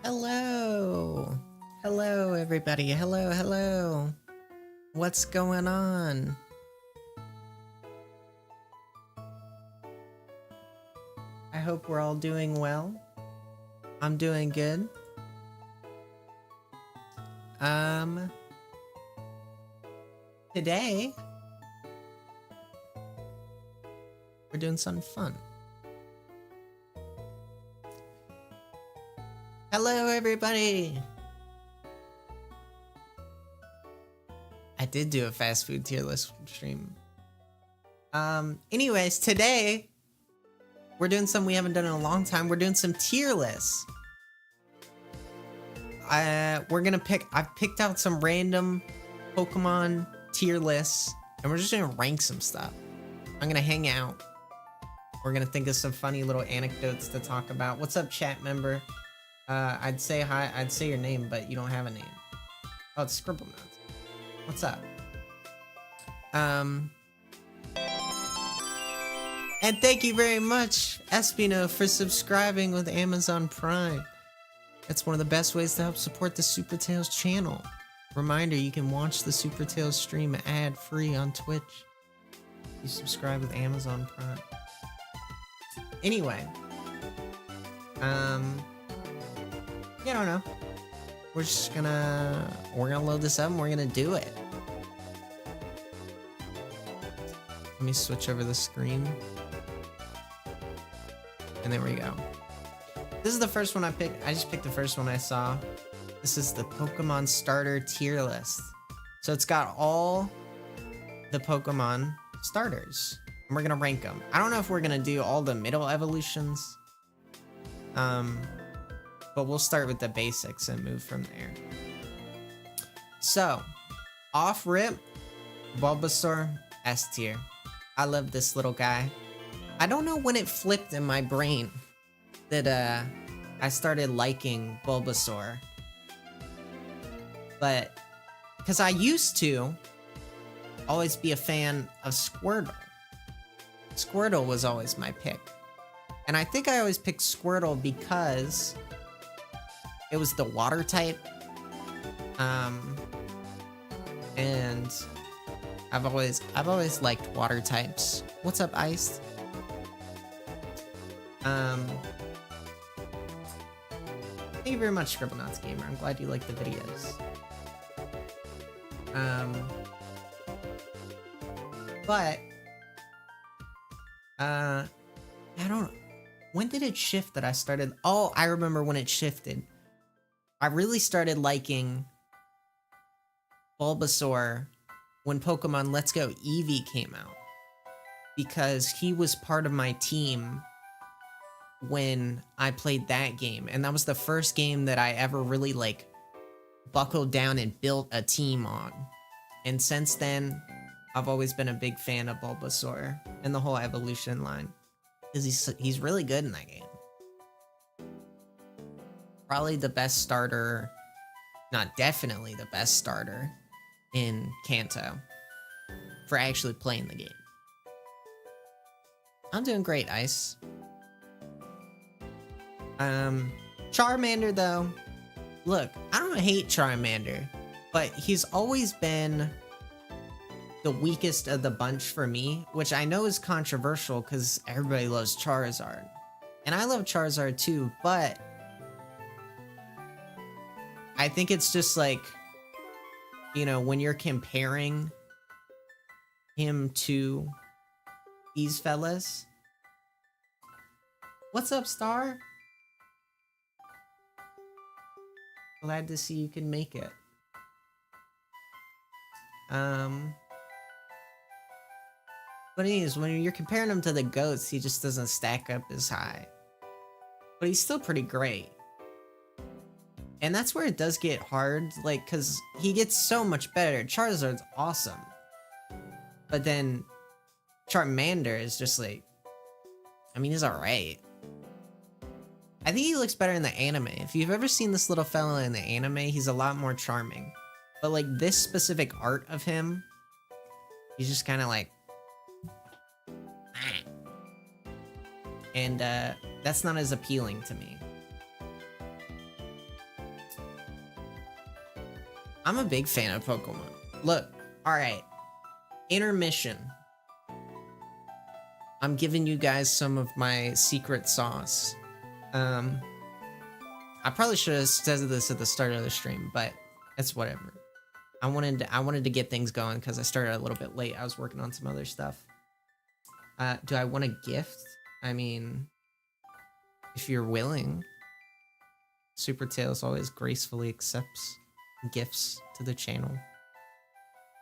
Hello. Hello, everybody. Hello, hello. What's going on? I hope we're all doing well. I'm doing good. Today we're doing something fun. Hello, everybody. I did do a fast food tier list stream. Anyways, today we're doing something we haven't done in a long time. We're doing some tier lists. We're gonna I've picked out some random Pokemon tier lists, and we're just gonna rank some stuff. I'm gonna hang out. We're gonna think of some funny little anecdotes to talk about. What's up, chat member? I'd say hi. I'd say your name, but you don't have a name. Oh, it's Scribble Nuts. What's up? And thank you very much, Espino, for subscribing with Amazon Prime. That's one of the best ways to help support the SuperTails channel. Reminder, you can watch the SuperTails stream ad-free on Twitch. You subscribe with Amazon Prime. Anyway. I don't know. We're gonna load this up and we're gonna do it. Let me switch over the screen. And there we go. This is the first one I picked. I just picked the first one I saw. This is the Pokemon starter tier list. So it's got all the Pokemon starters. And we're gonna rank them. I don't know if we're gonna do all the middle evolutions. But we'll start with the basics and move from there. So, off rip, Bulbasaur, S tier. I love this little guy. I don't know when it flipped in my brain that I started liking Bulbasaur. But, because I used to always be a fan of Squirtle. Squirtle was always my pick. And I think I always picked Squirtle because it was the water type. And I've always liked water types. What's up, Iced? Thank you very much, Scribblenauts Gamer. I'm glad you like the videos. But I don't know. When did it shift that I started? Oh, I remember when it shifted. I really started liking Bulbasaur when Pokemon Let's Go Eevee came out, because he was part of my team when I played that game, and that was the first game that I ever really like buckled down and built a team on. And since then, I've always been a big fan of Bulbasaur and the whole evolution line, because he's really good in that game. Probably the best starter, not definitely the best starter in Kanto for actually playing the game. I'm doing great, Ice. Charmander though, look, I don't hate Charmander, but he's always been the weakest of the bunch for me, which I know is controversial because everybody loves Charizard. And I love Charizard too, but I think it's just like, you know, when you're comparing him to these fellas. What's up, Star? Glad to see you can make it. But anyways, when you're comparing him to the GOATs, he just doesn't stack up as high. But he's still pretty great. And that's where it does get hard, like, because he gets so much better. Charizard's awesome. But then Charmander is just like, I mean, he's alright. I think he looks better in the anime. If you've ever seen this little fella in the anime, he's a lot more charming. But like this specific art of him, he's just kind of like, and that's not as appealing to me. I'm a big fan of Pokemon. Look, all right, intermission. I'm giving you guys some of my secret sauce. I probably should have said this at the start of the stream, but it's whatever. I wanted to get things going because I started a little bit late. I was working on some other stuff. Do I want a gift? I mean, if you're willing. SuperTails always gracefully accepts gifts to the channel.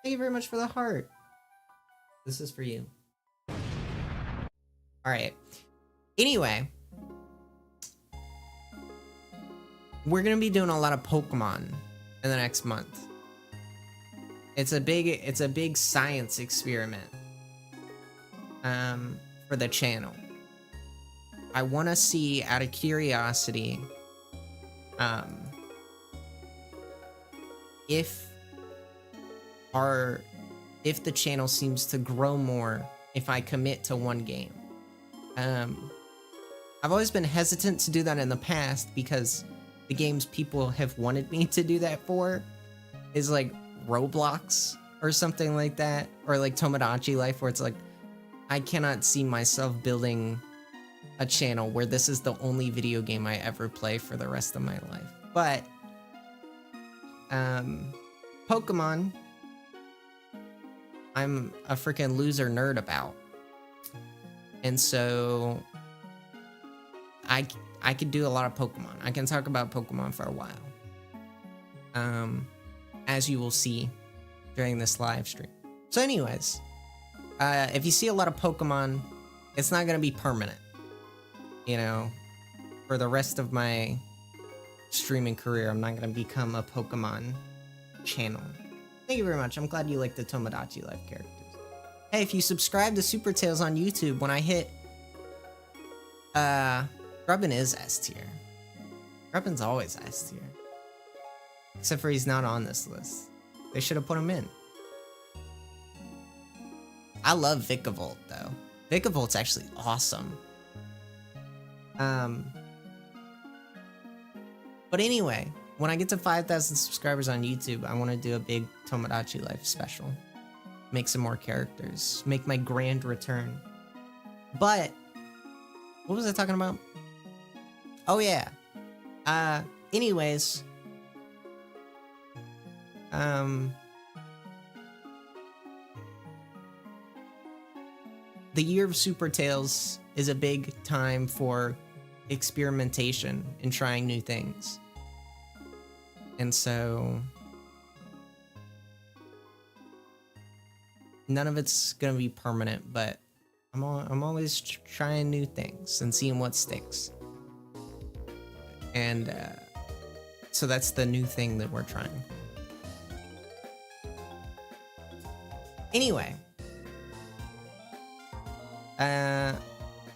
Thank you very much for the heart. This is for you. Alright. Anyway. We're gonna be doing a lot of Pokemon in the next month. It's a big science experiment. For the channel. I wanna see, out of curiosity, if the channel seems to grow more if I commit to one game. I've always been hesitant to do that in the past because the games people have wanted me to do that for is like Roblox or something like that, or like Tomodachi Life, where it's like I cannot see myself building a channel where this is the only video game I ever play for the rest of my life. But Pokemon, I'm a freaking loser nerd about. And so I could do a lot of Pokemon. I can talk about Pokemon for a while. As you will see during this live stream. So anyways, if you see a lot of Pokemon, it's not gonna be permanent. You know, for the rest of my streaming career, I'm not gonna become a Pokemon channel. Thank you very much. I'm glad you like the Tomodachi Life characters. Hey, if you subscribe to SuperTails on YouTube, when I hit Grubbin is S tier. Grubbin's always S tier. Except for he's not on this list. They should have put him in. I love Vikavolt though. Vikavolt's actually awesome. But anyway, when I get to 5,000 subscribers on YouTube, I want to do a big Tomodachi Life special. Make some more characters. Make my grand return. But, what was I talking about? Oh yeah. Anyways. The year of SuperTails is a big time for experimentation and trying new things. And so none of it's gonna be permanent, but I'm always trying new things and seeing what sticks. And so that's the new thing that we're trying. Anyway, do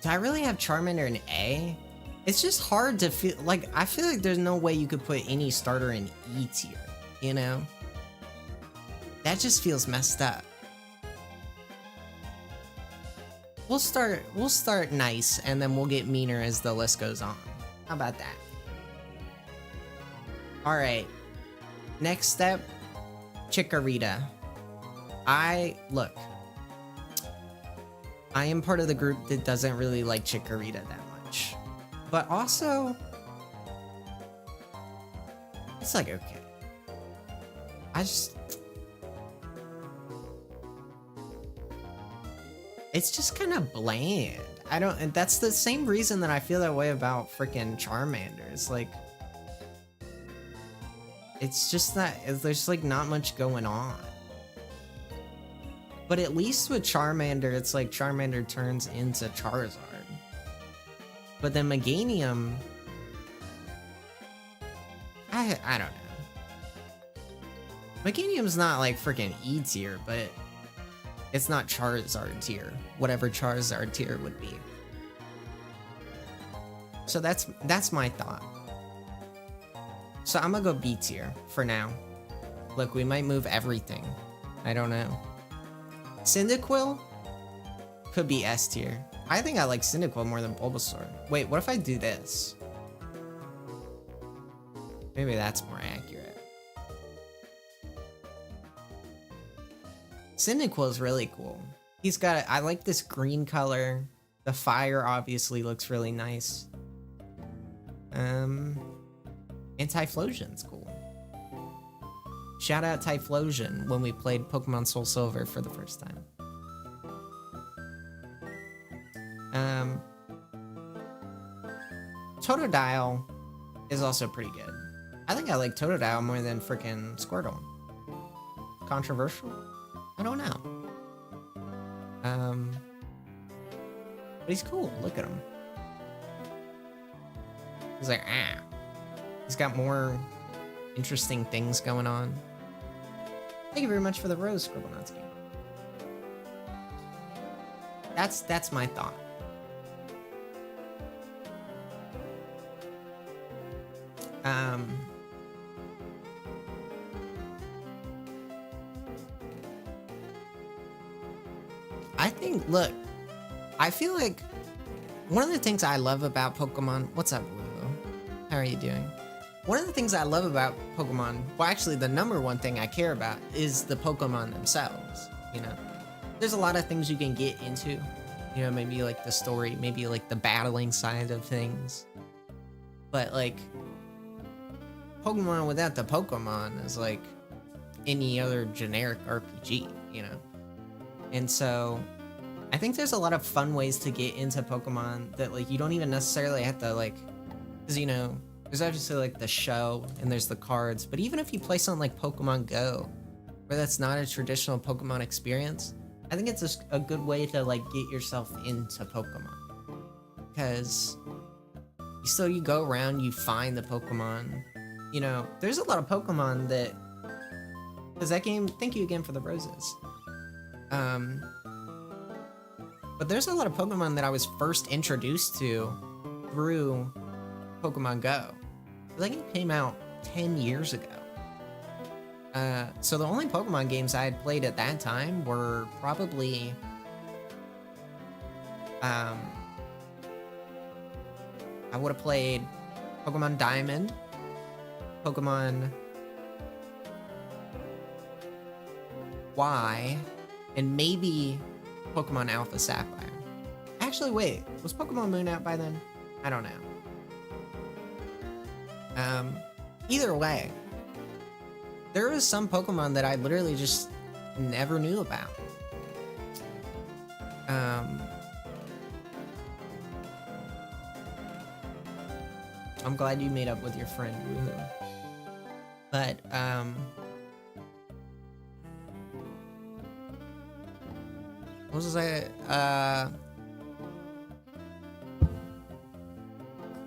I really have Charmander in A? It's just hard to feel like, I feel like there's no way you could put any starter in E tier, you know? That just feels messed up. We'll start nice and then we'll get meaner as the list goes on. How about that? All right. Next step, Chikorita. Look, I am part of the group that doesn't really like Chikorita that much. But also, it's like, okay. It's just kind of bland. And that's the same reason that I feel that way about freaking Charmander. It's like, it's just that, there's like not much going on. But at least with Charmander, it's like Charmander turns into Charizard. But then Meganium, I don't know. Meganium's not like freaking E tier, but it's not Charizard tier. Whatever Charizard tier would be. So that's my thought. So I'm gonna go B tier for now. Look, we might move everything. I don't know. Cyndaquil could be S tier. I think I like Cyndaquil more than Bulbasaur. Wait, what if I do this? Maybe that's more accurate. Cyndaquil is really cool. He's got, I like this green color. The fire obviously looks really nice. Typhlosion's cool. Shout out Typhlosion when we played Pokemon Soul Silver for the first time. Totodile is also pretty good. I think I like Totodile more than freaking Squirtle. Controversial? I don't know. But he's cool. Look at him. He's like, ah. He's got more interesting things going on. Thank you very much for the rose, Scribblenauts game. That's my thought. I think, look, I feel like one of the things I love about Pokemon, what's up, Blue? How are you doing? One of the things I love about Pokemon, well, actually the number one thing I care about is the Pokemon themselves, you know? There's a lot of things you can get into, you know, maybe like the story, maybe like the battling side of things. But like, Pokemon without the Pokemon is like any other generic RPG, you know? And so I think there's a lot of fun ways to get into Pokemon that like you don't even necessarily have to like, because you know, there's obviously like the show and there's the cards, but even if you play something like Pokemon Go, where that's not a traditional Pokemon experience, I think it's a good way to like get yourself into Pokemon. Because you go around, you find the Pokemon, you know, there's a lot of Pokemon that, because that game, thank you again for the roses. But there's a lot of Pokemon that I was first introduced to through Pokemon Go. That game came out 10 years ago. So the only Pokemon games I had played at that time were probably, I would have played Pokemon Diamond, Pokemon Y, and maybe Pokemon Alpha Sapphire. Actually, wait, was Pokemon Moon out by then? I don't know. Either way, there was some Pokemon that I literally just never knew about. I'm glad you made up with your friend, woohoo. But, what was I,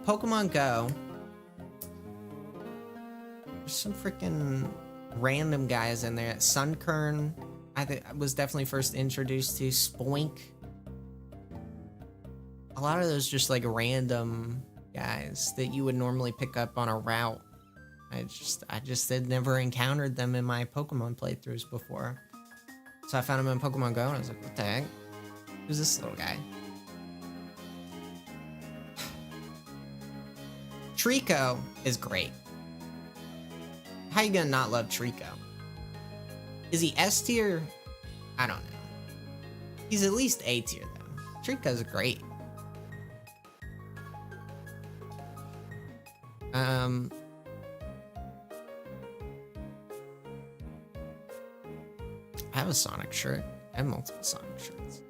Pokemon Go. There's some freaking random guys in there. Sunkern, I was definitely first introduced to. Spoink. A lot of those just like random guys that you would normally pick up on a route. I just had never encountered them in my Pokemon playthroughs before. So I found them in Pokemon Go and I was like, what the heck? Who's this little guy? Trico is great. How you gonna not love Trico? Is he S tier? I don't know. He's at least A tier though. Trico's great. I have a Sonic shirt. I have multiple Sonic shirts.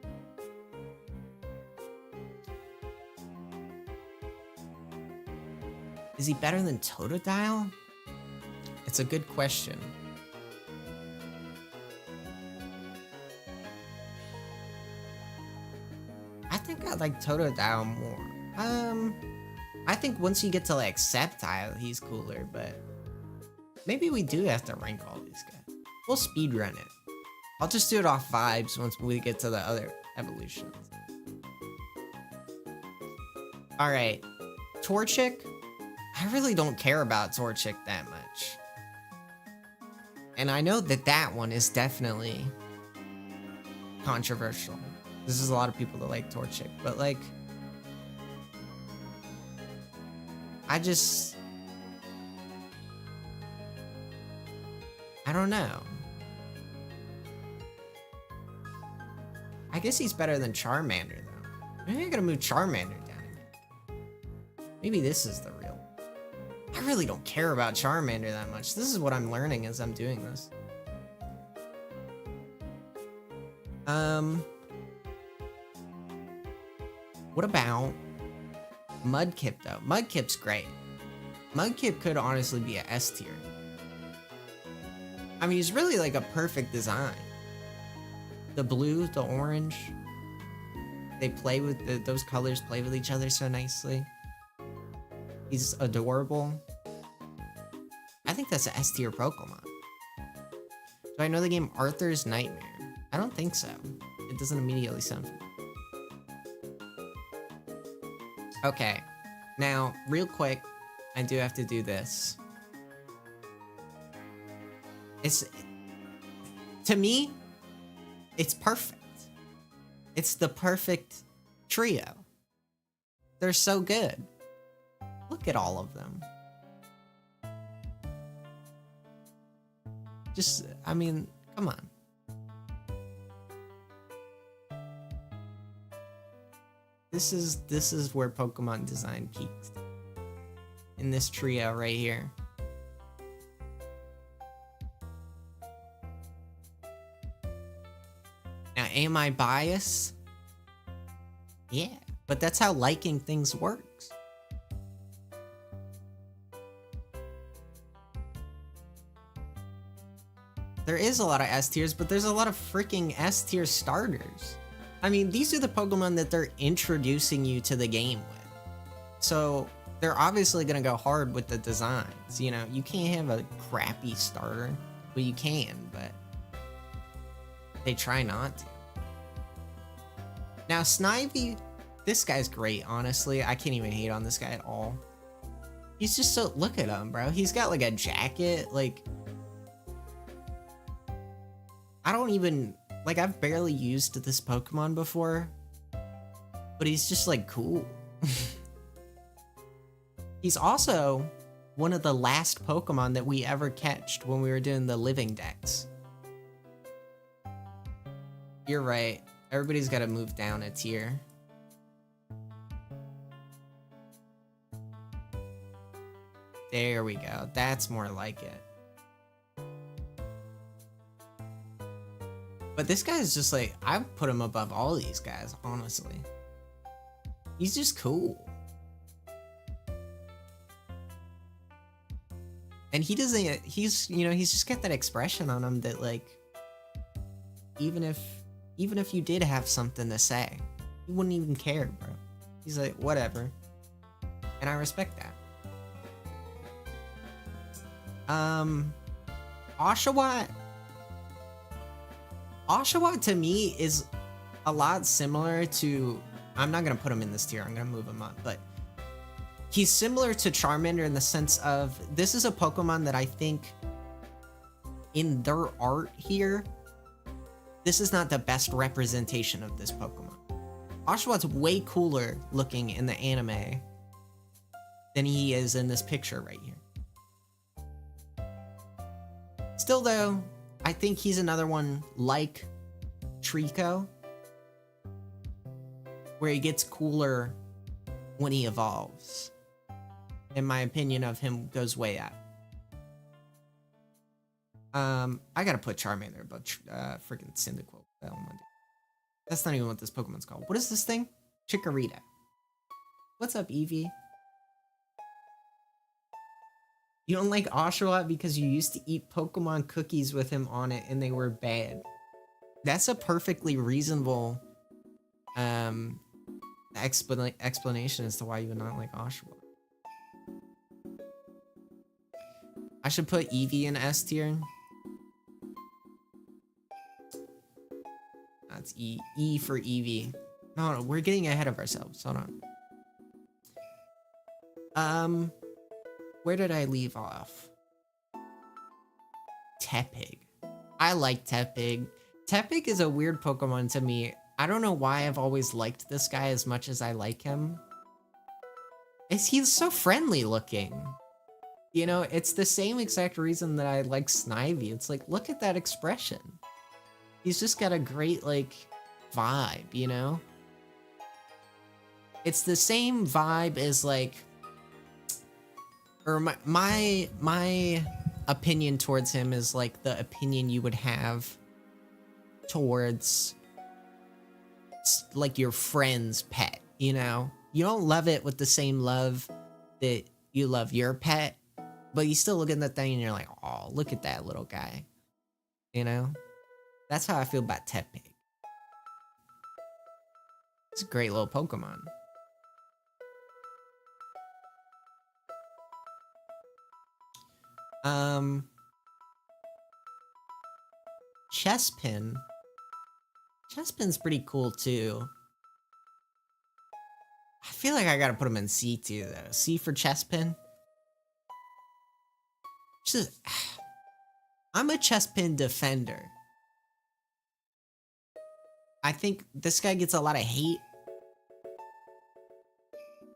Is he better than Totodile? It's a good question. I think I like Totodile more. I think once you get to like Sceptile, he's cooler, but maybe we do have to rank all these guys. We'll speedrun it. I'll just do it off vibes once we get to the other evolutions. Alright, Torchic. I really don't care about Torchic that much. And I know that that one is definitely controversial. There's a lot of people that like Torchic, but like, I don't know. guess he's better than Charmander, though. Maybe I gotta move Charmander down again. Maybe this is the real. I really don't care about Charmander that much. This is what I'm learning as I'm doing this. What about Mudkip, though? Mudkip's great. Mudkip could honestly be a S tier. I mean, he's really like a perfect design. The blue, the orange, they play with those colors play with each other so nicely. He's adorable. I think that's an S tier Pokemon. Do I know the game Arthur's Nightmare? I don't think so. It doesn't immediately sound familiar. Okay, now, real quick, I do have to do this. To me, it's perfect. It's the perfect trio. They're so good. Look at all of them. Just, I mean, come on. This is where Pokemon design peaks. In this trio right here. Now, am I biased? Yeah, but that's how liking things works. There is a lot of S tiers, but there's a lot of freaking S tier starters. I mean, these are the Pokemon that they're introducing you to the game with. So, they're obviously gonna go hard with the designs, you know? You can't have a crappy starter. Well, you can, but they try not to. Now, Snivy, this guy's great, honestly. I can't even hate on this guy at all. He's just so, look at him, bro. He's got like a jacket, like, I don't even, like, I've barely used this Pokemon before, but he's just like cool. He's also one of the last Pokemon that we ever catched when we were doing the living decks. You're right. Everybody's got to move down a tier. There we go. That's more like it. But this guy is just like, I would put him above all these guys, honestly. He's just cool. And he doesn't, he's, you know, he's just got that expression on him that, like, even if you did have something to say, he wouldn't even care, bro. He's like, whatever. And I respect that. Oshawott. Oshawott to me is a lot similar to, I'm not gonna put him in this tier, I'm gonna move him up, but he's similar to Charmander in the sense of, this is a Pokemon that I think in their art here, this is not the best representation of this Pokemon. Oshawott's way cooler looking in the anime than he is in this picture right here. Still though, I think he's another one like Trico, where he gets cooler when he evolves. In my opinion of him goes way up. I gotta put Charmander above freaking Cyndaquil. That's not even what this Pokemon's called. What is this thing? Chikorita. What's up, Eevee? You don't like Oshawott because you used to eat Pokemon cookies with him on it and they were bad. That's a perfectly reasonable explanation as to why you would not like Oshawott. I should put Eevee in S tier. That's E for Eevee. No, we're getting ahead of ourselves. Hold on. Where did I leave off? Tepig. I like Tepig. Tepig is a weird Pokemon to me. I don't know why I've always liked this guy as much as I like him. He's so friendly looking. You know, it's the same exact reason that I like Snivy. It's like, look at that expression. He's just got a great, like, vibe, you know? It's the same vibe as like, or my opinion towards him is like the opinion you would have towards like your friend's pet, you know? You don't love it with the same love that you love your pet, but you still look at that thing and you're like, oh, look at that little guy, you know? That's how I feel about Tepig. It's a great little Pokemon. Chespin. Chespin's pretty cool too. I feel like I gotta put him in C too though. C for Chespin. Just, I'm a Chespin defender. I think this guy gets a lot of hate.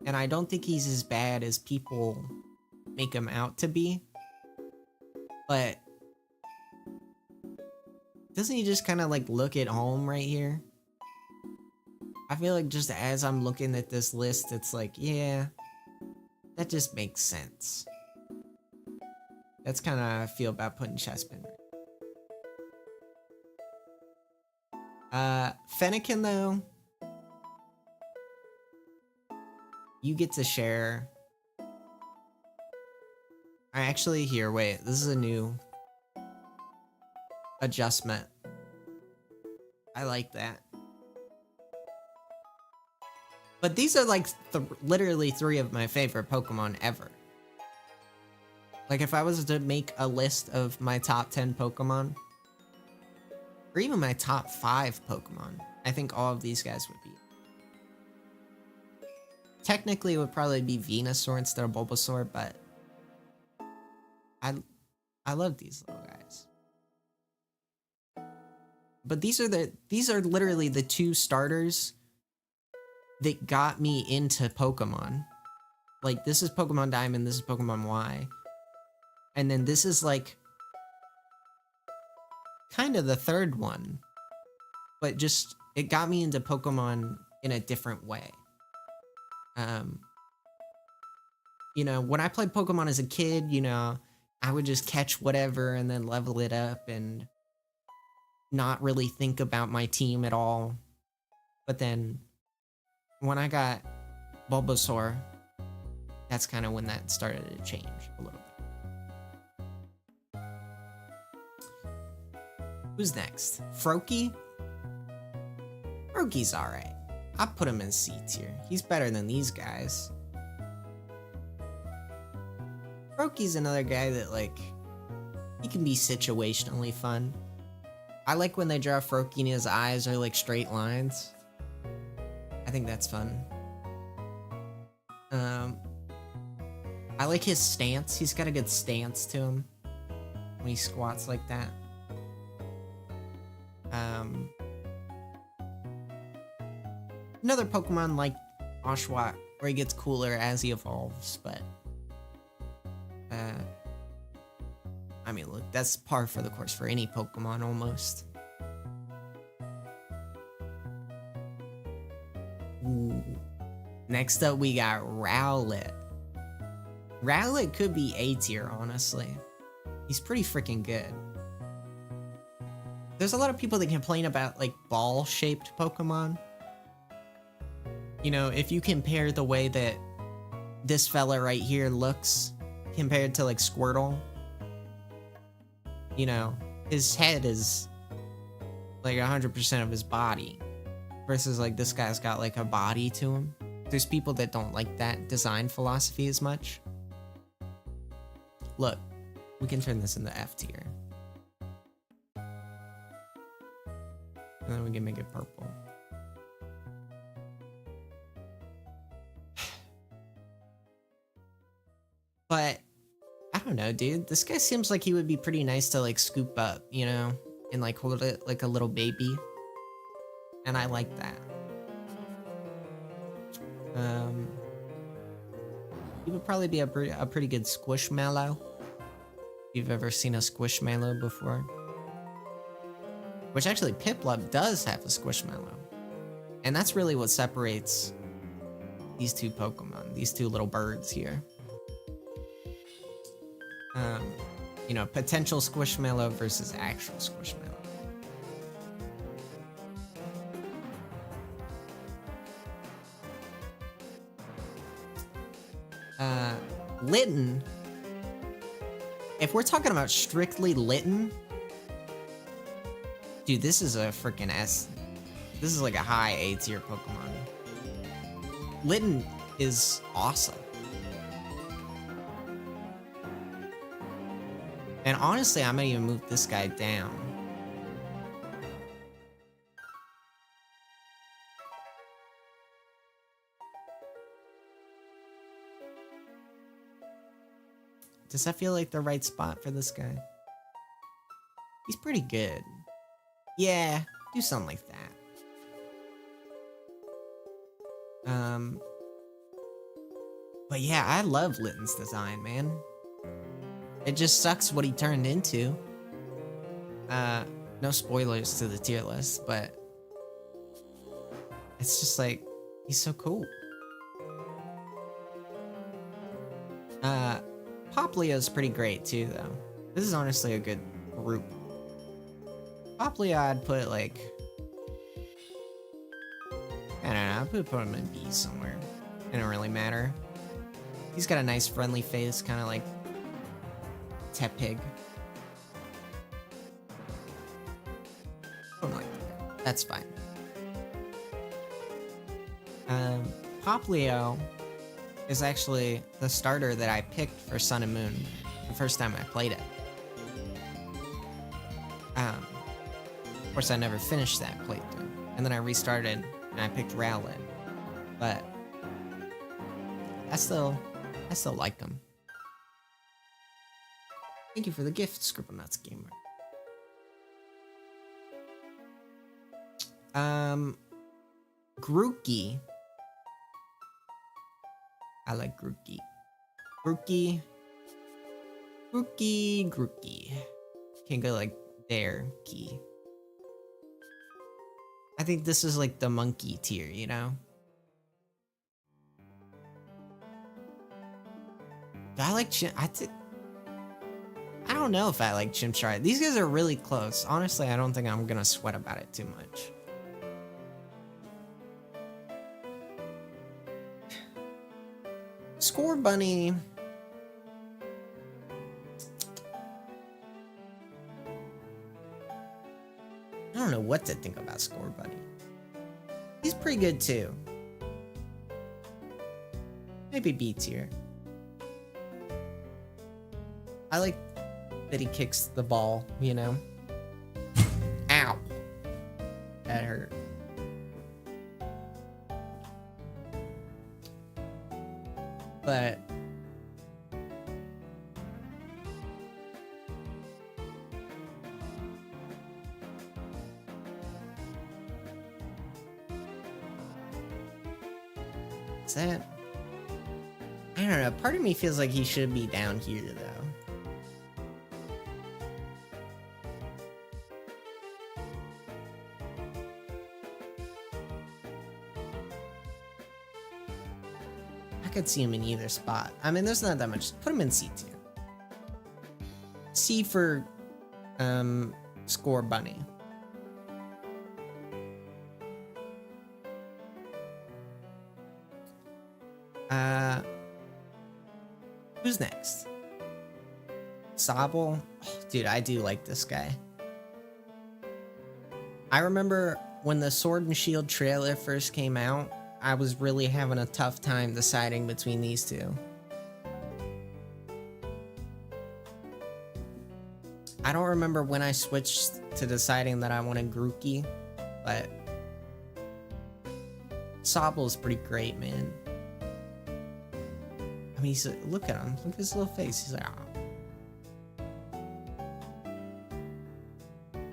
And I don't think he's as bad as people make him out to be. But doesn't he just kind of like look at home right here? I feel like just as I'm looking at this list, it's like, yeah, that just makes sense. That's kind of how I feel about putting Chespin. Fennekin though, you get to share. I actually here, wait, this is a new adjustment. I like that. But these are like literally 3 of my favorite Pokemon ever. Like if I was to make a list of my top 10 Pokemon, or even my top 5 Pokemon, I think all of these guys would be. Technically, it would probably be Venusaur instead of Bulbasaur, but I love these little guys. But these are literally the 2 starters that got me into Pokemon. Like this is Pokemon Diamond, this is Pokemon Y. And then this is like kind of the 3rd one. But just it got me into Pokemon in a different way. You know, when I played Pokemon as a kid, you know, I would just catch whatever and then level it up and not really think about my team at all. But then when I got Bulbasaur, that's kind of when that started to change a little bit. Who's next? Froakie? Froakie's alright. I put him in C tier. He's better than these guys. Froakie's another guy that, like, he can be situationally fun. I like when they draw Froakie and his eyes are like straight lines. I think that's fun. I like his stance. He's got a good stance to him when he squats like that. Another Pokemon like Oshawott, where he gets cooler as he evolves, but I mean, look, that's par for the course for any Pokemon almost. Ooh. Next up, we got Rowlet. Rowlet could be A tier, honestly. He's pretty freaking good. There's a lot of people that complain about, like, ball-shaped Pokemon. You know, if you compare the way that this fella right here looks compared to, like, Squirtle, you know, his head is, like, 100% of his body. Versus, like, this guy's got, like, a body to him. There's people that don't like that design philosophy as much. Look, we can turn this into F tier. And then we can make it purple. But, I don't know, dude. This guy seems like he would be pretty nice to, like, scoop up, you know? And, like, hold it like a little baby. And I like that. He would probably be a pretty good Squishmallow. If you've ever seen a Squishmallow before. Which actually, Piplup does have a Squishmallow. And that's really what separates these two Pokemon, these two little birds here. You know, potential Squishmallow versus actual Squishmallow. Litten. If we're talking about strictly Litten, dude, this is a freaking S. This is like a high A tier Pokemon. Litten is awesome. And honestly, I might even move this guy down. Does that feel like the right spot for this guy? He's pretty good. Yeah, do something like that. But yeah, I love Litten's design, man. It just sucks what he turned into. No spoilers to the tier list, but it's just like, he's so cool. Popplio's pretty great too, though. This is honestly a good group. Popplio, I'd put like, I don't know, I'd put him in B somewhere. It don't really matter. He's got a nice friendly face, kind of like Tepig. Something like that. That's fine. Popplio is actually the starter that I picked for Sun and Moon the first time I played it. Of course, I never finished that playthrough, and then I restarted and I picked Rowlet, but I still like him. Thank you for the gift, Scribble Nuts Gamer. Grookey. I like Grookey. Grookey. Can't go like there, key. I think this is like the monkey tier, you know? Do I like I don't know if I like Chimchar. These guys are really close. Honestly, I don't think I'm gonna sweat about it too much. Score Bunny. I don't know what to think about Score Bunny. He's pretty good too. Maybe B tier. I like that he kicks the ball, you know? Ow. That hurt. But is that, I don't know, part of me feels like he should be down here though. I could see him in either spot. I mean, there's not that much. Put him in C tier. C for Score Bunny. Who's next? Sobble? Oh, dude, I do like this guy. I remember when the Sword and Shield trailer first came out, I was really having a tough time deciding between these two. I don't remember when I switched to deciding that I wanted Grookey, but Sobble's pretty great, man. I mean, look at him. Look at his little face. He's like, oh.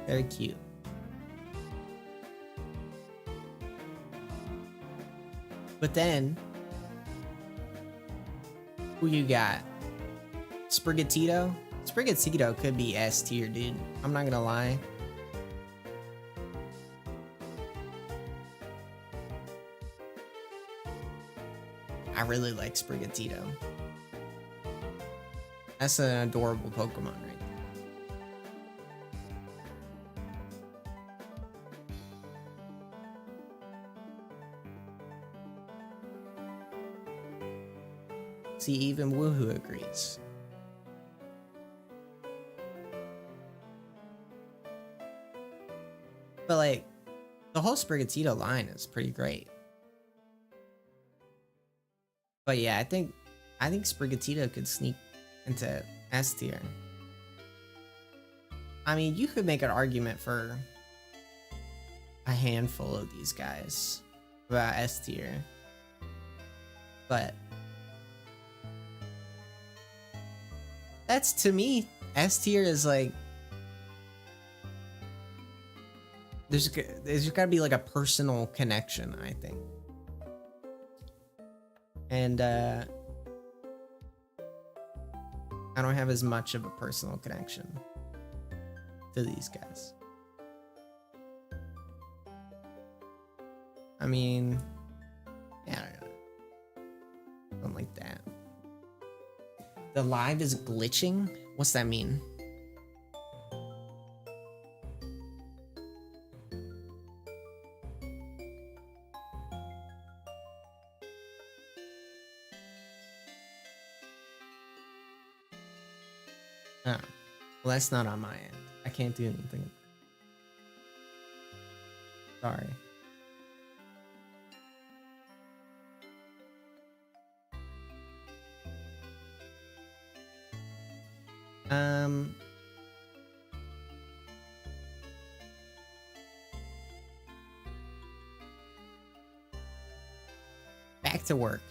Very cute. But then, who you got? Sprigatito? Sprigatito could be S tier, dude. I'm not gonna lie. I really like Sprigatito. That's an adorable Pokemon right there. See, even Woohoo agrees. But like, the whole Sprigatito line is pretty great. But yeah, I think Sprigatito could sneak into S tier. I mean, you could make an argument for a handful of these guys about S tier. But that's, to me, S tier is like, there's gotta be like a personal connection, I think. And I don't have as much of a personal connection to these guys. I mean, yeah, I don't know. Something like that. The live is glitching? What's that mean? Oh, well, that's not on my end. I can't do anything. Sorry. Back to work.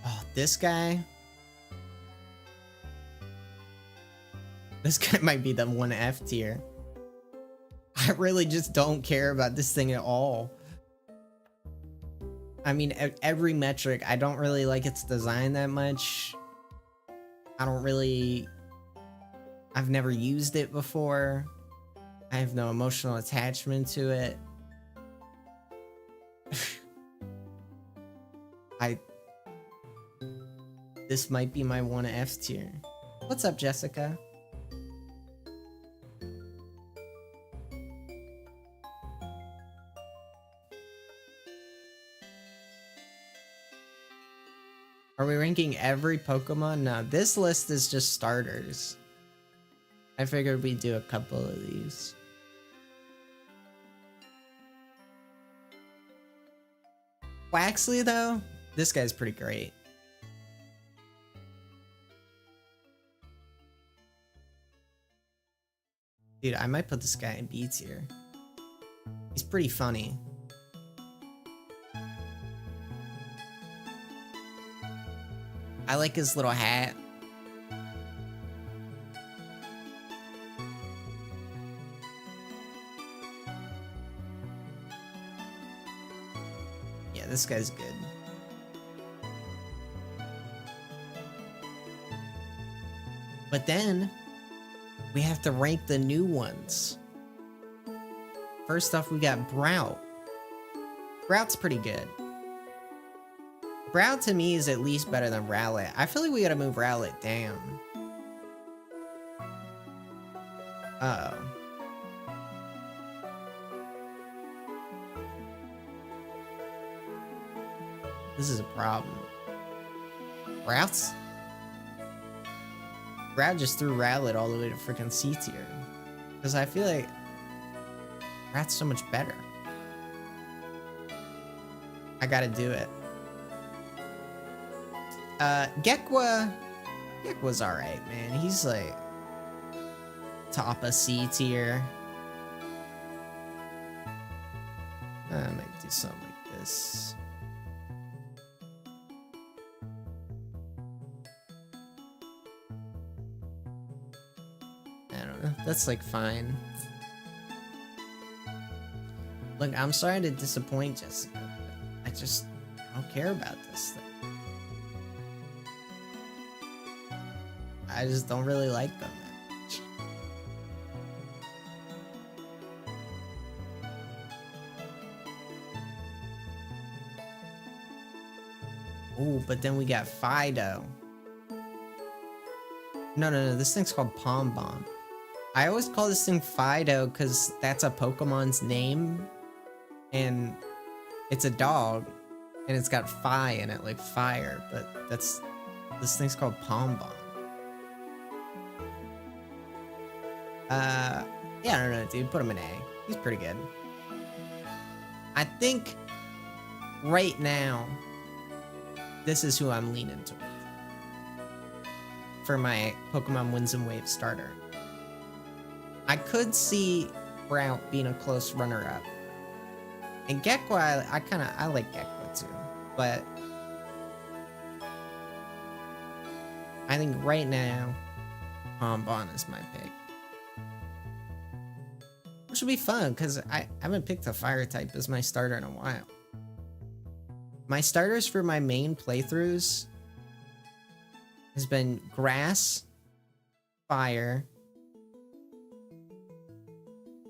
Oh, this guy. This guy might be the 1F tier. I really just don't care about this thing at all. I mean, every metric, I don't really like its design that much. I've never used it before. I have no emotional attachment to it. This might be my 1F tier. What's up, Jessica? Are we ranking every Pokemon? No, this list is just starters. I figured we'd do a couple of these. Waxley, though, this guy's pretty great. Dude, I might put this guy in B tier. He's pretty funny. I like his little hat. Yeah, this guy's good. But then we have to rank the new ones. First off, we got Brout. Brout's pretty good. Brout to me is at least better than Rowlet. I feel like we gotta move Rowlet down. Uh-oh. This is a problem. Brout just threw Rowlet all the way to freaking C tier. Because I feel like Brout's so much better. I gotta do it. Gekwa's alright, man. He's like top of C tier. I might do something like this. I don't know. That's like fine. Look, I'm sorry to disappoint Jessica, but I don't care about this thing. I just don't really like them that much. Ooh, but then we got Fido. No, this thing's called Pom Bomb. I always call this thing Fido because that's a Pokemon's name. And it's a dog. And it's got Fi in it, like fire. But this thing's called Pom Bomb. Yeah, I don't know, dude. Put him in A. He's pretty good. I think right now, this is who I'm leaning towards for my Pokemon Winds and Waves starter. I could see Sprout being a close runner-up. And Gekwa, I like Gekwa too. But I think right now, Bonbon is my pick. Which will be fun, because I haven't picked a fire type as my starter in a while. My starters for my main playthroughs has been grass, fire,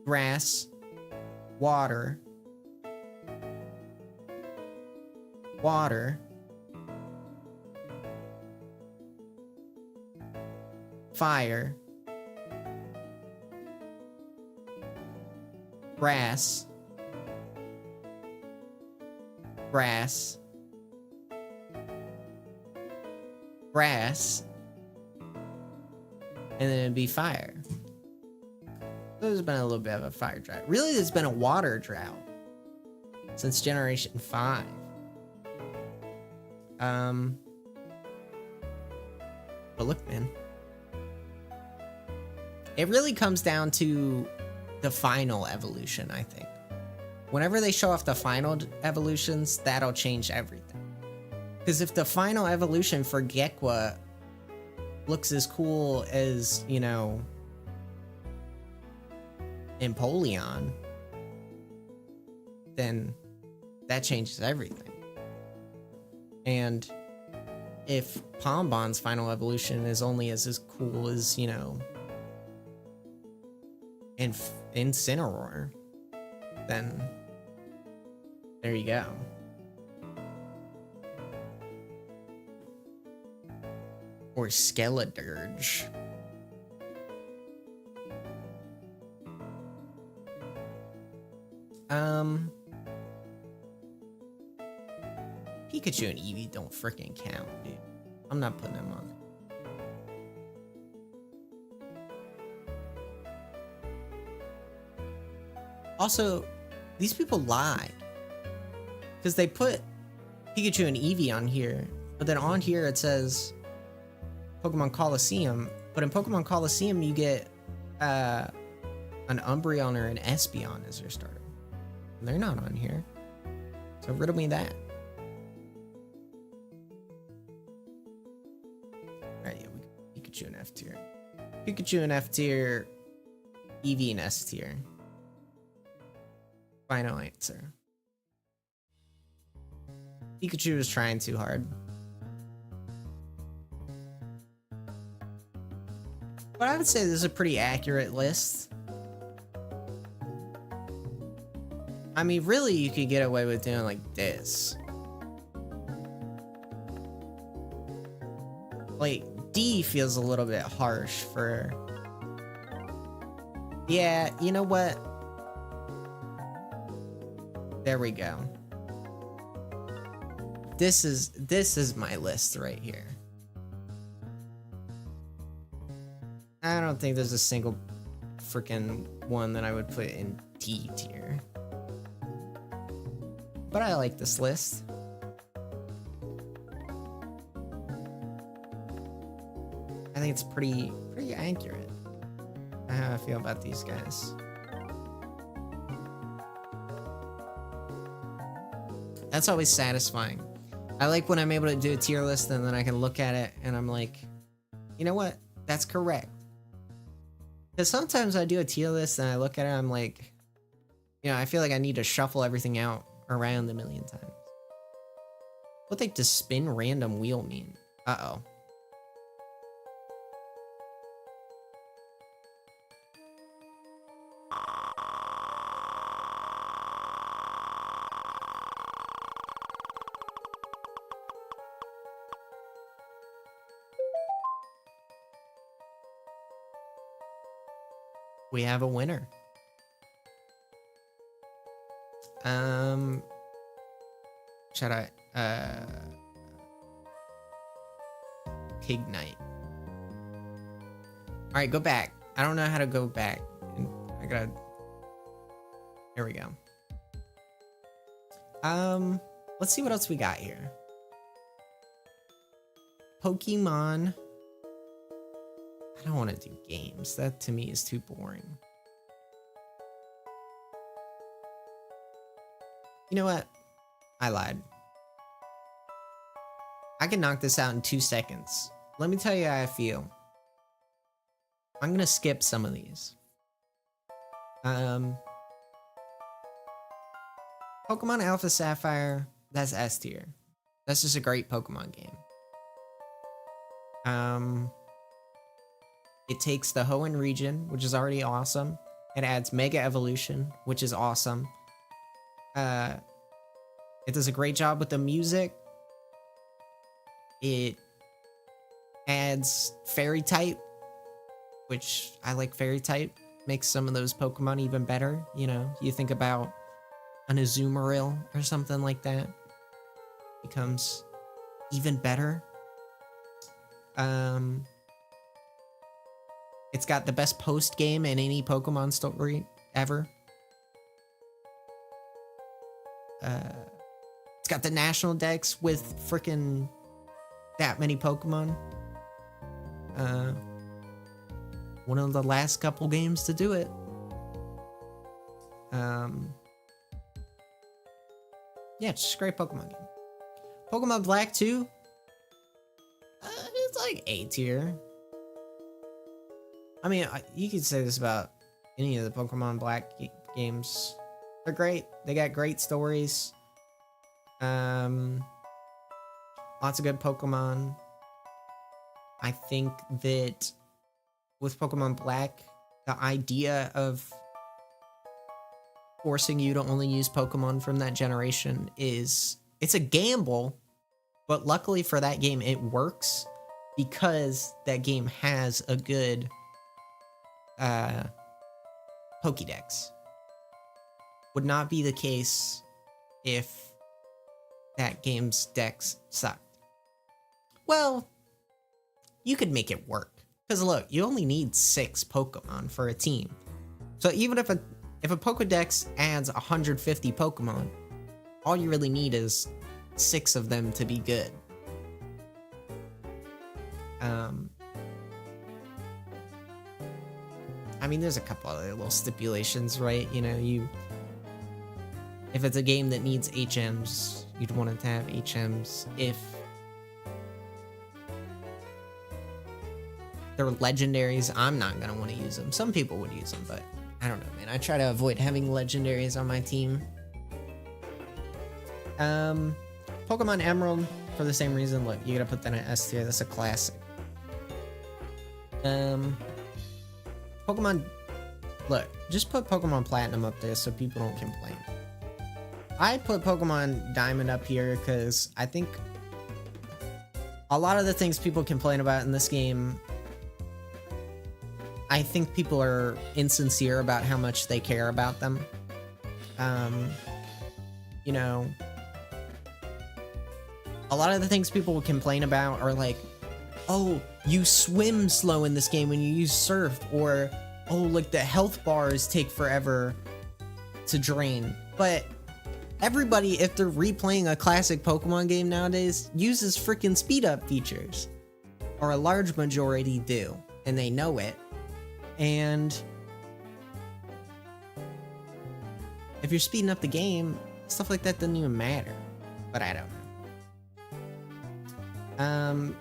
grass, water, water, fire, grass, grass, grass, and then it'd be fire. So there's been a little bit of a fire drought. Really, there's been a water drought since Generation 5. But look, man. It really comes down to the final evolution, I think. Whenever they show off the final evolutions, that'll change everything. Because if the final evolution for Gekwa looks as cool as, you know, Empoleon, then that changes everything. And if Pombon's final evolution is only as cool as, you know, Incineroar, then there you go. Or Skeledirge. Pikachu and Eevee don't freaking count, dude. I'm not putting them on. Also, these people lied. Because they put Pikachu and Eevee on here, but then on here it says Pokemon Coliseum, but in Pokemon Coliseum you get an Umbreon or an Espeon as your starter. And they're not on here. So riddle me that. Alright, yeah, we got Pikachu in F tier. Pikachu in F tier, Eevee in S tier. Final answer. Pikachu is trying too hard. But I would say this is a pretty accurate list. I mean, really, you could get away with doing like this. Like, D feels a little bit harsh for... Yeah, you know what? There we go. This is my list right here. I don't think there's a single freaking one that I would put in D tier. But I like this list. I think it's pretty accurate. How I feel about these guys. That's always satisfying. I like when I'm able to do a tier list and then I can look at it and I'm like, you know what? That's correct. Because sometimes I do a tier list and I look at it and I'm like, you know, I feel like I need to shuffle everything out around a million times. What the heck does spin random wheel mean? Uh-oh. We have a winner. Should I Pig Knight. All right, go back. I don't know how to go back. I gotta. There we go. Let's see what else we got here. Pokemon. I don't want to do games. That to me is too boring. You know what? I lied. I can knock this out in 2 seconds. Let me tell you how I feel. I'm gonna skip some of these. Pokemon Alpha Sapphire, that's S tier. That's just a great Pokemon game. It takes the Hoenn region, which is already awesome. It adds Mega Evolution, which is awesome. It does a great job with the music. It adds Fairy type, which I like Fairy type. Makes some of those Pokemon even better. You know, you think about an Azumarill or something like that. Becomes even better. It's got the best post game in any Pokemon story ever. It's got the national dex with freaking that many Pokemon. One of the last couple games to do it. Yeah, it's just a great Pokemon game. Pokemon Black 2. It's like A tier. I mean, you could say this about any of the Pokemon Black games. They're great. They got great stories. Lots of good Pokemon. I think that with Pokemon Black, the idea of forcing you to only use Pokemon from that generation it's a gamble, but luckily for that game, it works because that game has a good Pokédex. Would not be the case if that game's dex sucked. Well, you could make it work. Because look, you only need 6 Pokemon for a team. So even if a Pokédex adds 150 Pokemon, all you really need is 6 of them to be good. I mean, there's a couple other little stipulations, right? You know, if it's a game that needs HMs, you'd want it to have HMs. If they're legendaries, I'm not gonna want to use them. Some people would use them, but I don't know, man. I try to avoid having legendaries on my team. Pokemon Emerald, for the same reason. Look, you gotta put that in S tier. That's a classic. Pokemon, look, just put Pokemon Platinum up there so people don't complain. I put Pokemon Diamond up here because I think a lot of the things people complain about in this game, I think people are insincere about how much they care about them. You know, a lot of the things people will complain about are like, oh, you swim slow in this game when you use Surf, or oh, like the health bars take forever to drain. But everybody, if they're replaying a classic Pokemon game nowadays, uses freaking speed up features, or a large majority do, and they know it. And if you're speeding up the game, stuff like that doesn't even matter. But I don't know.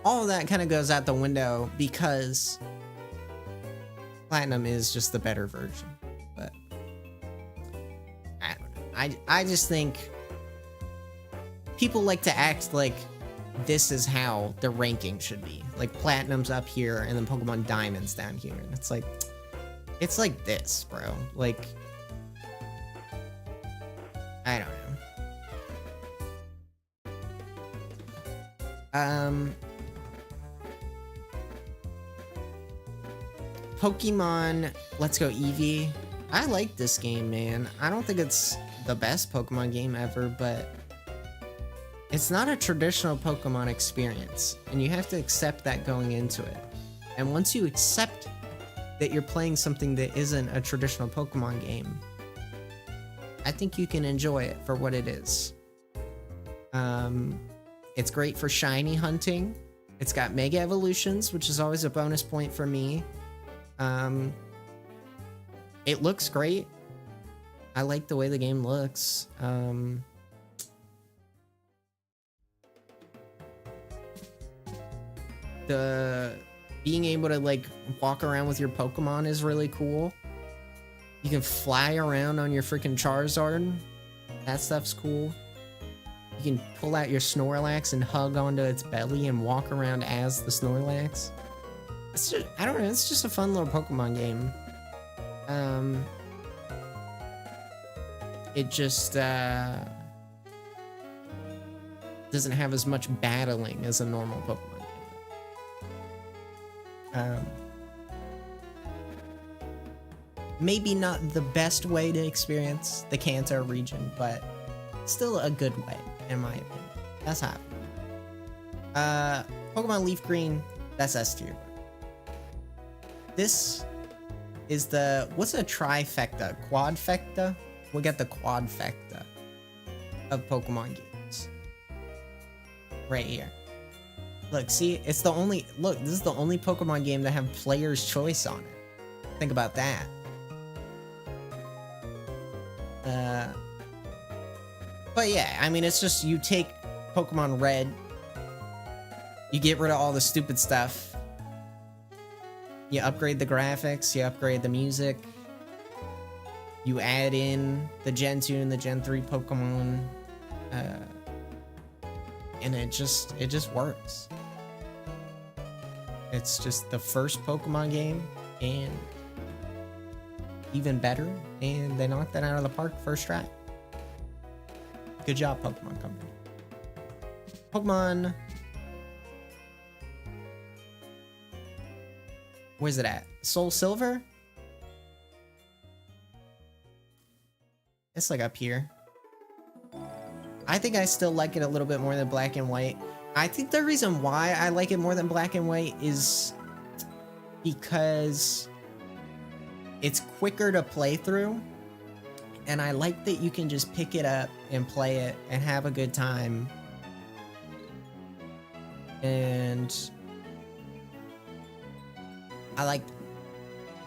All of that kind of goes out the window because Platinum is just the better version. But I don't know. I just think people like to act like this is how the ranking should be. Like Platinum's up here and then Pokemon Diamond's down here. And it's like this, bro. Like, I don't know. Pokemon Let's Go Eevee. I like this game, man. I don't think it's the best Pokemon game ever, but it's not a traditional Pokemon experience, and you have to accept that going into it. And once you accept that you're playing something that isn't a traditional Pokemon game, I think you can enjoy it for what it is. It's great for shiny hunting. It's got Mega Evolutions, which is always a bonus point for me. It looks great. I like the way the game looks. The being able to like walk around with your Pokemon is really cool. You can fly around on your freaking Charizard. That stuff's cool. You can pull out your Snorlax and hug onto its belly and walk around as the Snorlax. It's just, I don't know, it's just a fun little Pokemon game. It just doesn't have as much battling as a normal Pokemon game. Maybe not the best way to experience the Kanto region, but still a good way, in my opinion. That's how I feel. Pokemon Leaf Green, that's S tier. This is the, what's a trifecta? Quadfecta? We got the quadfecta of Pokemon games. Right here. Look, see, it's the only, look, this is the only Pokemon game that have player's choice on it. Think about that. But yeah, I mean, it's just, you take Pokemon Red, you get rid of all the stupid stuff, you upgrade the graphics, you upgrade the music, you add in the Gen 2 and the Gen 3 Pokemon, and it just works. It's just the first Pokemon game, and even better, and they knocked that out of the park first try. Good job, Pokemon Company. Pokemon... Where's it at? Soul Silver? It's like up here. I think I still like it a little bit more than Black and White. I think the reason why I like it more than Black and White is because it's quicker to play through, and I like that you can just pick it up and play it and have a good time. And I like,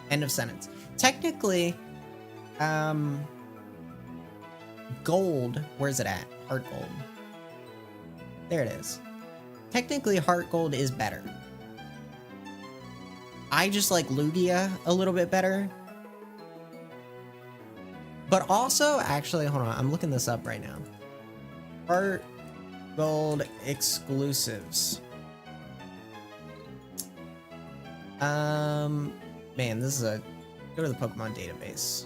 end of sentence. Technically, Gold, where's it at? Heart Gold. There it is. Technically, Heart Gold is better. I just like Lugia a little bit better. But also, actually, hold on, I'm looking this up right now. Heart Gold exclusives. Man, this is a, go to the Pokemon database.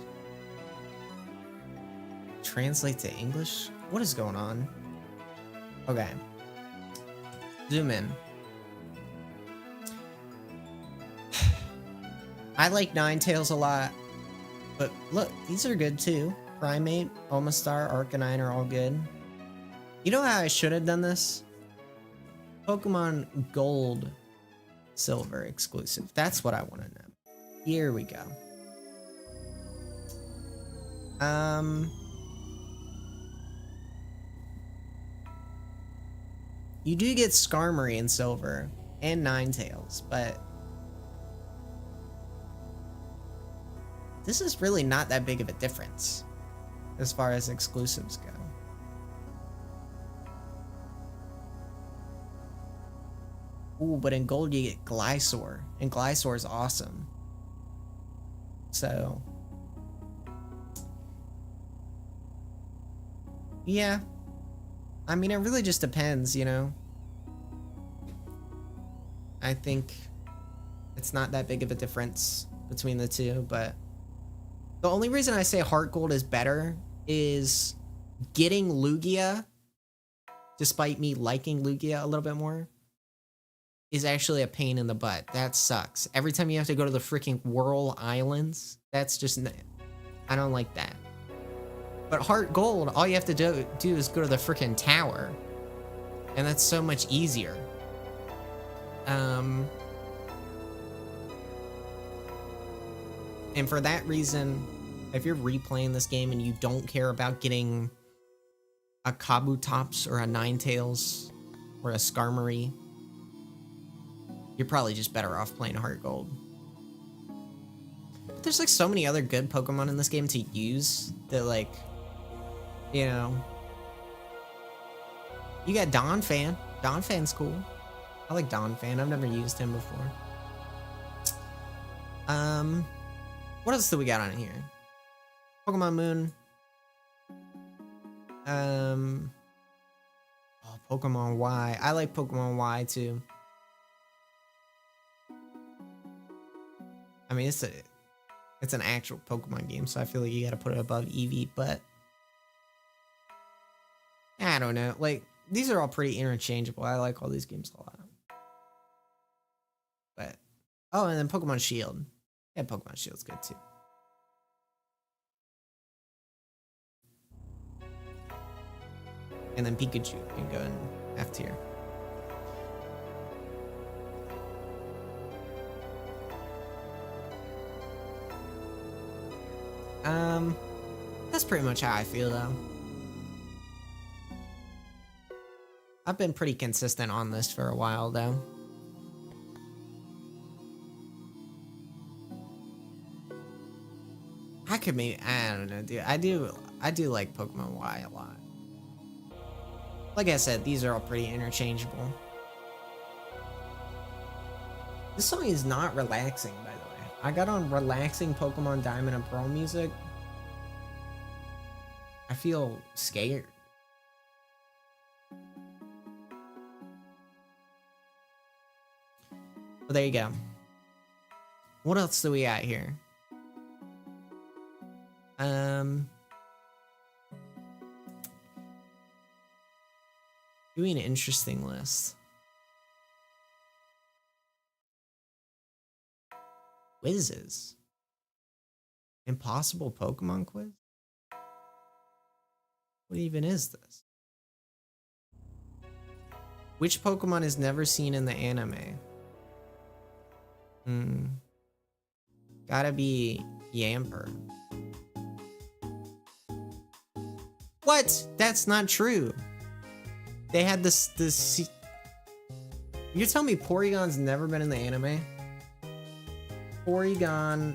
Translate to English? What is going on? Okay. Zoom in. I like Ninetales a lot, but look, these are good too. Primate, Omastar, Arcanine are all good. You know how I should have done this? Pokemon Gold, Silver exclusive. That's what I want to know. Here we go. You do get Skarmory in Silver and Ninetales, but this is really not that big of a difference as far as exclusives go. Ooh, but in Gold you get Glysaur, and Glysaur is awesome. So, yeah. I mean, it really just depends, you know? I think it's not that big of a difference between the two, but the only reason I say Heart Gold is better is getting Lugia, despite me liking Lugia a little bit more, is actually a pain in the butt. That sucks. Every time you have to go to the freaking Whirl Islands, that's just... I don't like that. But Heart Gold, all you have to do is go to the freaking tower. And that's so much easier. And for that reason, if you're replaying this game and you don't care about getting a Kabutops or a Ninetales or a Skarmory, you're probably just better off playing Heart Gold. But there's like so many other good Pokemon in this game to use that, like, you know, you got Donphan. Donphan's cool. I like Donphan. I've never used him before. What else do we got on here? Pokemon Moon. Oh, Pokemon Y. I like Pokemon Y too. I mean, it's an actual Pokemon game, so I feel like you gotta put it above Eevee, but I don't know. Like, these are all pretty interchangeable. I like all these games a lot. But, oh, and then Pokemon Shield. Yeah, Pokemon Shield's good too. And then Pikachu can go in F tier. That's pretty much how I feel though. I've been pretty consistent on this for a while though. I don't know, dude. I do like Pokemon Y a lot. Like I said, these are all pretty interchangeable. This song is not relaxing, by the way. I got on relaxing Pokemon Diamond and Pearl music. I feel scared. Well, there you go. What else do we got here? Doing an interesting list. Quizzes. Impossible Pokemon quiz? What even is this? Which Pokemon is never seen in the anime? Gotta be Yamper. What? That's not true. They had this. You're telling me Porygon's never been in the anime? Porygon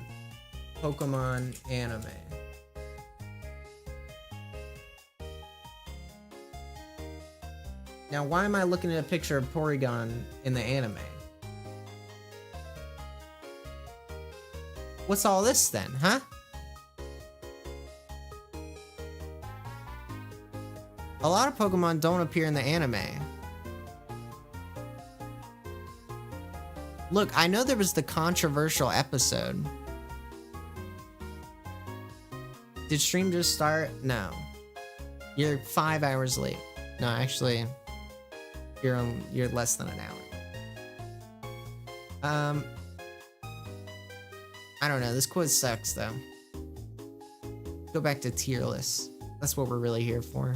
Pokemon anime. Now, why am I looking at a picture of Porygon in the anime? What's all this then, huh? A lot of Pokemon don't appear in the anime. Look, I know there was the controversial episode. Did stream just start? No. You're 5 hours late. No, actually, you're less than an hour. I don't know. This quiz sucks, though. Go back to tier lists. That's what we're really here for.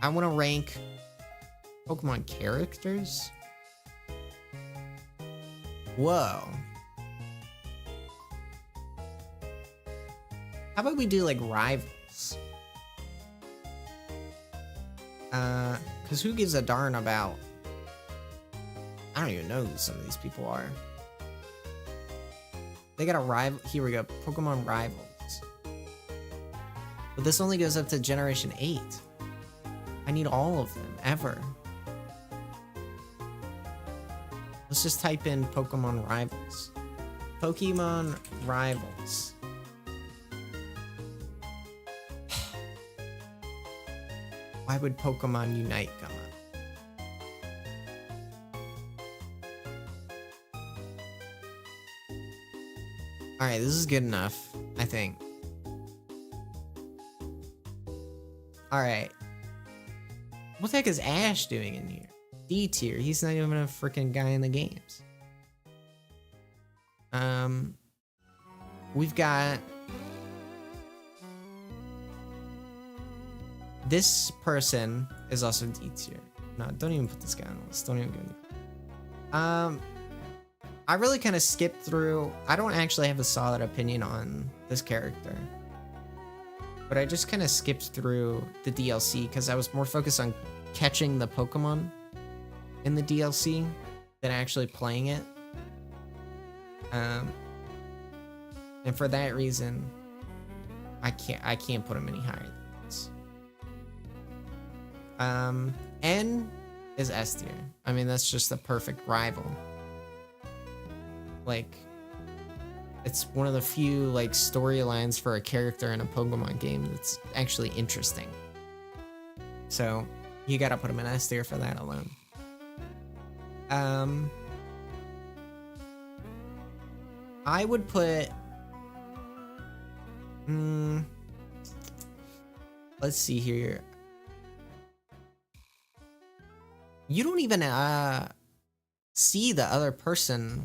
I want to rank Pokemon characters. Whoa. How about we do like rivals? Cause who gives a darn about? I don't even know who some of these people are. They got a rival. Here we go. Pokemon rivals. But this only goes up to Generation 8. I need all of them, ever. Let's just type in Pokemon rivals. Pokemon rivals. Why would Pokemon Unite come up? Alright, this is good enough, I think. Alright. What the heck is Ash doing in here? D tier. He's not even a freaking guy in the games. We've got this person is also D tier. No, don't even put this guy on the list. Don't even give me. I really kind of skipped through. I don't actually have a solid opinion on this character, but I just kind of skipped through the DLC because I was more focused on catching the Pokemon in the DLC than actually playing it. And for that reason, I can't put him any higher than this. N is S tier. I mean, that's just the perfect rival. Like, it's one of the few like storylines for a character in a Pokemon game that's actually interesting. So you gotta put him in S tier for that alone. I would put let's see here. You don't even see the other person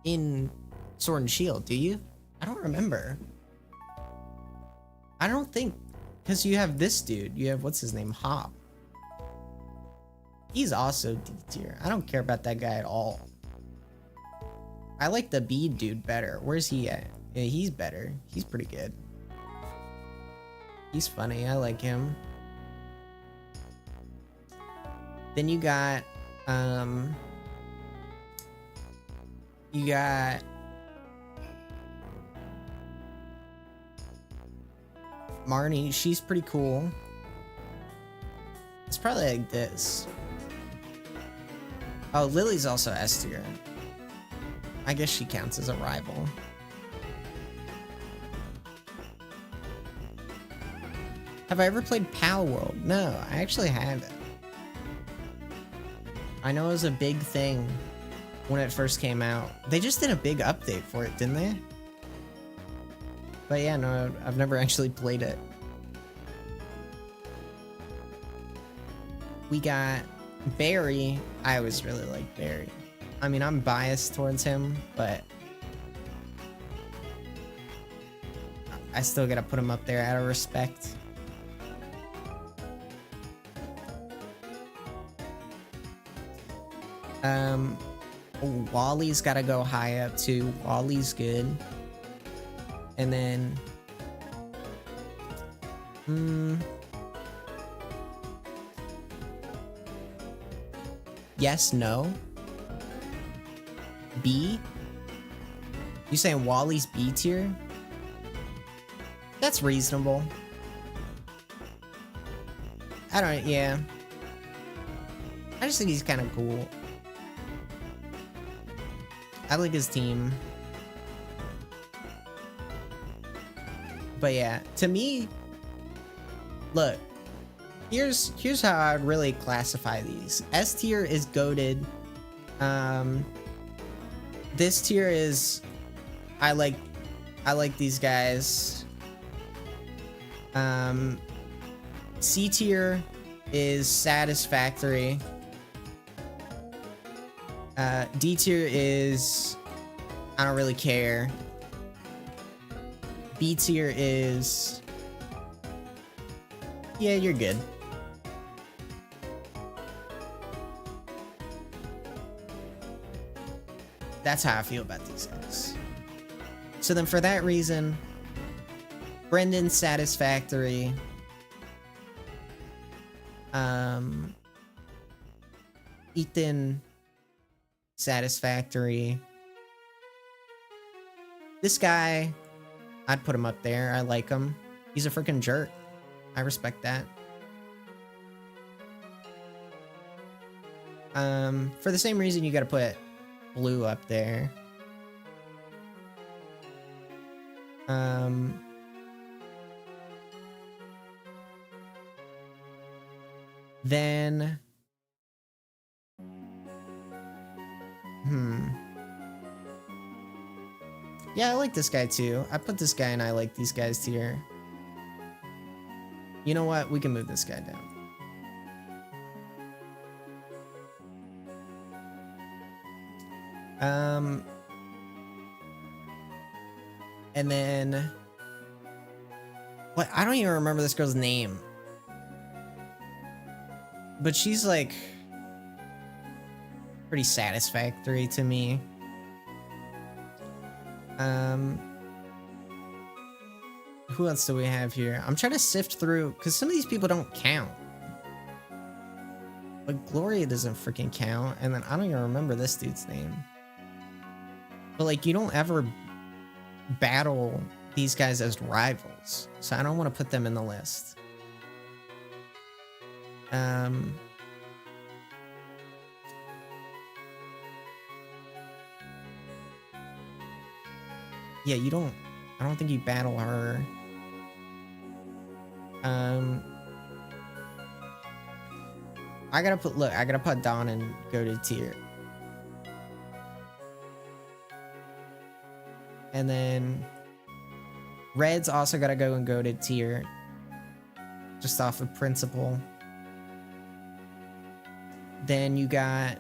in Sword and Shield, do you? I don't remember. I don't think, because you have this dude. You have, what's his name? Hop. He's also D tier. I don't care about that guy at all. I like the Bee dude better. Where's he at? Yeah, he's better. He's pretty good. He's funny. I like him. Then you got Marnie. She's pretty cool. It's probably like this. Oh, Lily's also S tier. I guess she counts as a rival. Have I ever played Pal World? No, I actually haven't. I know it was a big thing when it first came out. They just did a big update for it, didn't they? But yeah, no, I've never actually played it. We got Barry. I always really like Barry. I mean, I'm biased towards him, but I still gotta put him up there out of respect. Wally's gotta go high up too. Wally's good. And then yes, no. B? You saying Wally's B tier? That's reasonable. I don't, yeah. I just think he's kind of cool. I like his team. But yeah, to me, look, here's how I'd really classify these. S tier is goated. This tier is I like these guys. C tier is satisfactory. D tier is I don't really care. B tier is yeah, you're good. That's how I feel about these guys. So then for that reason, Brendan's satisfactory. Ethan, satisfactory. This guy, I'd put him up there. I like him. He's a freaking jerk. I respect that. For the same reason you gotta put Blue up there. Then yeah, I like this guy too. I put this guy and I like these guys tier. You know what? We can move this guy down. And then what? I don't even remember this girl's name, but she's like pretty satisfactory to me. Who else do we have here? I'm trying to sift through because some of these people don't count. But Gloria doesn't freaking count, and then I don't even remember this dude's name. But like, you don't ever battle these guys as rivals, so I don't want to put them in the list. Yeah, you don't. I don't think you battle her. I gotta put. Look, I gotta put Dawn in goated tier. And then Red's also gotta go in goated tier. Just off of principle. Then you got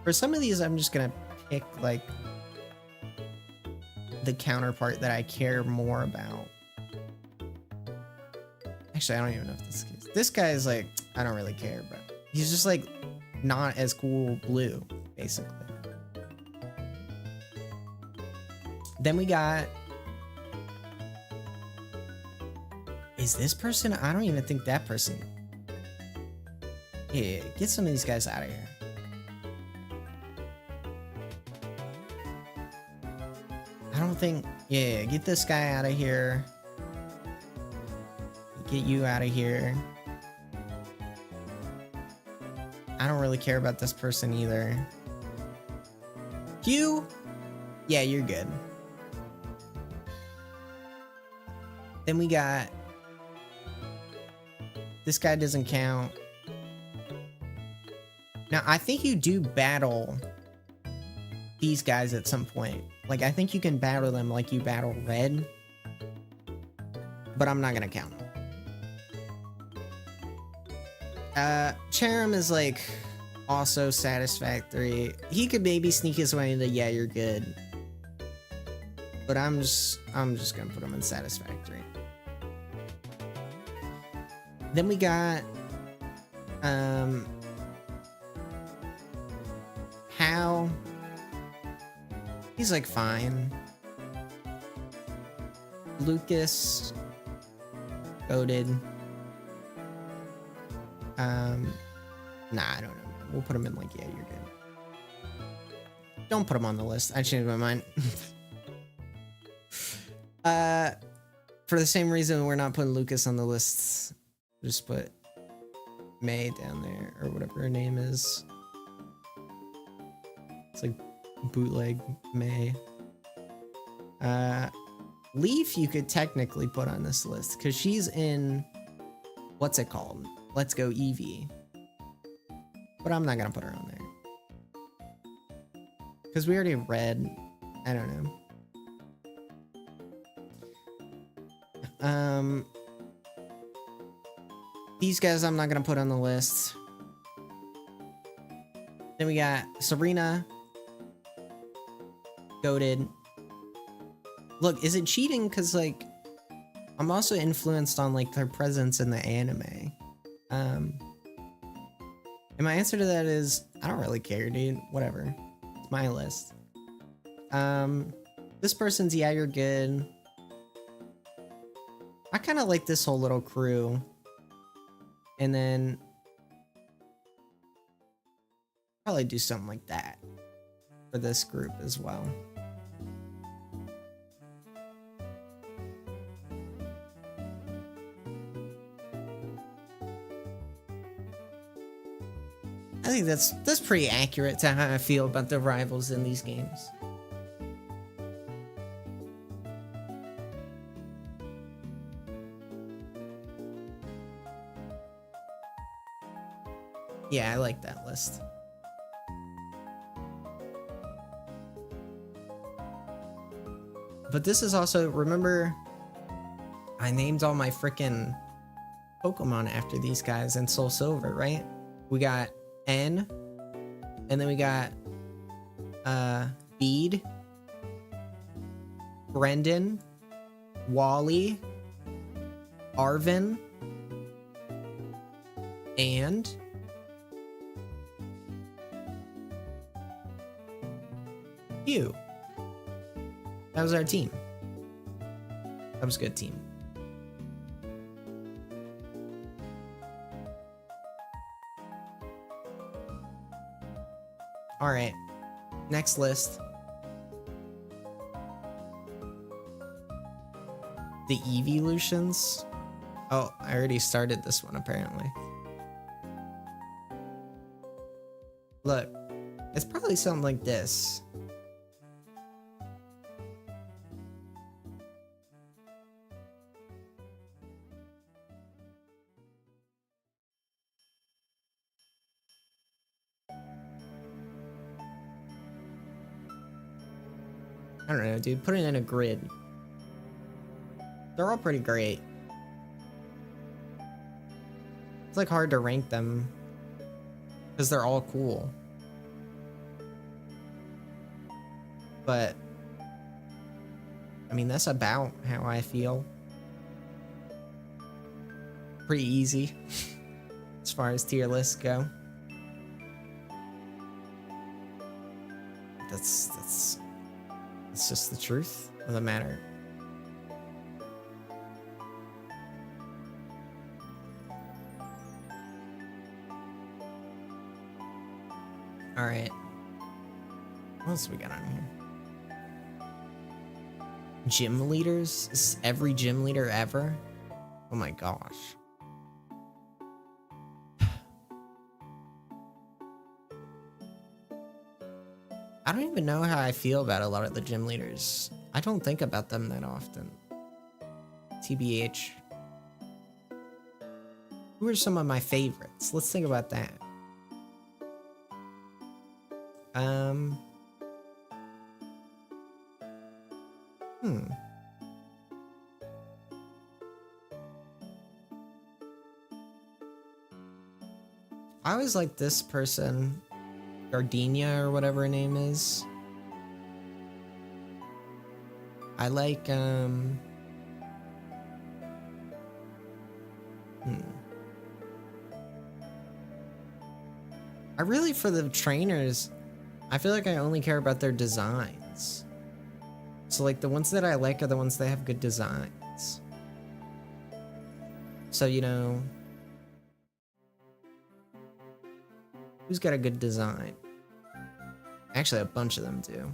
for some of these I'm just gonna pick like the counterpart that I care more about. Actually, I don't even know if this guy is like, I don't really care, but he's just like not as cool blue, basically. Then we got, is this person? I don't even think that person. Yeah, get some of these guys out of here. I don't think, yeah, get this guy out of here. Get you out of here. I don't really care about this person either. Hugh? Yeah, you're good. Then we got, this guy doesn't count. Now, I think you do battle these guys at some point. Like, I think you can battle them like you battle Red. But I'm not gonna count them. Charum is like also satisfactory. He could maybe sneak his way into yeah, you're good. But I'm just gonna put him in satisfactory. Then we got Hal. He's like fine. Lucas, goated. Nah, I don't know. We'll put him in like, yeah, you're good. Don't put him on the list. I changed my mind. For the same reason we're not putting Lucas on the list, just put May down there, or whatever her name is. It's like bootleg May. Leaf you could technically put on this list because she's in, what's it called? Let's Go Eevee. But I'm not gonna put her on there because we already read. I don't know. These guys I'm not gonna put on the list. Then we got Serena, goated. Look, is it cheating? Cause like, I'm also influenced on like their presence in the anime. And my answer to that is, I don't really care, dude. Whatever. It's my list. This person's, yeah, you're good. I kind of like this whole little crew. And then probably do something like that for this group as well. I think that's pretty accurate to how I feel about the rivals in these games. Yeah, I like that list. But this is also, remember, I named all my frickin' Pokemon after these guys in Soul Silver, right? We got N, and then we got Bede, Brendan, Wally, Arvin, and Hugh. That was our team. That was a good team. All right, next list. The evolutions. Oh, I already started this one apparently. Look, it's probably something like this. I don't know, dude. Put it in a grid. They're all pretty great. It's like hard to rank them because they're all cool. But I mean, that's about how I feel. Pretty easy as far as tier lists go. That's just the truth of the matter. All right. What else we got on here? Gym leaders? Is every gym leader ever? Oh my gosh. I don't even know how I feel about a lot of the gym leaders. I don't think about them that often. TBH. Who are some of my favorites? Let's think about that. I always like this person, Gardenia or whatever her name is. I like, I really, for the trainers, I feel like I only care about their designs. So like the ones that I like are the ones that have good designs. So, you know, who's got a good design? Actually, a bunch of them do.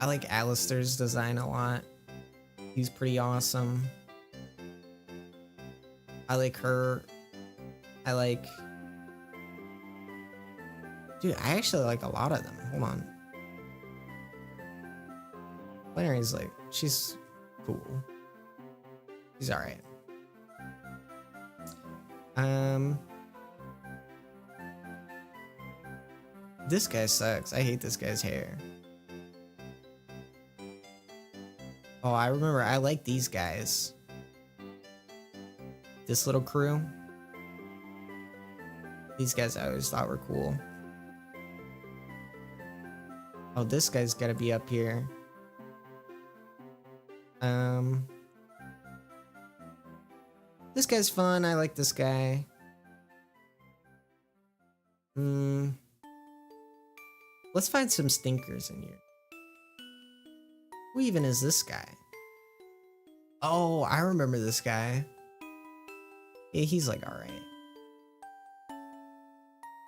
I like Alistair's design a lot. He's pretty awesome. I like her. I like... Dude, I actually like a lot of them. Hold on. Larry's like, she's cool. She's alright. This guy sucks. I hate this guy's hair. Oh, I remember. I like these guys. This little crew. These guys I always thought were cool. Oh, this guy's gotta be up here. This guy's fun. I like this guy. Let's find some stinkers in here. Who even is this guy? Oh, I remember this guy. Yeah, he's like alright.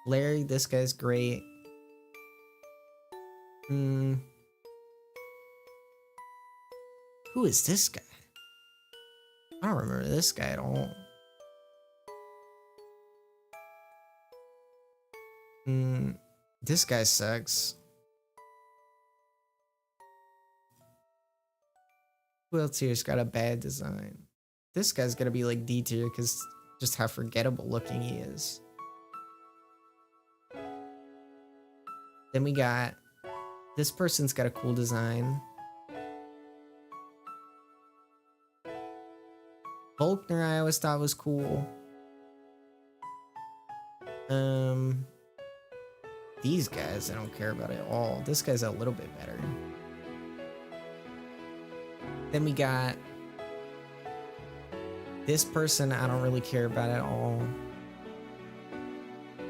Larry, this guy's great. Who is this guy? I don't remember this guy at all. This guy sucks. Who else here's got a bad design? This guy's gonna be like D tier because just how forgettable looking he is. Then we got this person's got a cool design. Volkner I always thought was cool. These guys I don't care about at all. This guy's a little bit better. Then we got this person I don't really care about at all.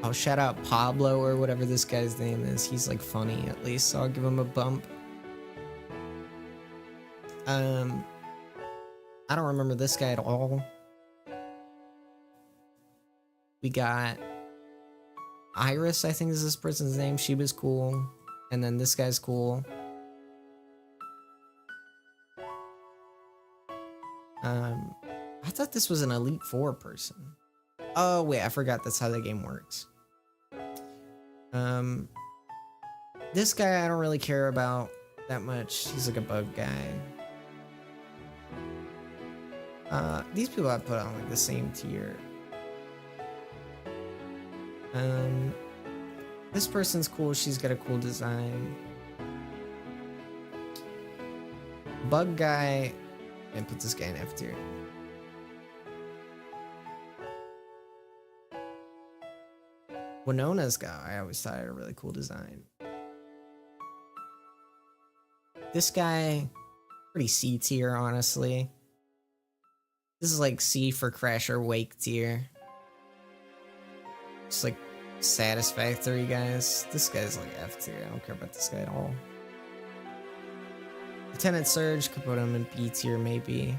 I'll shout out Pablo or whatever this guy's name is. He's like funny at least, so I'll give him a bump. I don't remember this guy at all. We got Iris, I think is this person's name. She was cool. And then this guy's cool. I thought this was an Elite Four person. Oh wait, I forgot that's how the game works. This guy I don't really care about that much. He's like a bug guy. These people I put on like the same tier. This person's cool. She's got a cool design. Bug guy, and put this guy in F tier. Winona's guy, I always thought had a really cool design. This guy, pretty C tier, honestly. This is like C for Crash or Wake tier. Just like satisfactory guys. This guy's like F tier. I don't care about this guy at all. Lieutenant Surge, could put him in B tier maybe.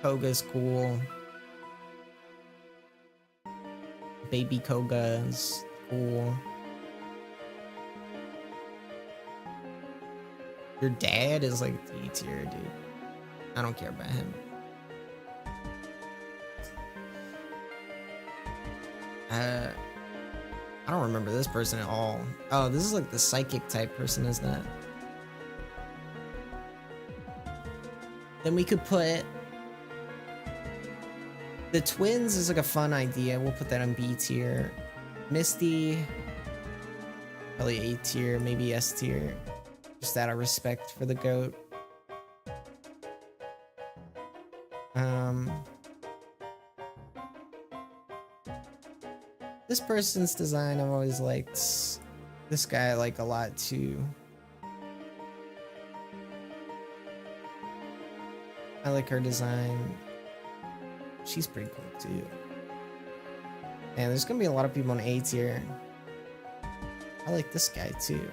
Koga's cool. Baby Koga's cool. Your dad is like D tier, dude. I don't care about him. I don't remember this person at all. Oh, this is like the psychic type person, isn't it? Then we could put the twins is like a fun idea. We'll put that on B tier. Misty, probably A tier, maybe S tier. Just out of respect for the goat. This person's design I've always liked. This guy I like a lot too. I like her design. She's pretty cool too. And there's gonna be a lot of people in A tier. I like this guy too.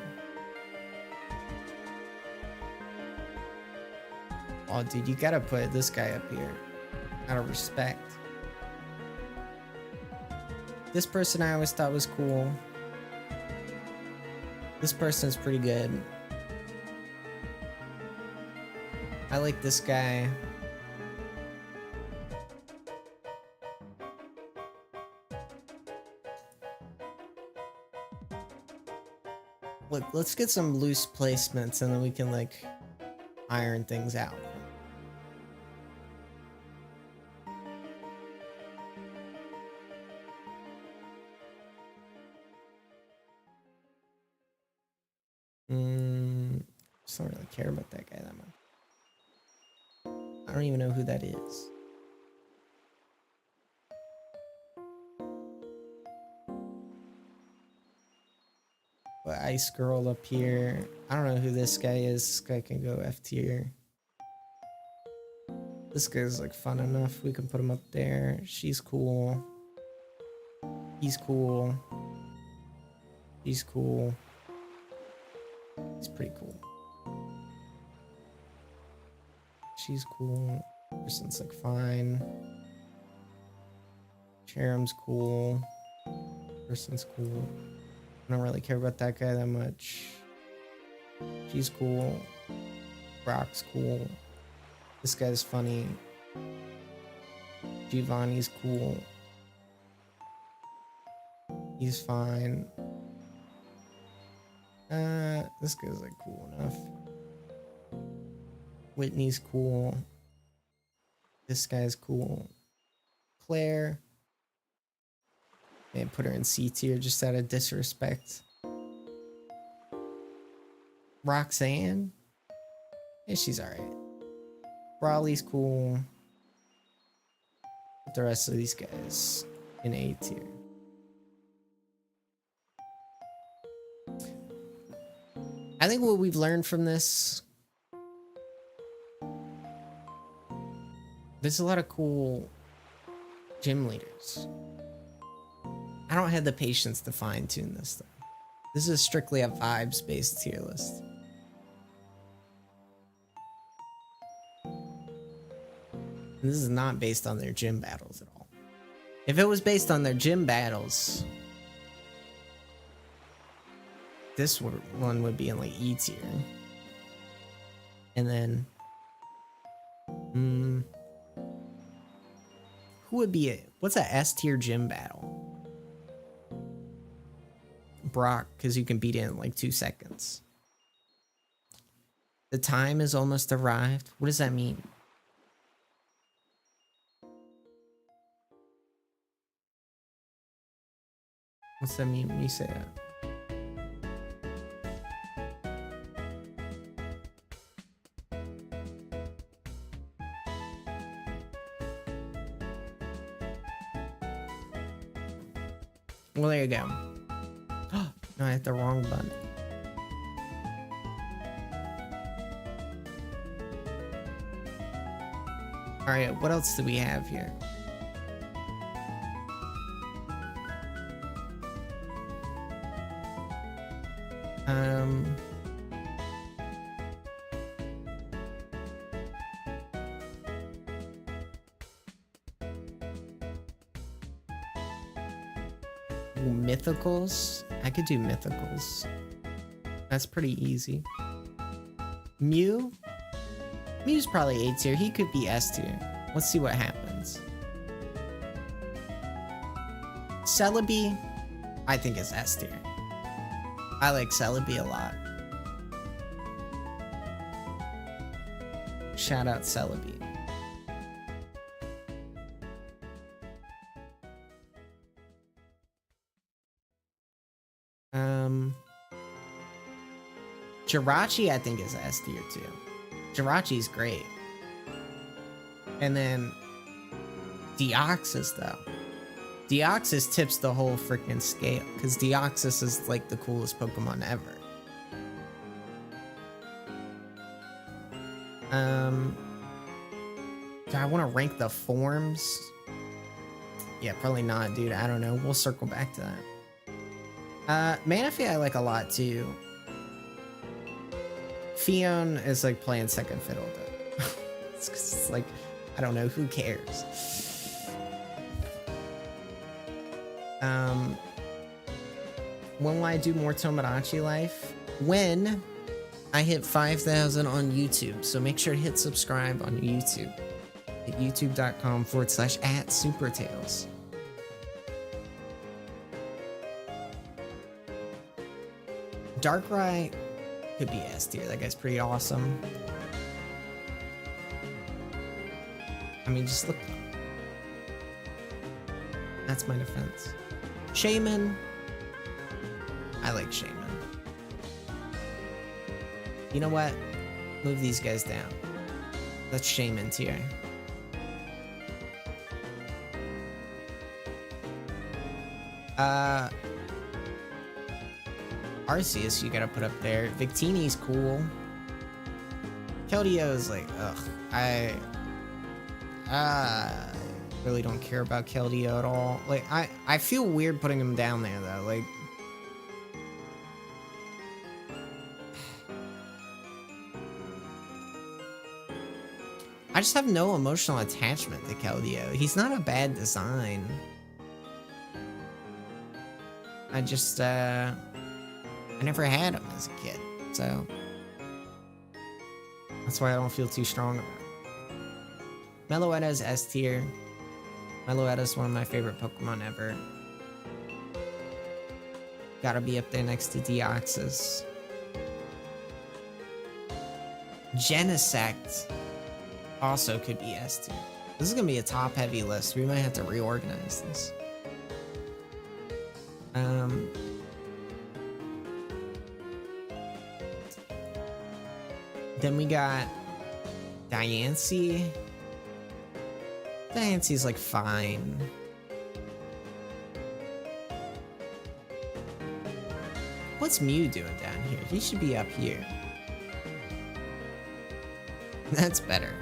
Oh dude, you gotta put this guy up here. Out of respect. This person I always thought was cool. This person's pretty good. I like this guy. Look, let's get some loose placements and then we can like iron things out. Just don't really care about that guy that much. I don't even know who that is. But Ice Girl up here. I don't know who this guy is. This guy can go F tier. This guy's like fun enough. We can put him up there. She's cool. He's cool. He's cool. He's pretty cool. She's cool. Person's like fine. Cherum's cool. Person's cool. I don't really care about that guy that much. She's cool. Brock's cool. This guy's funny. Giovanni's cool. He's fine. This guy's like cool enough. Whitney's cool. This guy's cool. Claire. And put her in C tier just out of disrespect. Roxanne. Yeah, she's alright. Brawley's cool. Put the rest of these guys in A tier. I think what we've learned from this, there's a lot of cool gym leaders. I don't have the patience to fine tune this stuff. This is strictly a vibes based tier list. And this is not based on their gym battles at all. If it was based on their gym battles, this one would be in like E tier. And then, who would be it? What's a S tier gym battle? Brock, because you can beat it in like 2 seconds. The time is almost arrived. What does that mean? What's that mean when you say that? Well, there you go. No, I hit the wrong button. Alright, what else do we have here? Mythicals? I could do mythicals. That's pretty easy. Mew? Mew's probably A tier. He could be S tier. Let's see what happens. Celebi, I think is S tier. I like Celebi a lot. Shout out Celebi. Jirachi, I think, is S tier too. Jirachi's great. And then Deoxys, though. Deoxys tips the whole freaking scale because Deoxys is like the coolest Pokemon ever. Do I want to rank the forms? Yeah, probably not, dude. I don't know. We'll circle back to that. Manaphy I like a lot too. Fion is like playing second fiddle though. it's like, I don't know, who cares? When will I do more Tomodachi Life? When I hit 5,000 on YouTube. So make sure to hit subscribe on YouTube at youtube.com/@SuperTails. Darkrai could be S tier. That guy's pretty awesome. I mean, just look. That's my defense. Shaman. I like Shaman. You know what? Move these guys down. That's Shaman tier. Arceus you gotta put up there. Victini's cool. Keldeo is like, ugh. I really don't care about Keldeo at all. Like, I feel weird putting him down there though. Like, I just have no emotional attachment to Keldeo. He's not a bad design. I just, I never had him as a kid, so that's why I don't feel too strong about it. Meloetta is S tier. Meloetta is one of my favorite Pokemon ever. Gotta be up there next to Deoxys. Genesect also could be S tier. This is gonna be a top-heavy list. We might have to reorganize this. Then we got Diancie. Diancy's like fine. What's Mew doing down here? He should be up here. That's better.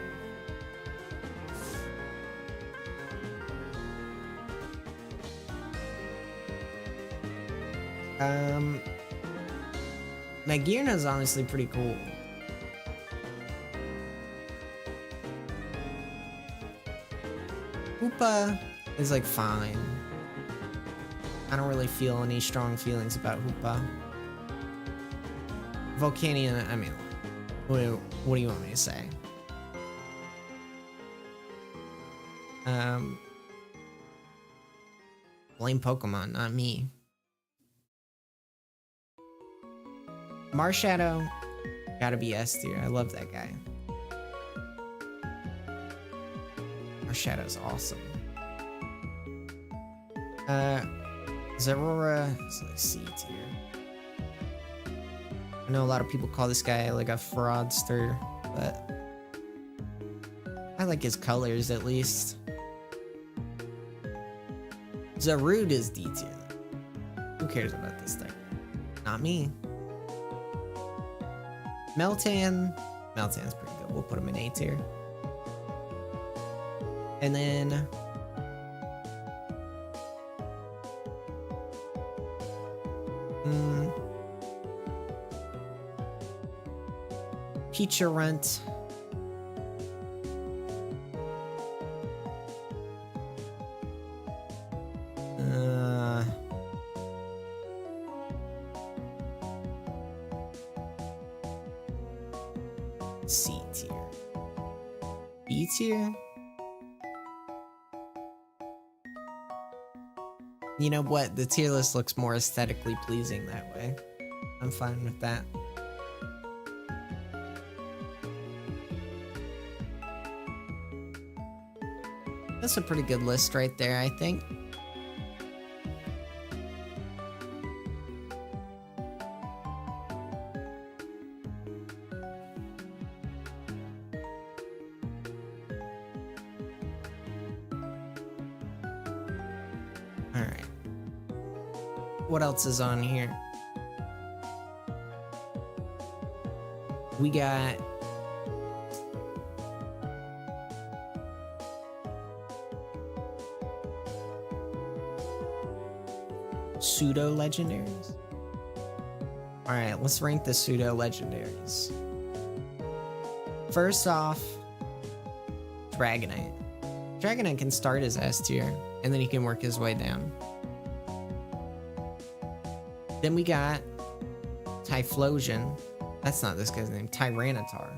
Magirna's honestly pretty cool. Hoopa is like fine. I don't really feel any strong feelings about Hoopa. Volcanion, I mean, what do you want me to say? Blame Pokemon, not me. Marshadow, gotta be S tier. I love that guy. Marshadow's awesome. Zeraora is like C tier. I know a lot of people call this guy like a fraudster, but I like his colors at least. Zarude is D tier. Who cares about this thing? Not me. Meltan's pretty good. We'll put him in A tier. And then Peacharunt. C tier. B tier? You know what? The tier list looks more aesthetically pleasing that way. I'm fine with that. That's a pretty good list right there, I think. Alright. What else is on here? We got pseudo legendaries. Alright, let's rank the pseudo legendaries. First off, Dragonite. Dragonite can start as S tier, and then he can work his way down. Then we got Typhlosion. That's not this guy's name. Tyranitar.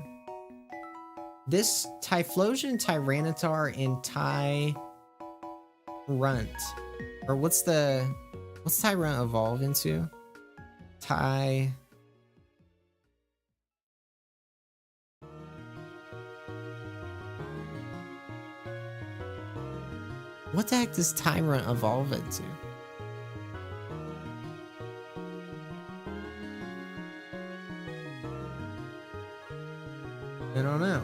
This Typhlosion, Tyranitar, and Tyrunt. Or what's Tyrunt evolve into? What the heck does Tyrunt evolve into? I don't know.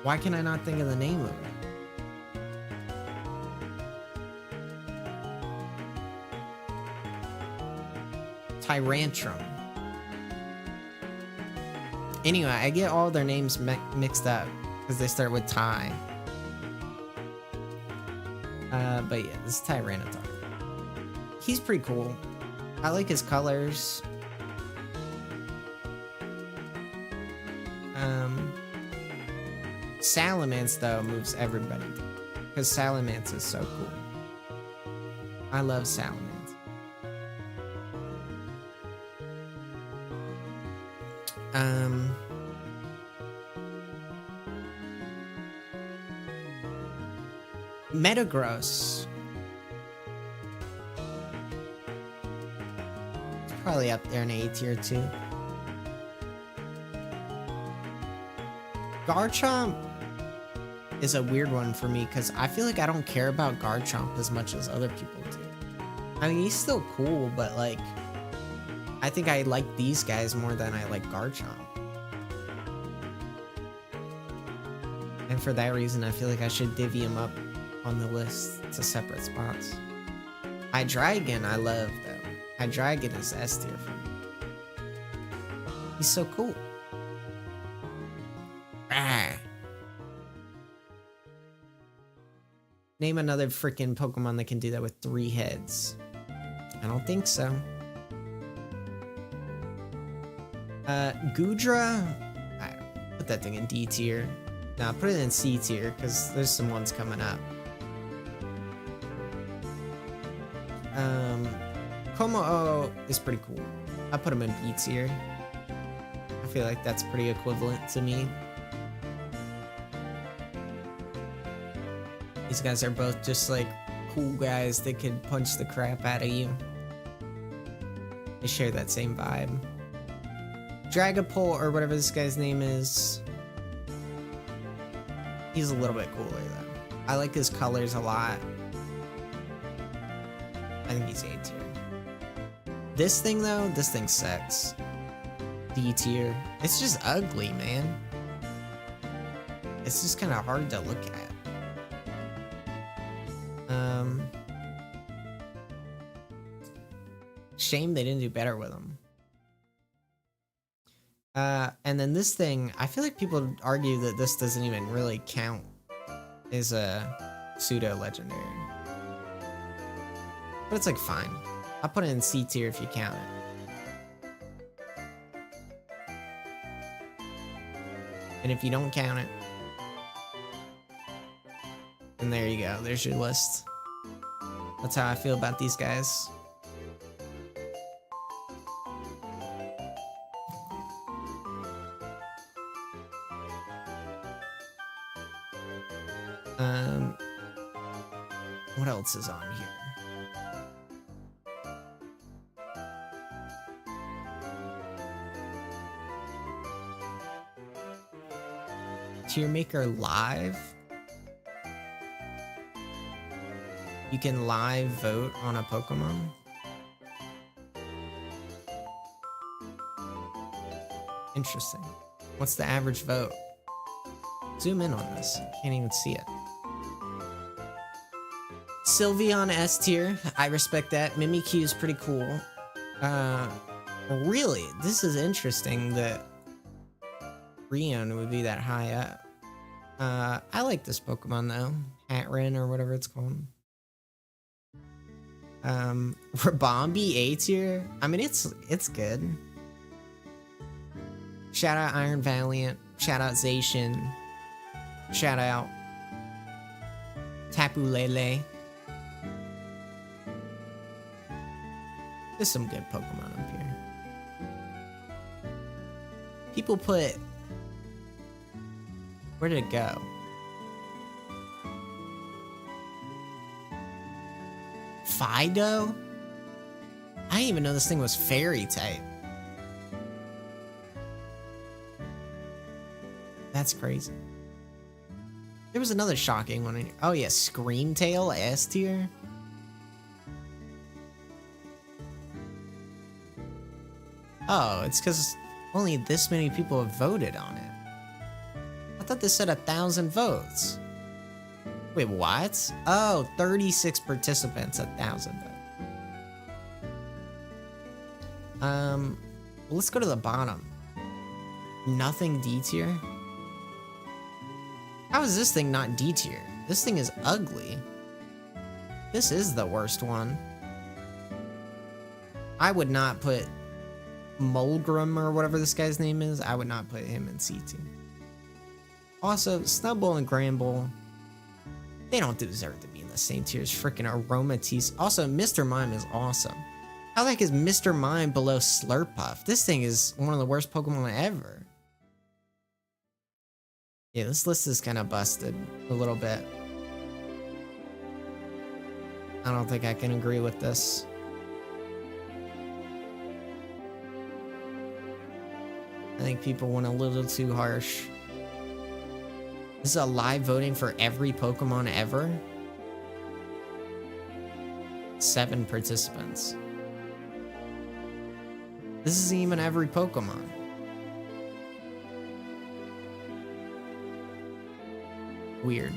Why can I not think of the name of it? Tyrantrum. Anyway, I get all their names mixed up because they start with Ty. But yeah, this is Tyranitar. He's pretty cool. I like his colors. Salamence though moves everybody because Salamence is so cool. I love Salamence. Metagross. It's probably up there in A tier too. Garchomp is a weird one for me because I feel like I don't care about Garchomp as much as other people do. I mean, he's still cool, but like, I think I like these guys more than I like Garchomp. And And for that reason, I feel like I should divvy him up on the list to separate spots. Hydreigon I love, though. Hydreigon is S tier for me. He's so cool. Ah. Name another freaking Pokemon that can do that with 3 heads. I don't think so. Goodra, put that thing in D tier. Nah, put it in C tier because there's some ones coming up. Como is pretty cool. I put him in B tier. I feel like that's pretty equivalent to me. These guys are both just like cool guys that could punch the crap out of you. They share that same vibe. Dragapult, or whatever this guy's name is. He's a little bit cooler though. I like his colors a lot. I think he's A tier. This thing though, this thing sucks. D tier. It's just ugly, man. It's just kind of hard to look at. Shame they didn't do better with him. And then this thing, I feel like people argue that this doesn't even really count as a pseudo legendary. But it's like fine. I'll put it in C tier if you count it. And if you don't count it, then there you go. There's your list. That's how I feel about these guys. What else is on here? Tier Maker Live? You can live vote on a Pokemon? Interesting. What's the average vote? Zoom in on this. Can't even see it. Sylveon S tier. I respect that. Mimikyu is pretty cool. Really, this is interesting that Rion would be that high up. I like this Pokemon though. Hatrin or whatever it's called. Rabombi A tier. I mean, it's good. Shout out Iron Valiant. Shout out Zacian. Shout out Tapu Lele. There's some good Pokemon up here. People put... Where did it go? Fido? I didn't even know this thing was fairy type. That's crazy. There was another shocking one in here. Oh yeah, Screamtail S tier. Oh, it's because only this many people have voted on it. I thought this said 1,000 votes. Wait, what? Oh, 36 participants, 1,000 votes. Well, let's go to the bottom. Nothing D tier? How is this thing not D tier? This thing is ugly. This is the worst one. I would not put Mulgrim or whatever this guy's name is. I would not put him in C tier. Also, Snubbull and Gramble, they don't deserve to be in the same tier as freaking Aromatisse. Also, Mr. Mime is awesome. How the heck is Mr. Mime below Slurpuff? This thing is one of the worst Pokemon ever. Yeah, this list is kind of busted a little bit. I don't think I can agree with this. I think people went a little too harsh. This is a live voting for every Pokemon ever? 7 participants. This isn't even every Pokemon. Weird.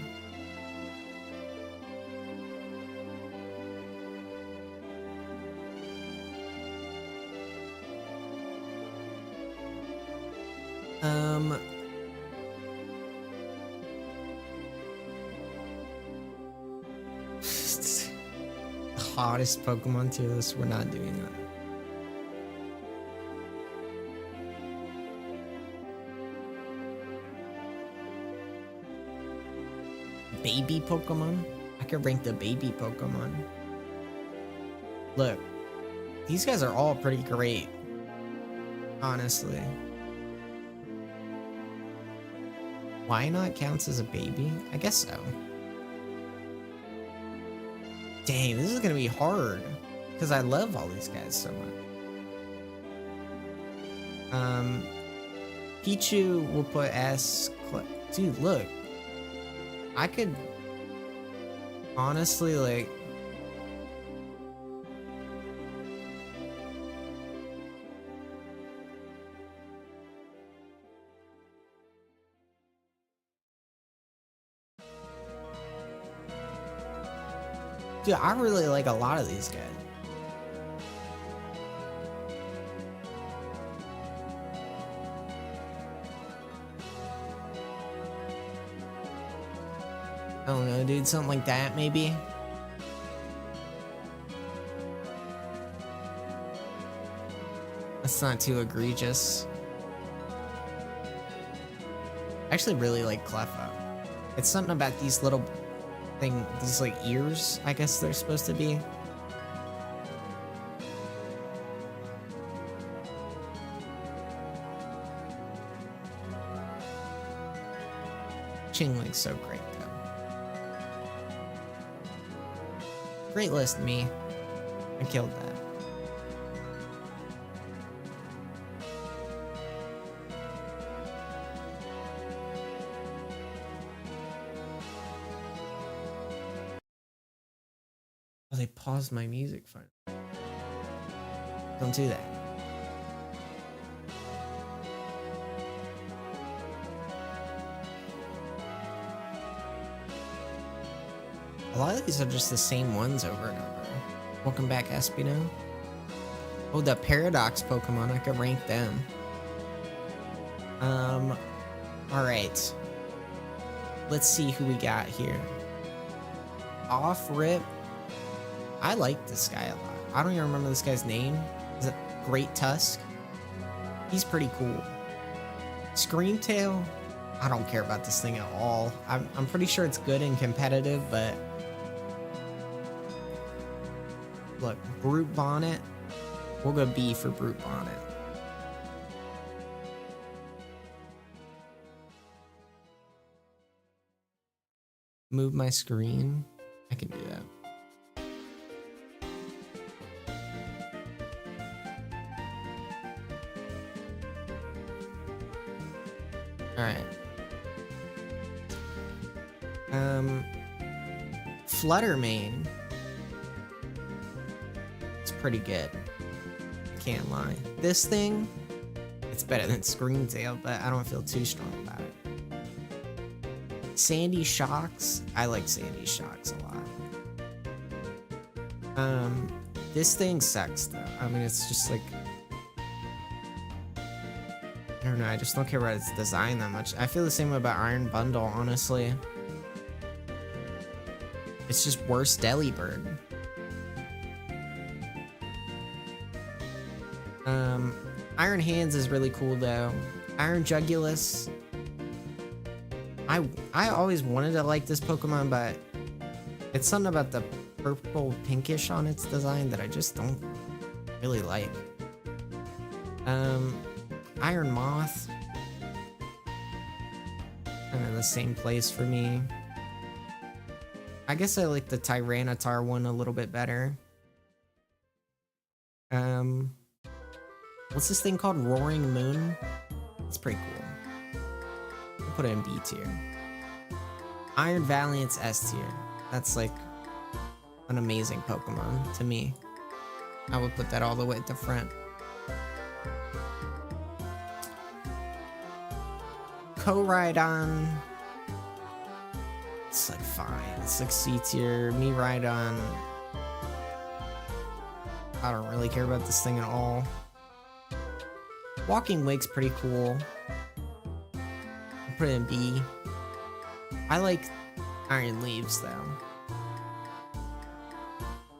The hottest Pokemon tier list, we're not doing that. Baby Pokemon? I could rank the baby Pokemon. Look, these guys are all pretty great, honestly. Why not counts as a baby? I guess so. Dang, this is gonna be hard because I love all these guys so much. Pichu will put S. Dude, look. I could honestly, like, dude, I really like a lot of these guys. I don't know, dude, something like that, maybe? That's not too egregious. I actually really like Cleffa. It's something about these little these like ears, I guess they're supposed to be. Chingling's so great, though. Great list, me. I killed that. Oh, they paused my music file. Don't do that. A lot of these are just the same ones over and over. Welcome back, Espino. Oh, the Paradox Pokemon, I could rank them. Alright. Let's see who we got here. Off Rip. I like this guy a lot. I don't even remember this guy's name. Is it Great Tusk? He's pretty cool. Screamtail. I don't care about this thing at all. I'm pretty sure it's good and competitive, but look, Brute Bonnet. We'll go B for Brute Bonnet. Move my screen. I can do that. Alright. Fluttermane. It's pretty good. Can't lie. This thing, it's better than Screamtail, but I don't feel too strong about it. Sandy Shocks. I like Sandy Shocks a lot. This thing sucks though. I mean, it's just like, I don't know, I just don't care about its design that much. I feel the same way about Iron Bundle, honestly. It's just worse Delibird. Iron Hands is really cool though. Iron Jugulus. I always wanted to like this Pokemon, but it's something about the purple pinkish on its design that I just don't really like. Iron Moth. Kind of the same place for me. I guess I like the Tyranitar one a little bit better. What's this thing called? Roaring Moon? It's pretty cool. I'll put it in B tier. Iron Valiant's S tier. That's like an amazing Pokemon to me. I would put that all the way at the front. Koraidon. It's like fine. It's like C tier. Me right on. I don't really care about this thing at all. Walking Wake's pretty cool. I'll put it in B. I like Iron Leaves though.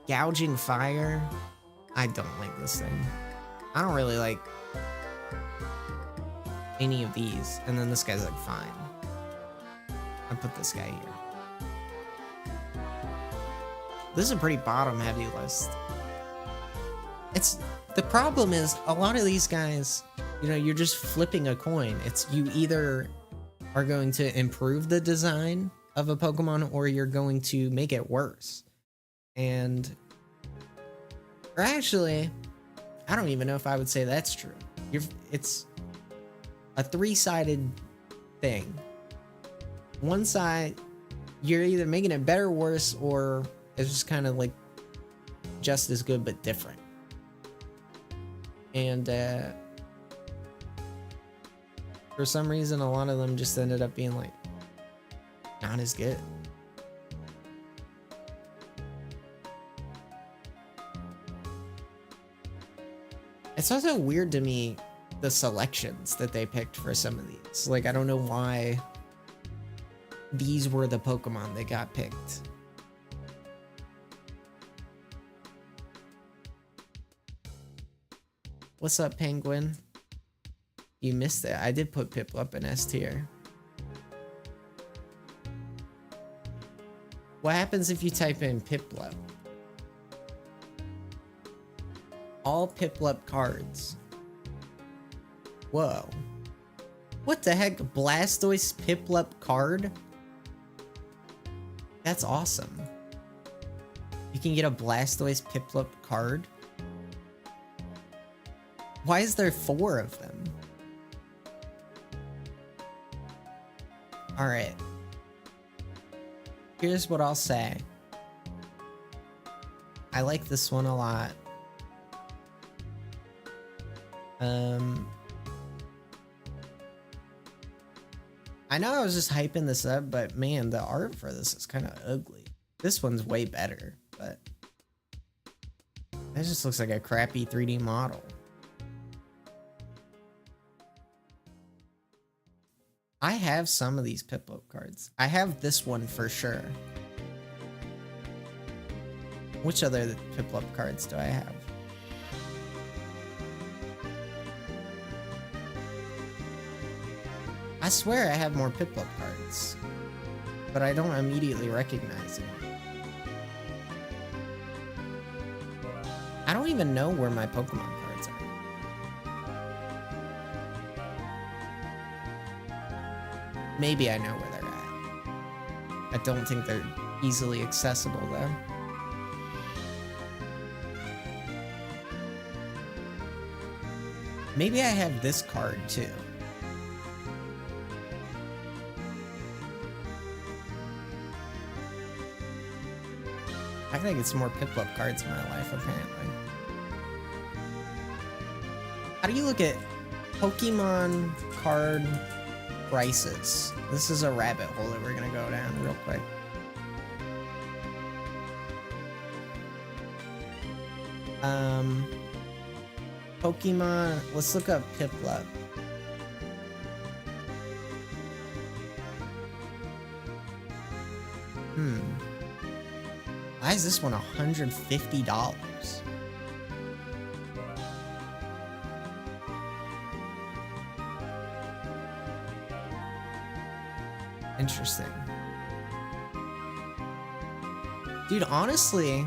Gouging Fire. I don't like this thing. I don't really like any of these. And then this guy's like fine. I put this guy here. This is a pretty bottom heavy list. It's the problem is a lot of these guys, you know, you're just flipping a coin. It's you either are going to improve the design of a Pokemon or you're going to make it worse. And or actually, I don't even know if I would say that's true. It's a three-sided thing. One side, you're either making it better, worse, or it's just kind of like just as good but different. And for some reason, a lot of them just ended up being like not as good. It's also weird to me, the selections that they picked for some of these. Like, I don't know why these were the Pokemon that got picked. What's up, Penguin? You missed it. I did put Piplup in S tier. What happens if you type in Piplup? All Piplup cards. Whoa. What the heck? Blastoise Piplup card? That's awesome. You can get a Blastoise Piplup card? Why is there 4 of them? Alright. Here's what I'll say. I like this one a lot. I know I was just hyping this up, but man, the art for this is kind of ugly. This one's way better, but that just looks like a crappy 3D model. I have some of these Piplup cards. I have this one for sure. Which other Piplup cards do I have? I swear I have more Piplup cards, but I don't immediately recognize them. I don't even know where my Pokemon cards are. Maybe I know where they're at. I don't think they're easily accessible though. Maybe I have this card too. I gotta get some more Piplup cards in my life, apparently. How do you look at Pokemon card prices? This is a rabbit hole that we're gonna go down real quick. Pokemon, let's look up Piplup. Why is this one $150? Interesting. Dude, honestly,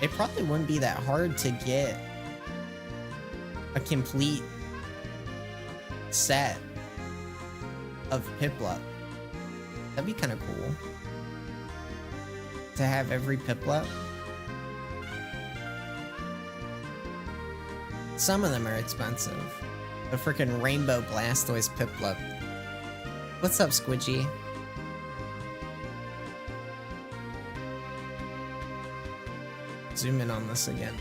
it probably wouldn't be that hard to get a complete set of Piplup. That'd be kind of cool. To have every Piplup. Some of them are expensive. The freaking Rainbow Blastoise Piplup. What's up, Squidgy? Zoom in on this again.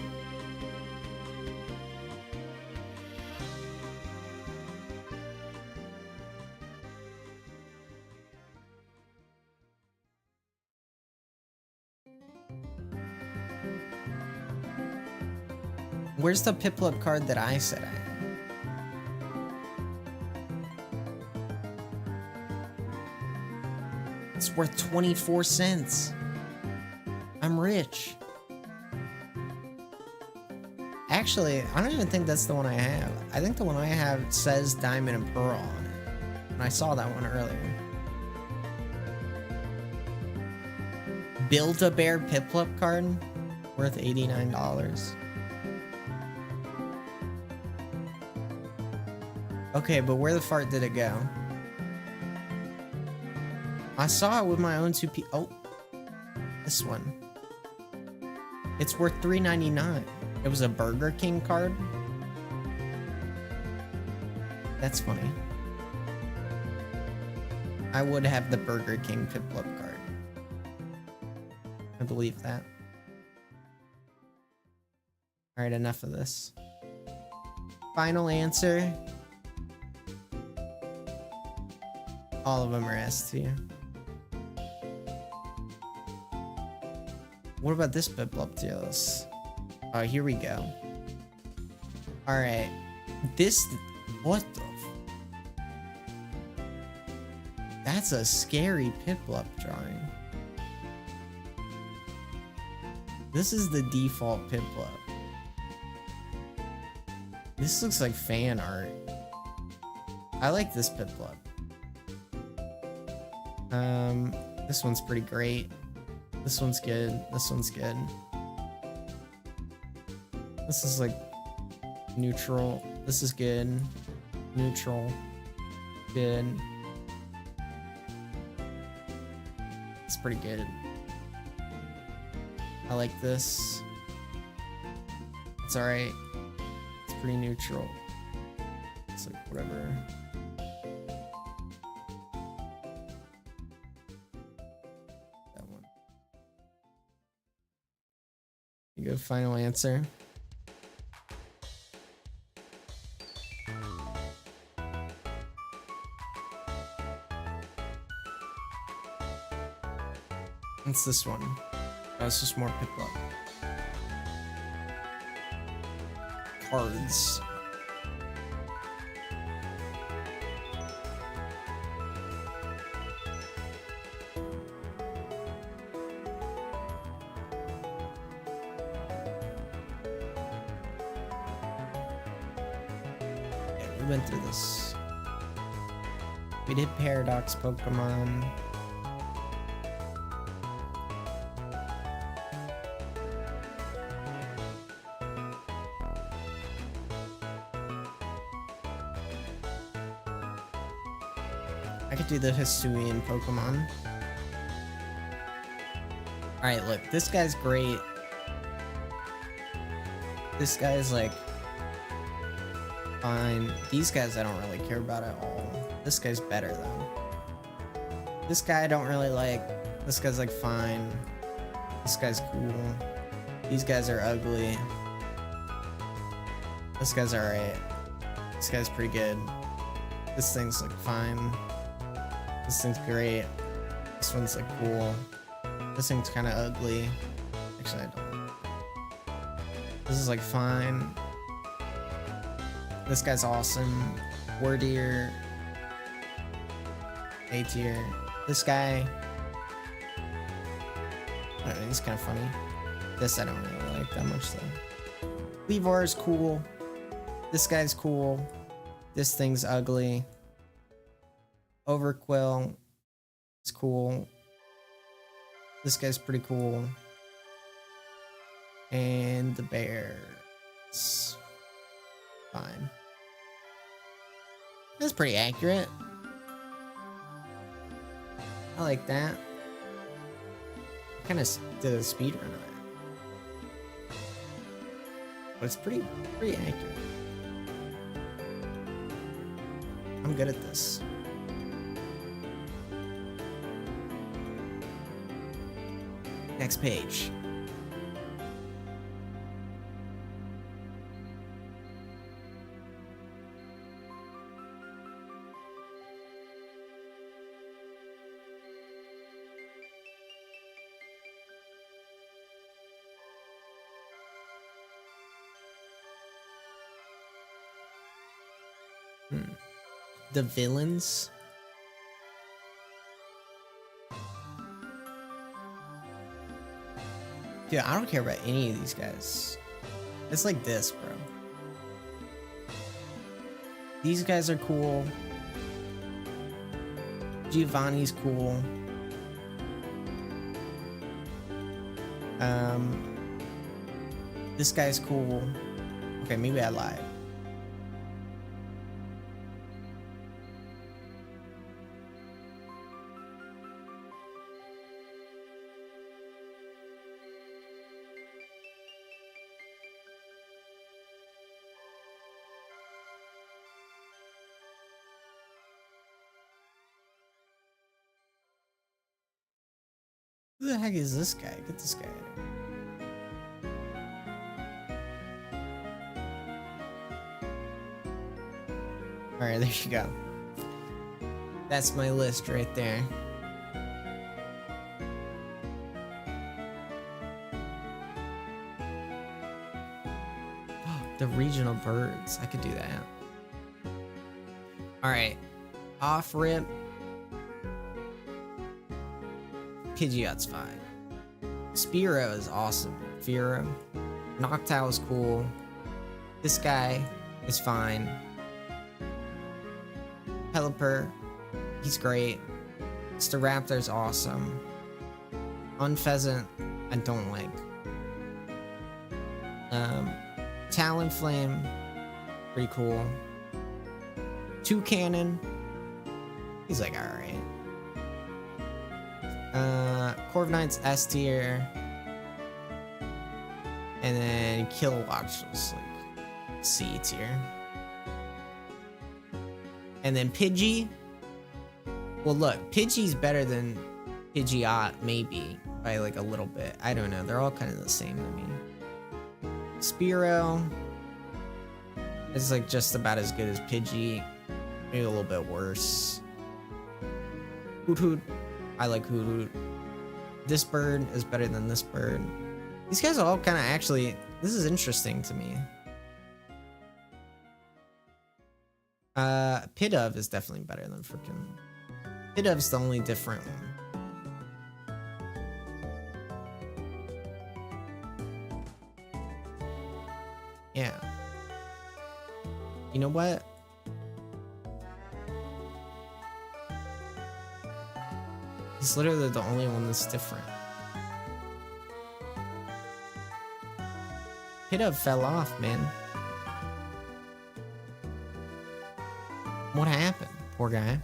Where's the Piplup card that I said I had? It's worth 24 cents. I'm rich. Actually, I don't even think that's the one I have. I think the one I have says Diamond and Pearl on it. And I saw that one earlier. Build-A-Bear Piplup card worth $89. Okay, but where the fart did it go? I saw it with my own 2P. Oh, this one. It's worth $3.99. It was a Burger King card. That's funny. I would have the Burger King Piplup card. I believe that. Alright, enough of this. Final answer. All of them are S tier. What about this Piplup tier list? Oh, here we go. Alright. This... What the... That's a scary Piplup drawing. This is the default Piplup. This looks like fan art. I like this Piplup. This one's pretty great. This one's good. This one's good. This is like neutral. This is good. Neutral. Good. It's pretty good. I like this. It's alright. It's pretty neutral. It's like whatever. That one. You go final answer. What's this one? Oh, it's just more Piplup. Cards. Yeah, we went through this. We did Paradox Pokemon. I could do the Hisuian Pokemon. Alright, look, this guy's great. This guy's like fine. These guys I don't really care about at all. This guy's better though. This guy I don't really like. This guy's like fine. This guy's cool. These guys are ugly. This guy's alright. This guy's pretty good. This thing's like fine. This thing's great. This one's like cool. This thing's kind of ugly. Actually, I don't. This is like fine. This guy's awesome. Wordier. A tier. This guy. I mean, he's kind of funny. This I don't really like that much though. Weavor is cool. This guy's cool. This thing's ugly. Overquill is cool. This guy's pretty cool. And the bear's fine. That's pretty accurate. I like that. I kind of did a speedrun of that. But it's pretty accurate. I'm good at this. Next page. The villains. Dude, I don't care about any of these guys. It's like this, bro. These guys are cool. Giovanni's cool. This guy's cool. Okay, maybe I lied. Who the heck is this guy? Get this guy out of here. Alright, there you go. That's my list right there. The regional birds. I could do that. Alright. Off rip. Pidgeot's fine. Spearow is awesome. Fearow. Noctowl is cool. This guy is fine. Pelipper, he's great. Staraptor's awesome. Unpheasant, I don't like. Talonflame, pretty cool. Toucannon, he's like alright. Corviknight's S tier. And then Kilowatts was like C tier. And then Pidgey. Well, look, Pidgey's better than Pidgeot, maybe by like a little bit. I don't know. They're all kind of the same to me. Spearow is like just about as good as Pidgey, maybe a little bit worse. Hoot Hoot, I like Hoot Hoot. This bird is better than this bird. These guys are all kind of actually. This is interesting to me. Pidove is definitely better than freaking. Pidove's the only different one. Yeah. You know what? He's literally the only one that's different. Pidove fell off, man. What happened? Poor guy.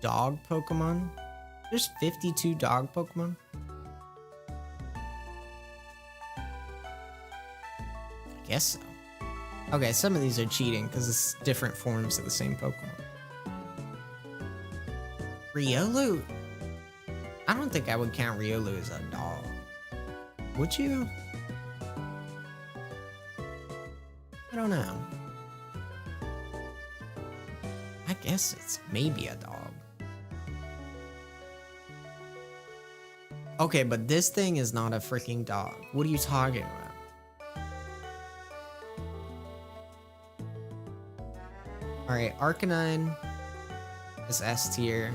Dog Pokemon? There's 52 dog Pokemon? I guess so. Okay, some of these are cheating because it's different forms of the same Pokemon. Riolu? I don't think I would count Riolu as a dog. Would you? I don't know. I guess it's maybe a dog. Okay, but this thing is not a freaking dog. What are you talking about? Alright, Arcanine is S tier.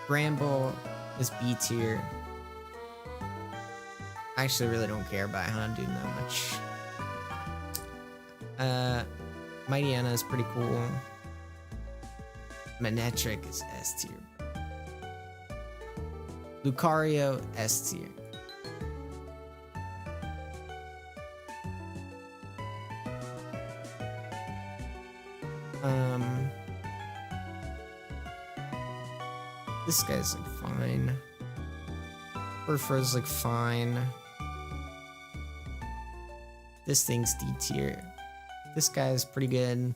Bramble is B tier. I actually really don't care about Houndoom that much. Mightyena is pretty cool. Manectric is S tier. Lucario, S tier. This guy's like fine. Furfur's like fine. This thing's D tier. This guy's pretty good.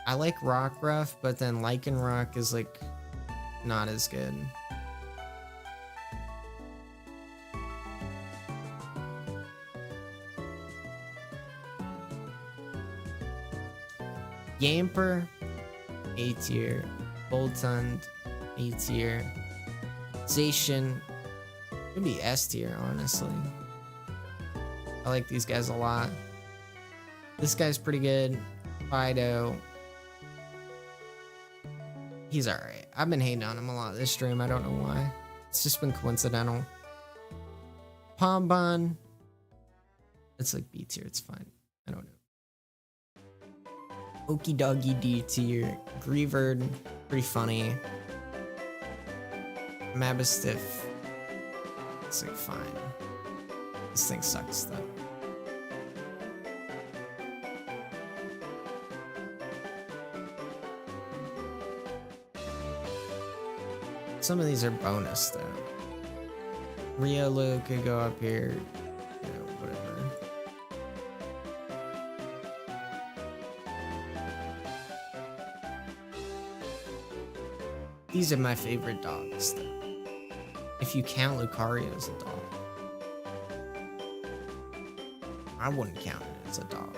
I like Rockruff, but then Lycanroc is like not as good. Yamper, A tier. Boltund, A tier. Zacian, could be S tier, honestly. I like these guys a lot. This guy's pretty good. Fido. He's alright. I've been hating on him a lot this stream. I don't know why. It's just been coincidental. Pombon. It's like B tier. It's fine. I don't know. Okie Doggy D tier. Greavard. Pretty funny. Mabistiff. It's like fine. This thing sucks though. Some of these are bonus though. Riolu could go up here. You know, whatever. These are my favorite dogs though. If you count Lucario as a dog. I wouldn't count it as a dog.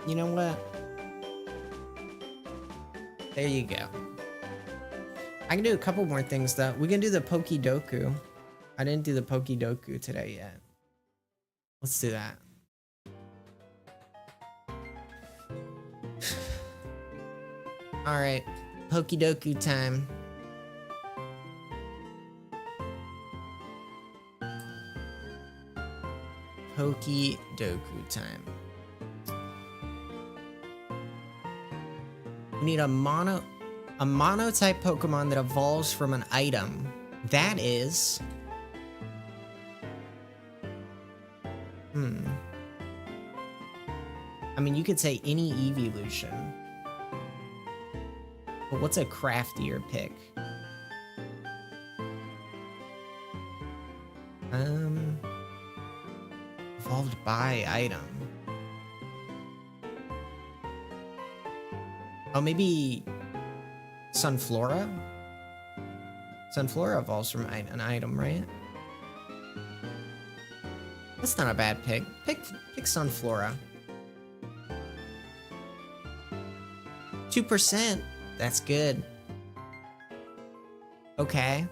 You know what? There you go. I can do a couple more things though. We can do the Pokédoku. I didn't do the Pokédoku today yet. Let's do that. Alright, Pokédoku time. Pokédoku time. We need a mono type Pokemon that evolves from an item. That is... I mean, you could say any evolution. But what's a craftier pick? Evolved by item. Oh, maybe Sunflora? Sunflora evolves from an item, right? That's not a bad pick. Pick Sunflora. 2%. That's good. Okay.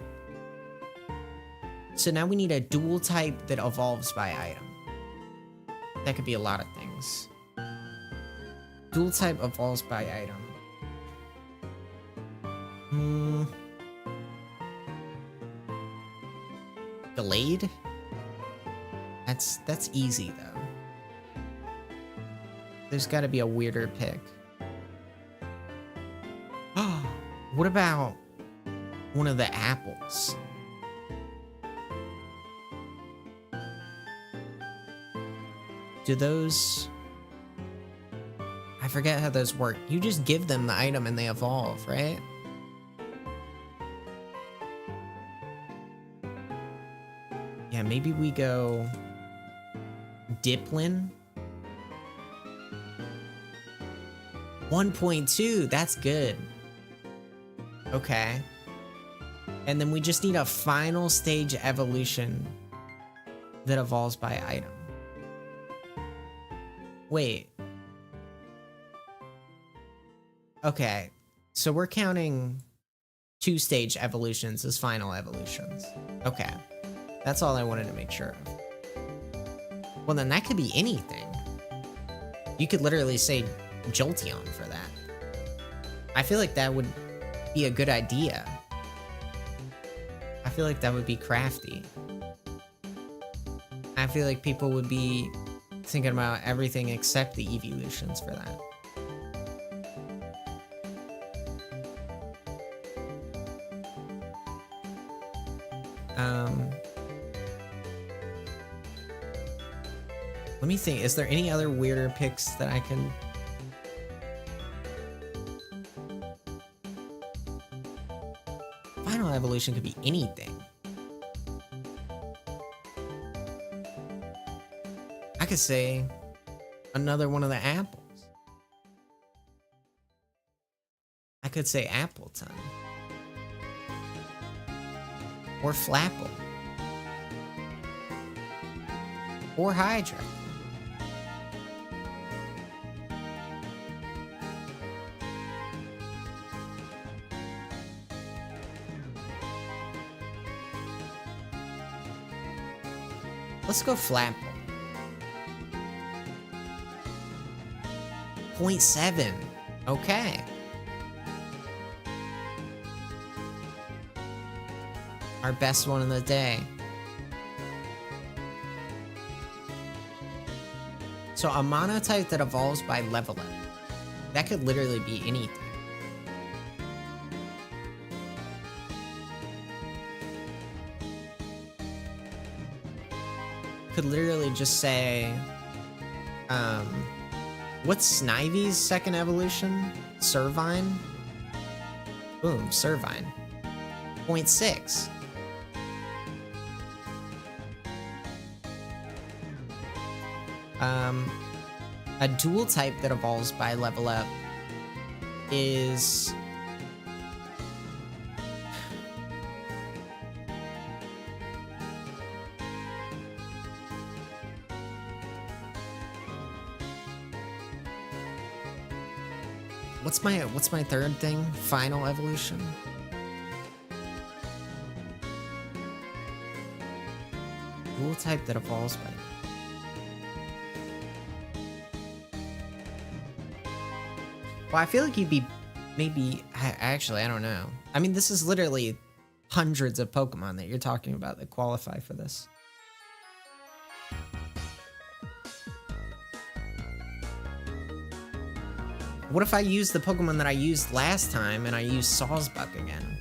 So now we need a dual type that evolves by item. That could be a lot of things. Dual type evolves by item. Glade? That's easy though. There's got to be a weirder pick. What about one of the apples? Do those... I forget how those work. You just give them the item and they evolve, right? Yeah, maybe we go... Diplin? 1.2, that's good. Okay. And then we just need a final stage evolution that evolves by item. Wait. Okay. So we're counting 2-stage evolutions as final evolutions. Okay. That's all I wanted to make sure of. Well, then that could be anything. You could literally say Jolteon for that. I feel like that would be a good idea. I feel like that would be crafty. I feel like people would be Thinking about everything except the evolutions for that. Let me think. Is there any other weirder picks that I can... Final evolution could be anything. I could say another one of the apples. I could say Appleton. Or Flapple. Or Hydra. Let's go Flapple. 0.7. Okay. Our best one of the day. So a monotype that evolves by level up. That could literally be anything. Could literally just say, what's Snivy's second evolution? Servine? Boom, Servine. 0.6. A dual type that evolves by level up is... What's my third thing? Final evolution? Dual type that evolves by... Well, I feel like you'd be maybe... Actually, I don't know. I mean, this is literally hundreds of Pokemon that you're talking about that qualify for this. What if I use the Pokemon that I used last time and I use Sawsbuck again?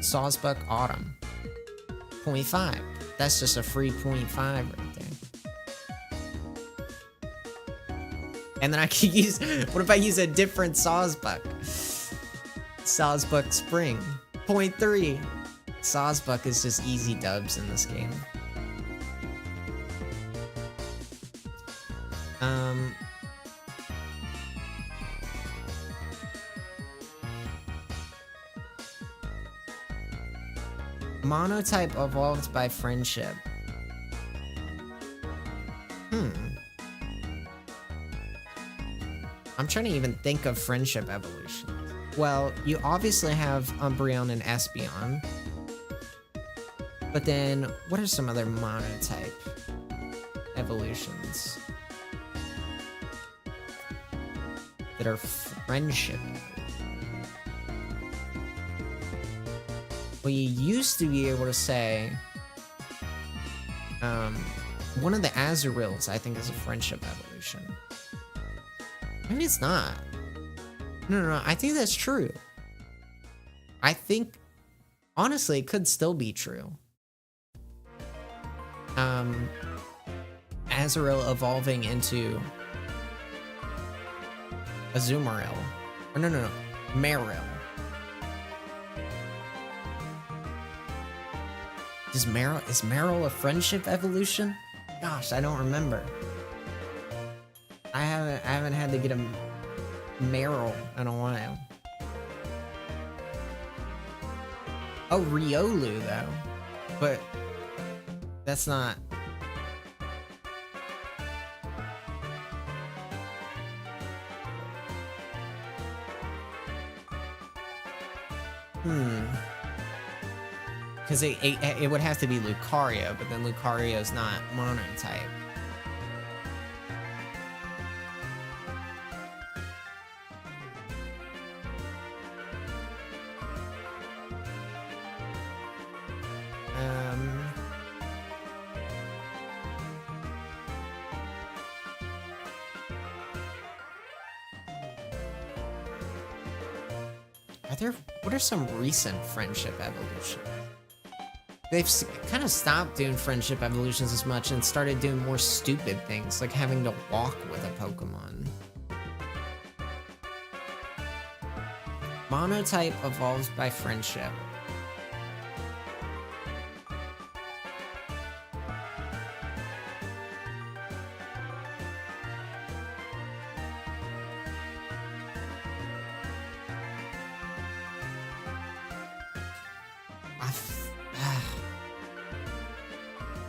Sawsbuck Autumn. 0.5. That's just a free 0.5 right there. And then I could use... What if I use a different Sawsbuck? Sawsbuck Spring. 0.3. Sawsbuck is just easy dubs in this game. Monotype evolved by friendship. I'm trying to even think of friendship evolution. Well, you obviously have Umbreon and Espeon. But then, what are some other monotype evolutions that are friendship? Well, you used to be able to say, one of the Azurils, I think, is a friendship evolution. Maybe it's not. No, I think that's true. I think, honestly, it could still be true. Azuril evolving into Azumarill. Or no. Marill. Is Marill a friendship evolution? Gosh, I don't remember. I haven't had to get a Marill in a while. Oh, Riolu though. But that's not... Because it would have to be Lucario, but then Lucario's not monotype. what are some recent friendship evolutions? They've kind of stopped doing friendship evolutions as much and started doing more stupid things, like having to walk with a Pokemon. Monotype evolves by friendship.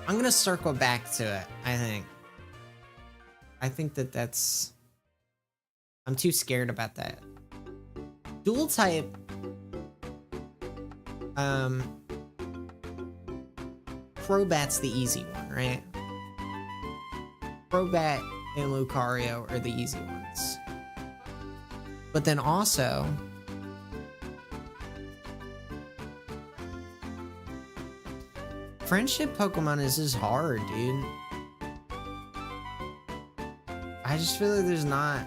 I'm gonna circle back to it, I think. I think that's... I'm too scared about that. Dual type... Crobat's the easy one, right? Crobat and Lucario are the easy ones. But then also... Friendship Pokemon is just hard, dude. I just feel like there's not...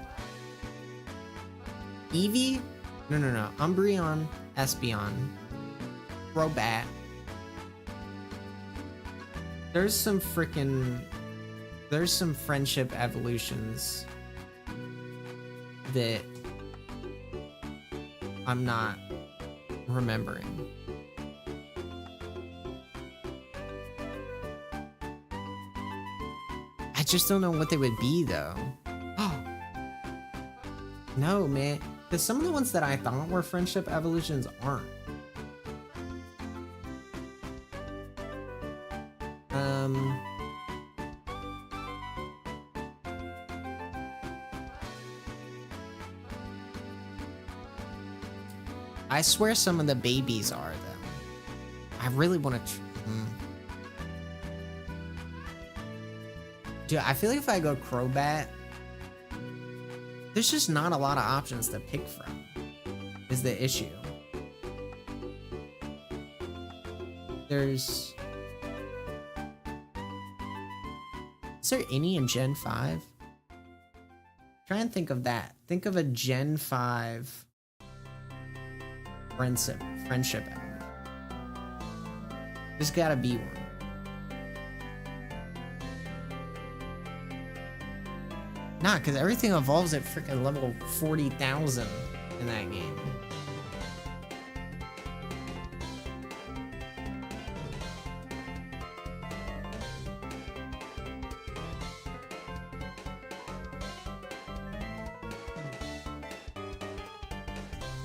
Eevee? No. Umbreon, Espeon, Crobat. There's some friendship evolutions that I'm not remembering. I just don't know what they would be, though. Oh. No, man. Because some of the ones that I thought were friendship evolutions aren't. I swear some of the babies are, though. I really want to... Dude, I feel like if I go Crobat, there's just not a lot of options to pick from, is the issue. Is there any in Gen 5? Try and think of that. Think of a Gen 5 friendship element. There's gotta be one. Nah, because everything evolves at freaking level 40,000 in that game.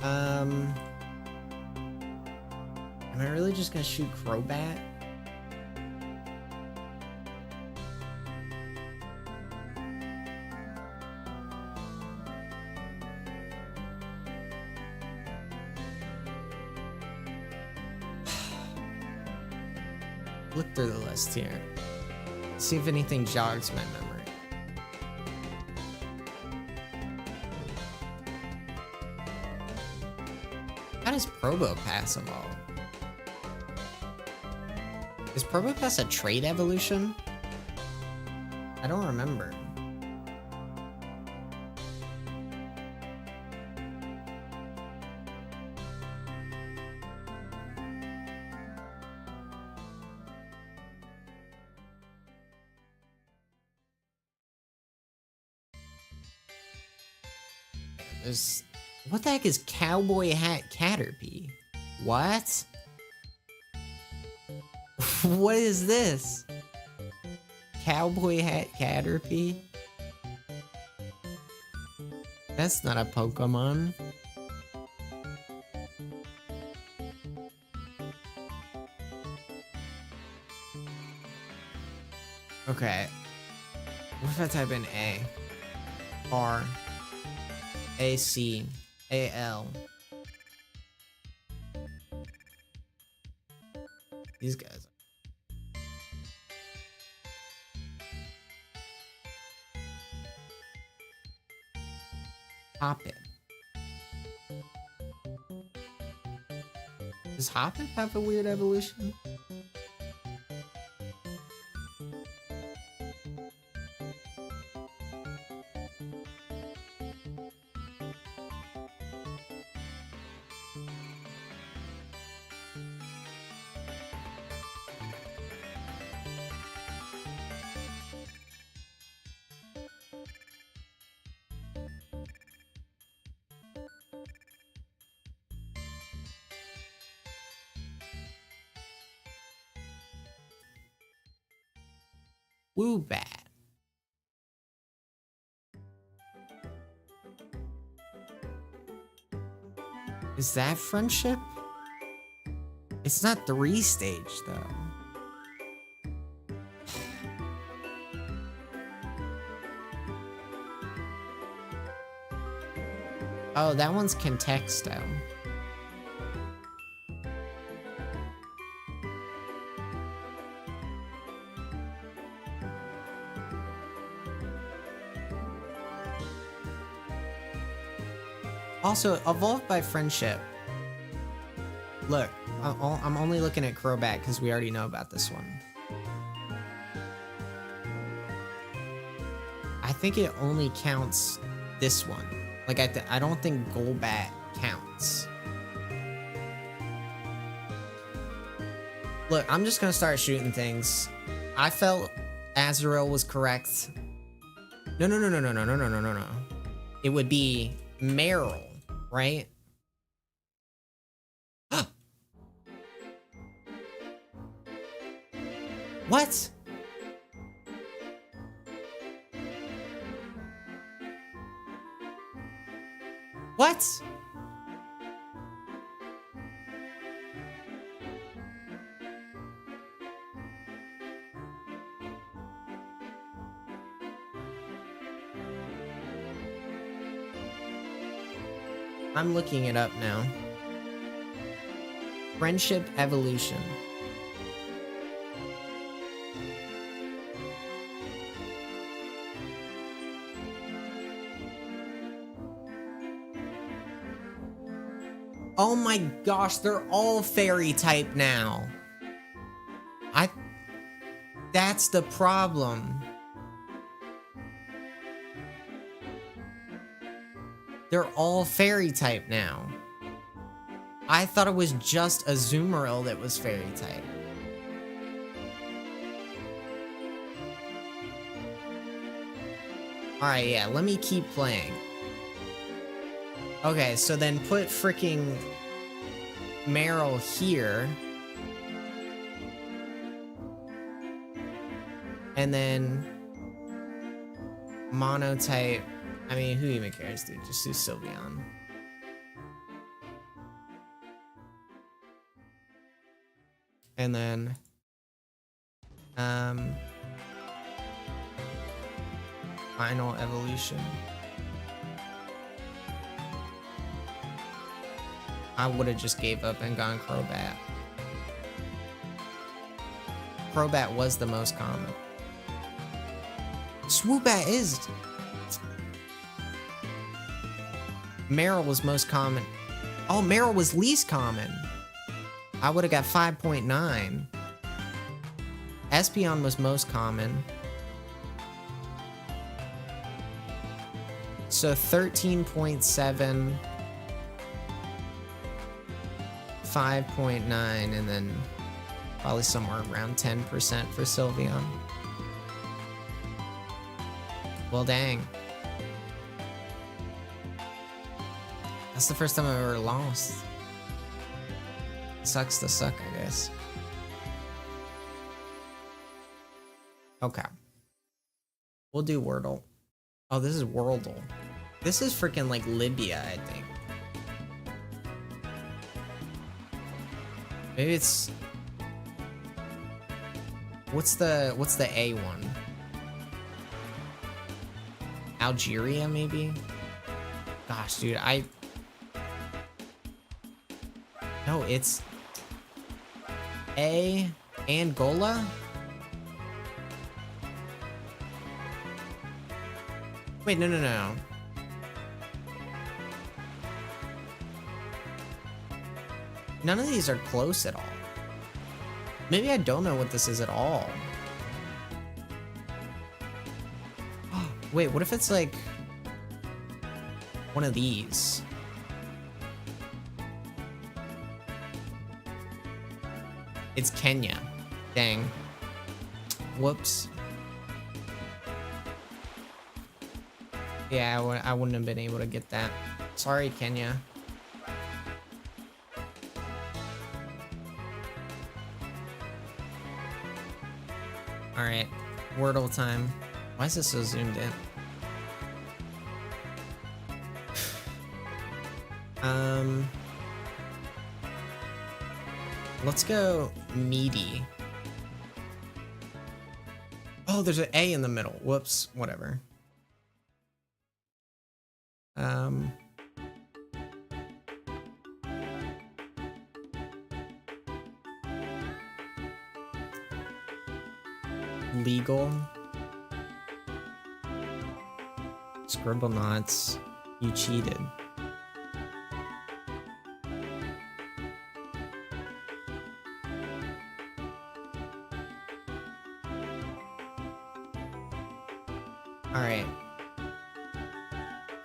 Am I really just gonna shoot Crobat? Look through the list here. See if anything jogs my memory. How does Probopass evolve? Is Probopass a trait evolution? I don't remember. What the heck is Cowboy Hat Caterpie? What? What is this? Cowboy Hat Caterpie? That's not a Pokemon. Okay. What if I type in A? R. A C A L. These guys. Hoppip. Does Hoppip have a weird evolution? Woobat. Is that friendship? It's not 3-stage though. Oh, that one's Contexto. Also, evolved by friendship. Look, I'm only looking at Crobat because we already know about this one. I think it only counts this one. Like, I don't think Golbat counts. Look, I'm just gonna start shooting things. I felt Azrael was correct. No. It would be Meryl, right? What? What? I'm looking it up now. Friendship evolution. Oh my gosh, they're all fairy type now. That's the problem. They're all fairy type now. I thought it was just Azumarill that was fairy type. Alright, yeah, let me keep playing. Okay, so then put freaking Meryl here. And then monotype. I mean, who even cares, dude? Just do Sylveon. And then final evolution. I would have just gave up and gone Crobat. Crobat was the most common. Swoobat is. Meryl was most common. Oh, Meryl was least common. I would have got 5.9. Espeon was most common. So 13.7, 5.9, and then probably somewhere around 10% for Sylveon. Well, dang. That's the first time I've ever lost. Sucks to suck, I guess. Okay. We'll do Wordle. Oh, this is Worldle. This is freaking like Libya, I think. Maybe it's... What's the A one? Algeria, maybe? Gosh, dude, No, it's... Angola? Wait, no. None of these are close at all. Maybe I don't know what this is at all. Wait, what if it's like one of these? It's Kenya. Dang. Whoops. Yeah, I wouldn't have been able to get that. Sorry, Kenya. Alright. Wordle time. Why is this so zoomed in? Let's go meaty. Oh, there's an A in the middle. Whoops, whatever. Legal. Scribble knots. You cheated. All right.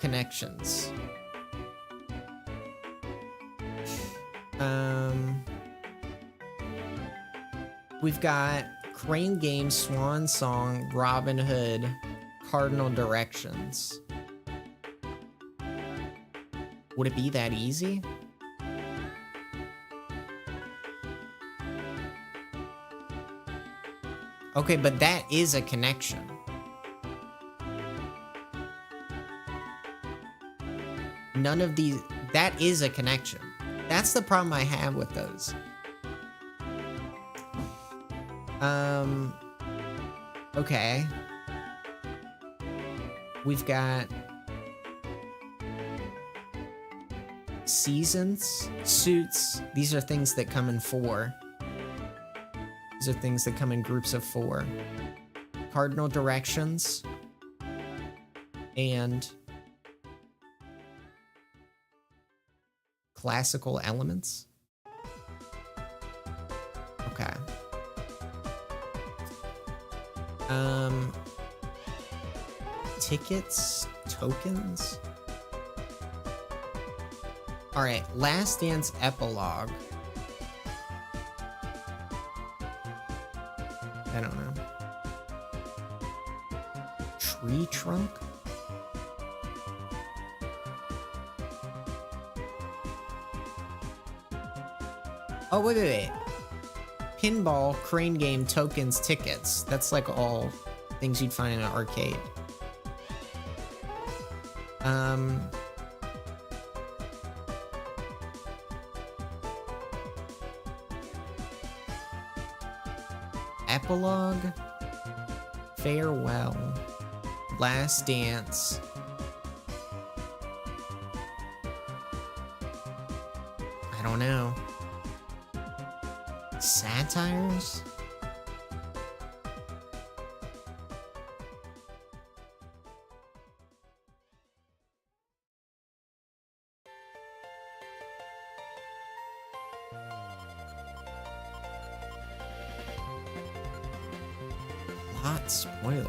Connections. We've got Crane Game, Swan Song, Robin Hood, Cardinal Directions. Would it be that easy? Okay, but that is a connection. None of these, that is a connection. That's the problem I have with those. Okay. We've got seasons, suits. These are things that come in 4. These are things that come in groups of 4. Cardinal directions. And classical elements. Okay. Tickets, tokens. All right, Last Dance epilogue. I don't know. Tree trunk? Oh, wait. Pinball, crane game, tokens, tickets. That's like all things you'd find in an arcade. Epilogue, farewell, last dance. I don't know. Satires? Plot spoiler.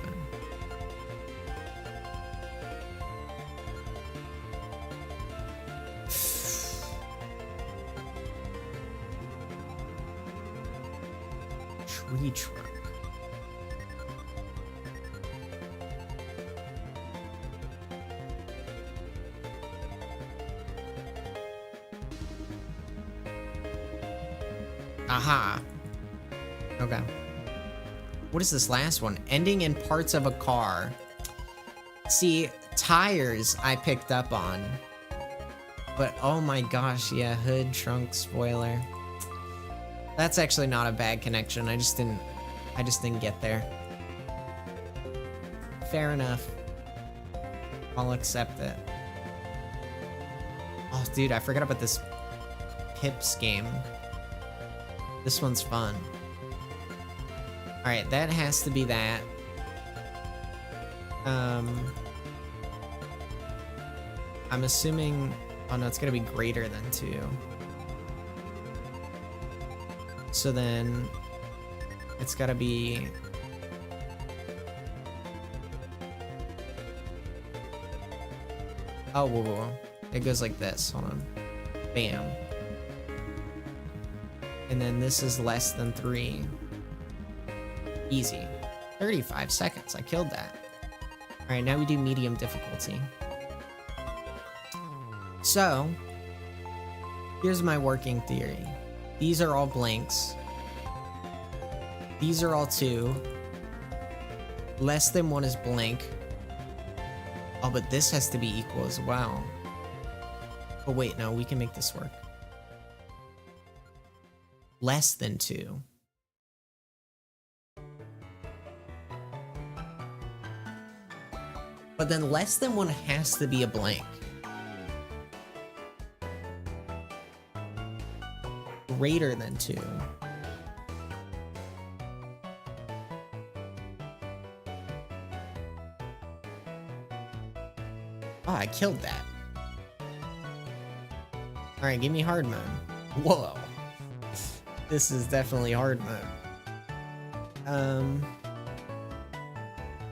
Tree trunk. Aha. Okay. What is this last one? Ending in parts of a car. See, tires I picked up on. But oh my gosh, yeah, hood, trunk, spoiler. That's actually not a bad connection. I just didn't get there. Fair enough. I'll accept it. Oh, dude, I forgot about this Pips game. This one's fun. Alright, that has to be that. I'm assuming... Oh no, it's gonna be greater than 2. So then... It's gotta be... Oh, whoa. It goes like this. Hold on. Bam. And then this is less than 3. Easy. 35 seconds. I killed that. Alright, now we do medium difficulty. So, here's my working theory. These are all blanks. These are all 2. Less than 1 is blank. Oh, but this has to be equal as well. Oh, wait, no, we can make this work. Less than 2. But then less than 1 has to be a blank. Greater than 2. Oh, I killed that. Alright, give me hard mode. Whoa. This is definitely hard mode.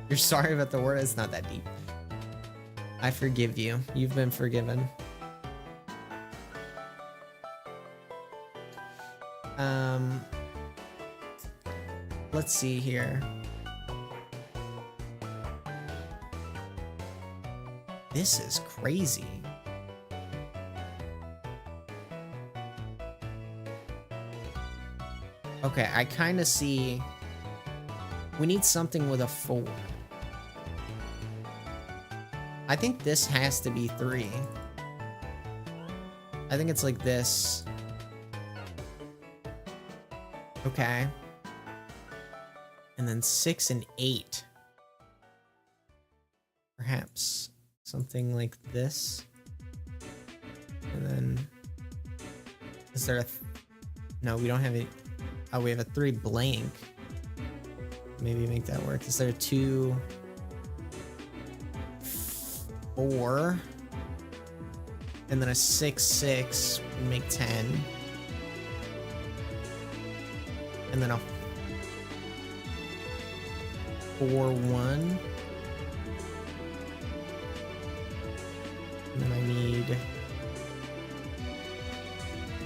You're sorry about the word? It's not that deep. I forgive you. You've been forgiven. Let's see here. This is crazy. Okay, I kind of see we need something with a 4. I think this has to be 3. I think it's like this. Okay. And then 6 and 8. Perhaps something like this. And then is there a no, we don't have it. Oh, we have a 3 blank. Maybe make that work. Is there a 2, 4, and then a 6, 6 would make 10, and then a 4, 1, and then I need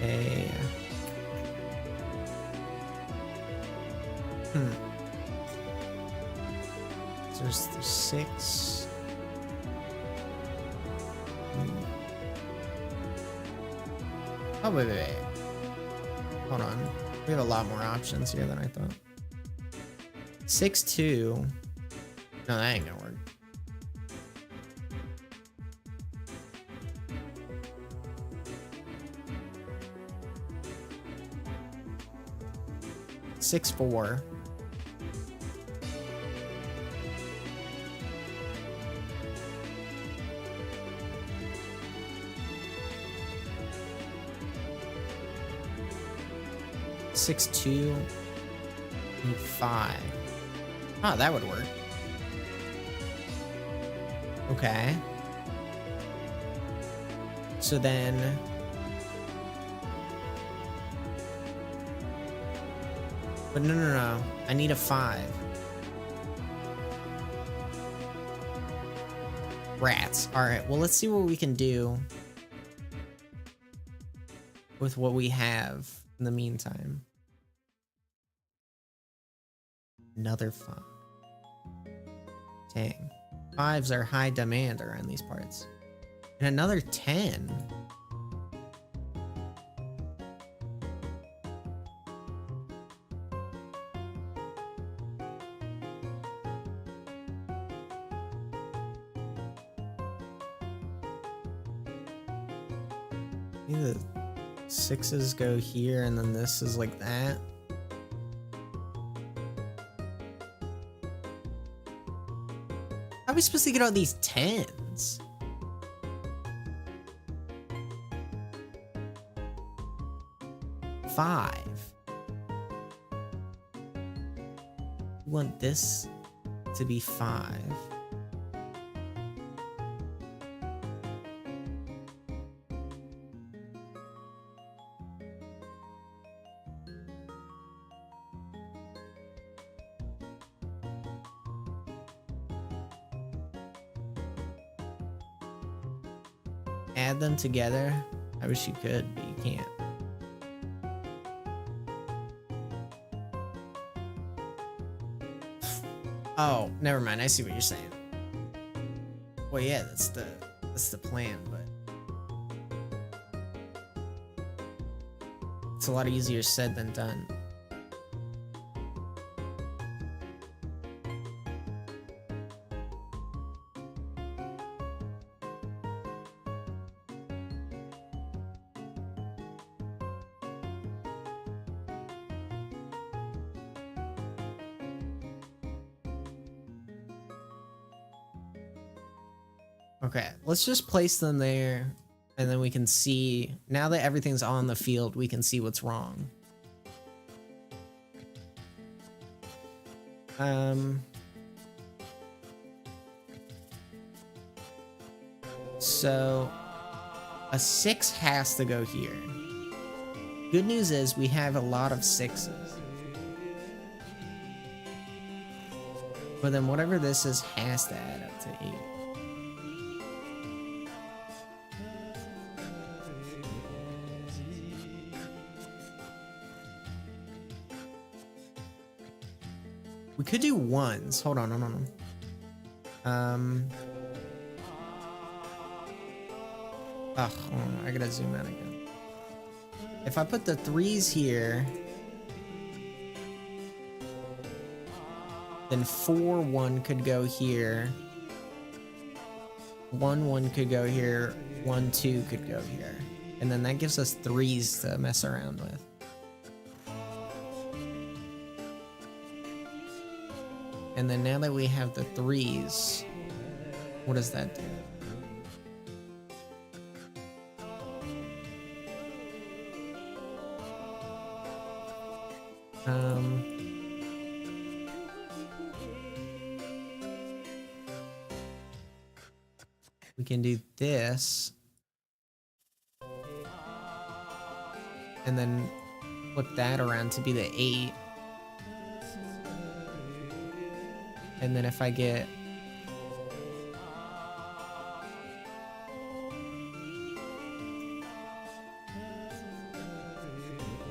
a so there's 6. Oh, wait. Hold on. We have a lot more options here than I thought. 6, 2. No, that ain't gonna work. Six, 4. Six, 2, and 5. Oh, that would work. Okay. So then but no. I need a 5. Rats. Alright, well, let's see what we can do with what we have in the meantime. Another 5. Dang. 5s are high demand around these parts. And another 10. Maybe the 6s go here and then this is like that. How are we supposed to get all these 10s? Five. We want this to be 5. Add them together. I wish you could, but you can't. Oh, never mind. I see what you're saying. Well, yeah, that's the plan, but it's a lot easier said than done. Okay, let's just place them there, and then we can see, now that everything's on the field, we can see what's wrong. So a 6 has to go here. Good news is we have a lot of 6s. But then whatever this is has to add up to 8. We could do 1s. Hold on, hold on. Ugh, hold on, I gotta zoom out again. If I put the 3s here, then 4, 1 could go here. 1, 1 could go here. 1, 2 could go here. And then that gives us 3s to mess around with. And then now that we have the 3s, what does that do? We can do this. And then flip that around to be the 8. And then if I get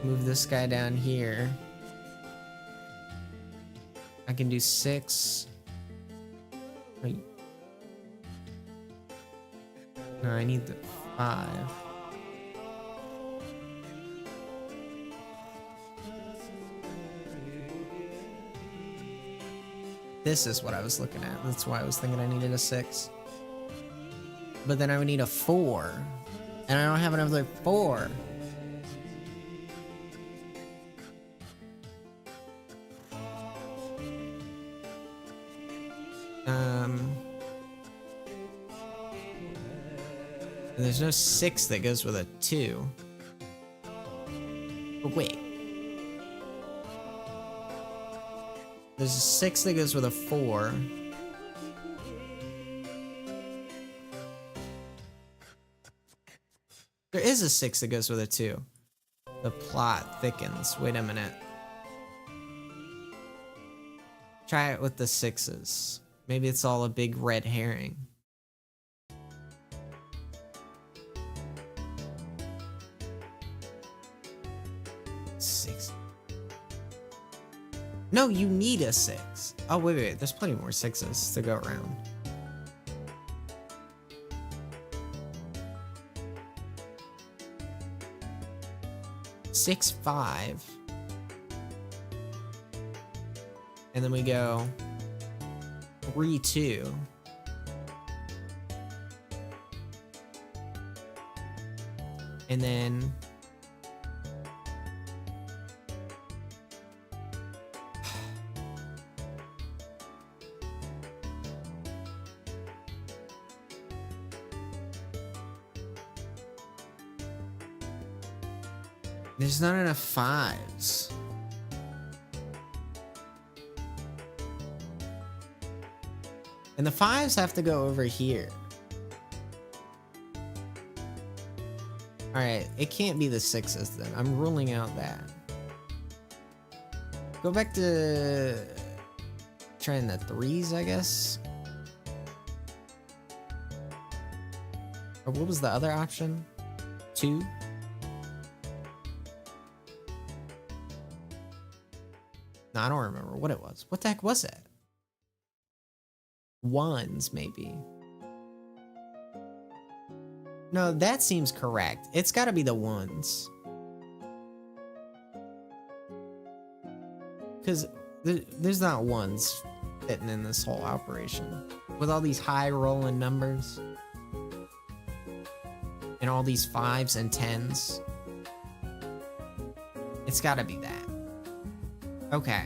move this guy down here, I can do 6. Wait. No, I need the 5. This is what I was looking at. That's why I was thinking I needed a 6. But then I would need a 4. And I don't have another 4. And there's no 6 that goes with a 2. But wait. There's a 6 that goes with a 4. There is a 6 that goes with a 2. The plot thickens. Wait a minute. Try it with the 6s. Maybe it's all a big red herring. No, you need a 6. Oh, wait. There's plenty more 6s to go around. Six, 5. And then we go 3, 2. And then there's not enough 5s. And the 5s have to go over here. Alright, it can't be the 6s then. I'm ruling out that. Go back to trying the 3s, I guess. Or what was the other option? 2? No, I don't remember what it was. What the heck was it? 1s, maybe. No, that seems correct. It's gotta be the 1s. Because there's not 1s fitting in this whole operation. With all these high rolling numbers. And all these 5s and 10s. It's gotta be that. Okay.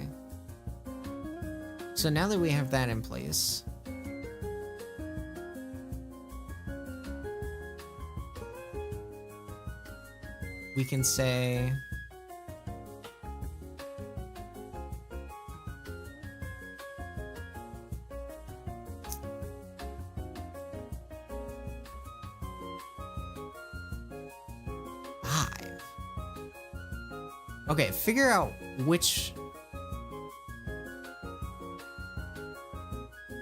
So now that we have that in place, we can say five. Okay, figure out which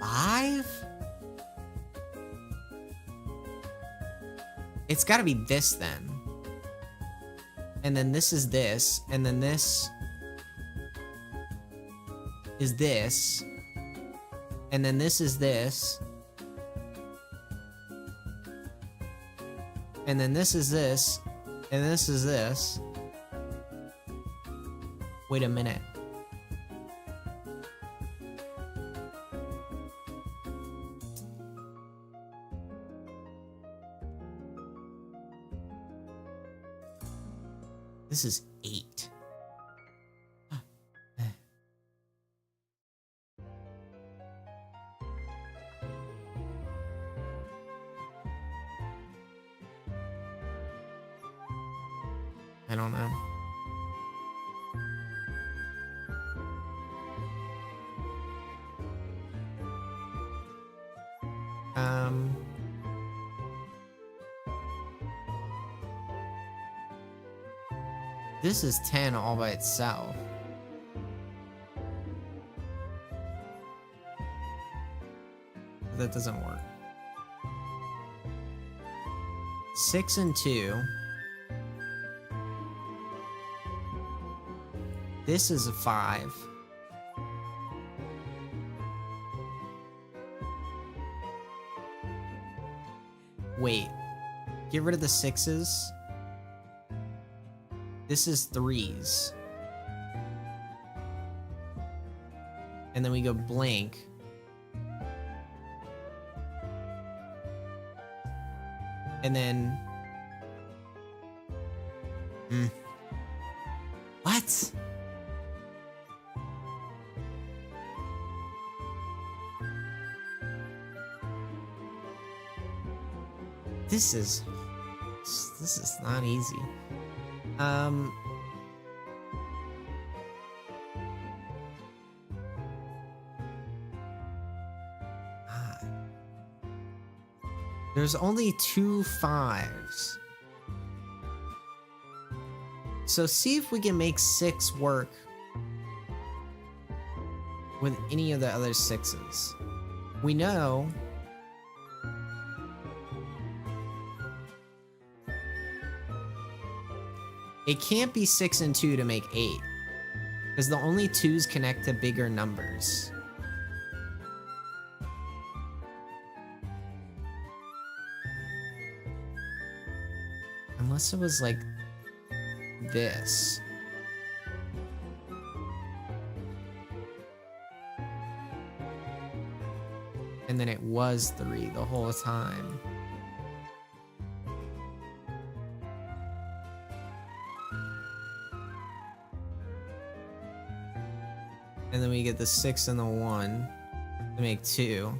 five? It's gotta be this then. And then this is this, and then this is this, and then this is this, and then this is this, and this is this. Wait a minute. This is 8. I don't know. This is 10 all by itself. That doesn't work. 6 and 2. This is a 5. Wait. Get rid of the 6s. This is 3s. And then we go blank. And then... What? This is not easy. There's only 2 5s. So see if we can make 6 work with any of the other 6s. We know it can't be 6 and 2 to make 8, because the only 2s connect to bigger numbers. Unless it was like this. And then it was 3 the whole time. And then we get the 6 and the 1 to make 2.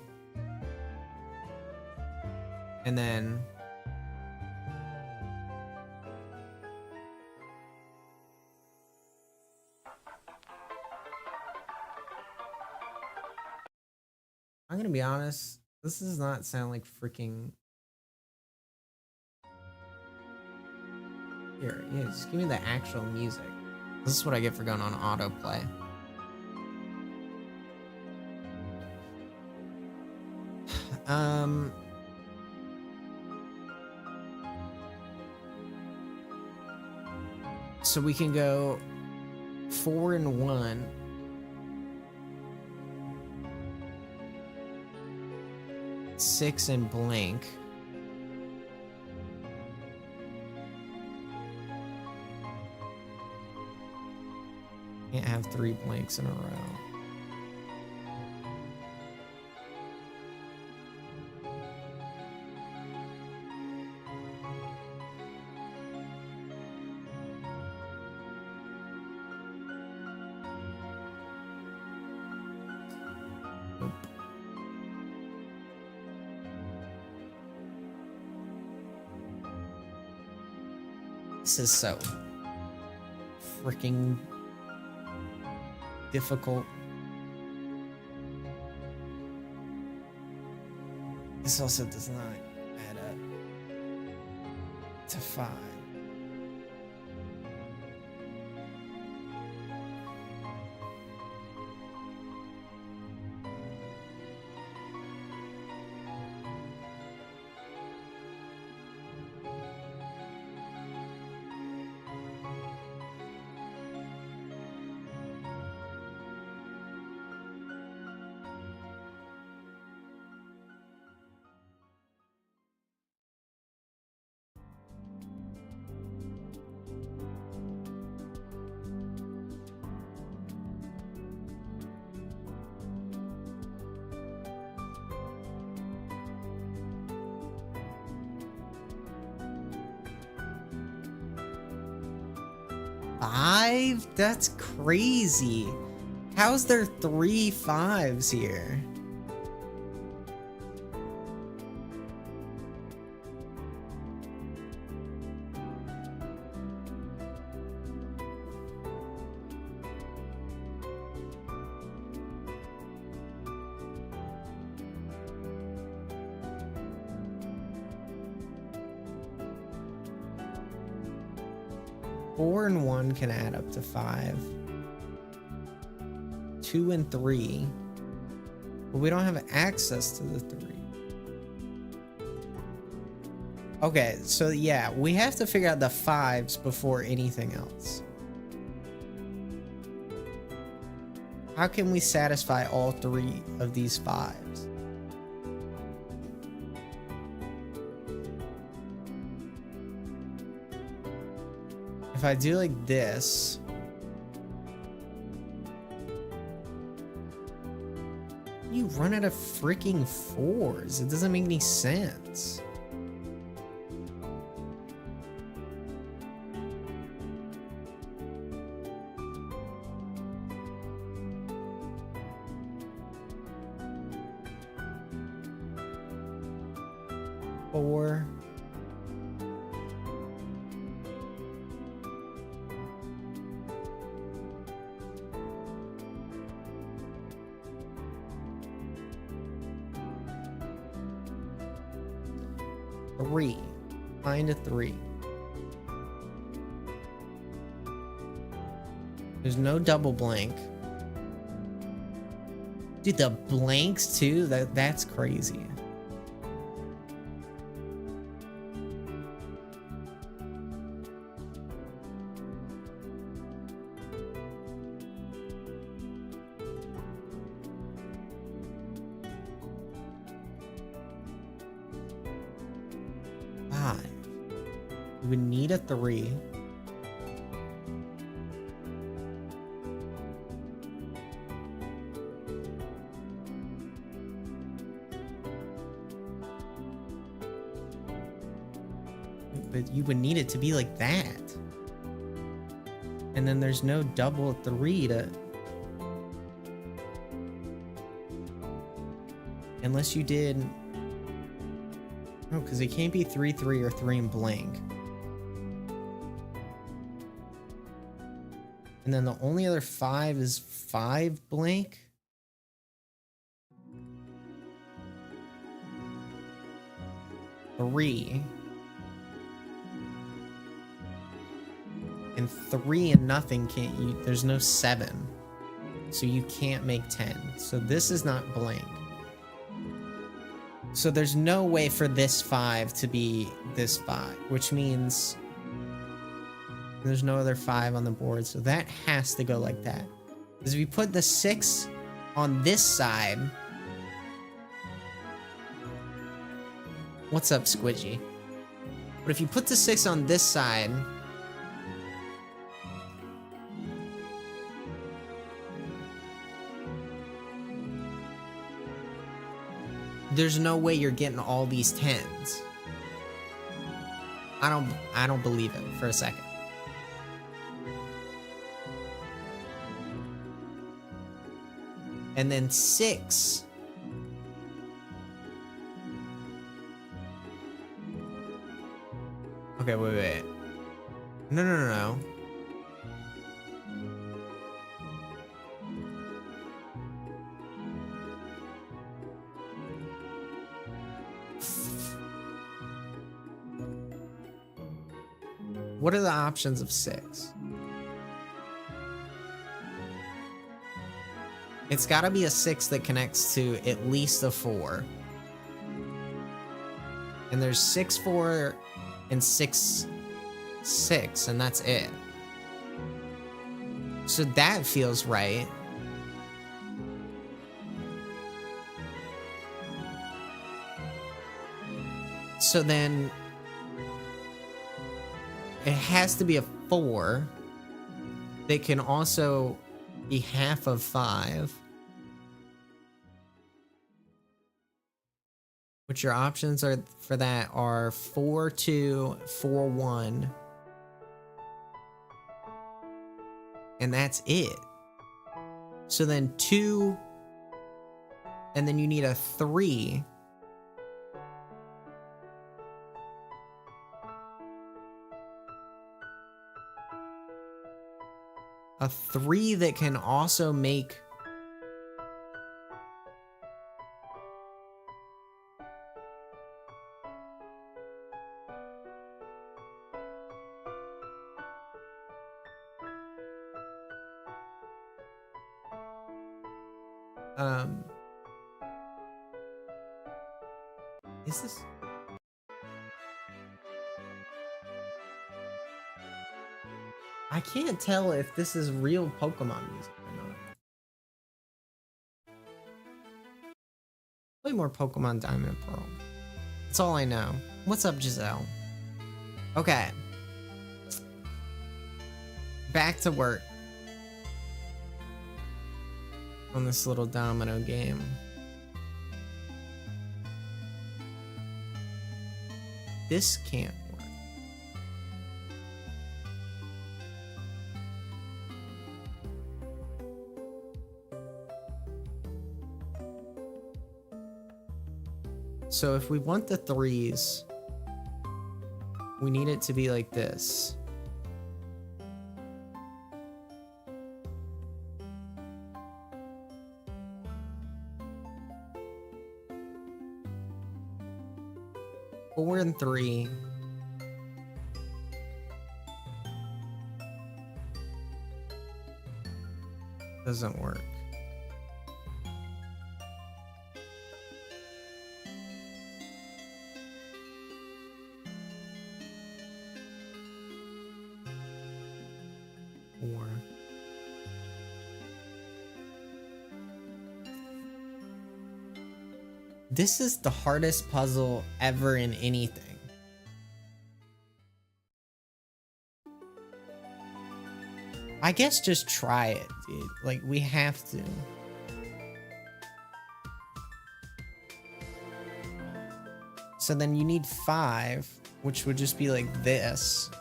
And then... I'm gonna be honest, this does not sound like freaking... Here, yeah, just give me the actual music. This is what I get for going on autoplay. So we can go 4 and 1. Six and blank. Can't have 3 blanks in a row. This is so freaking difficult. This also does not add up to 5. Five? That's crazy. How's there 3 5s here? Four and 1 can add up to 5. 2 and 3. But we don't have access to the 3. Okay, so yeah, we have to figure out the 5s before anything else. How can we satisfy all 3 of these 5s? If I do like this, you run out of freaking 4s. It doesn't make any sense. Four. Three. Find a 3. There's no double blank. Dude, the blanks too? That's crazy. We would need a 3. But you would need it to be like that. And then there's no double 3 to... Unless you did... No, because it can't be 3, 3, or 3 and blank. And then the only other 5 is 5 blank. Three. And 3 and nothing can't you. There's no 7. So you can't make 10. So this is not blank. So there's no way for this 5 to be this 5, which means there's no other 5 on the board. So that has to go like that. Because if you put the 6 on this side... What's up, Squidgy? But if you put the 6 on this side... There's no way you're getting all these 10s. I don't believe it for a second. And then 6. Okay, wait. No, no, no, no. What are the options of 6? It's got to be a 6 that connects to at least a 4. And there's 6, 4, and 6, 6, and that's it. So that feels right. So then it has to be a 4 that can also be half of 5. Which your options are for that are 4, 2, 4, 1. And that's it. So then 2, and then you need a 3. A 3 that can also make is this? I can't tell if this is real Pokemon music or not. Play more Pokemon Diamond and Pearl. That's all I know. What's up, Giselle? Okay. Back to work. On this little domino game. This can't work. So if we want the 3s, we need it to be like this. Four and 3. Doesn't work. Four. This is the hardest puzzle ever in anything. I guess just try it, dude. Like, we have to. So then you need 5, which would just be like this.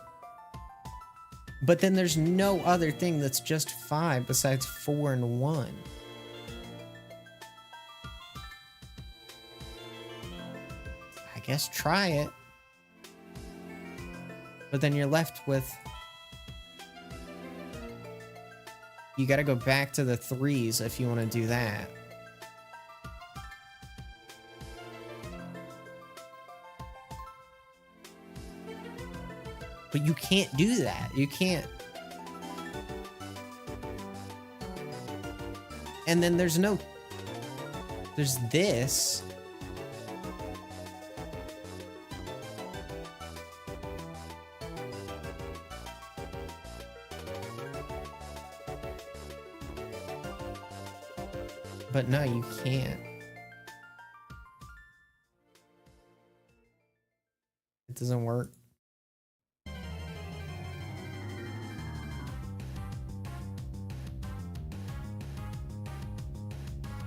But then there's no other thing that's just 5 besides 4 and 1. I guess try it. But then you're left with... You gotta go back to the 3s if you want to do that. But you can't do that. You can't. And then there's no... There's this. But no, you can't. It doesn't work.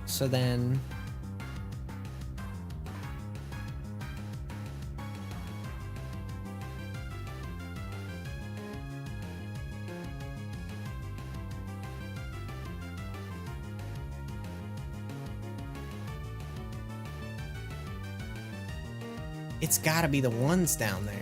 So then... It's gotta be the ones down there.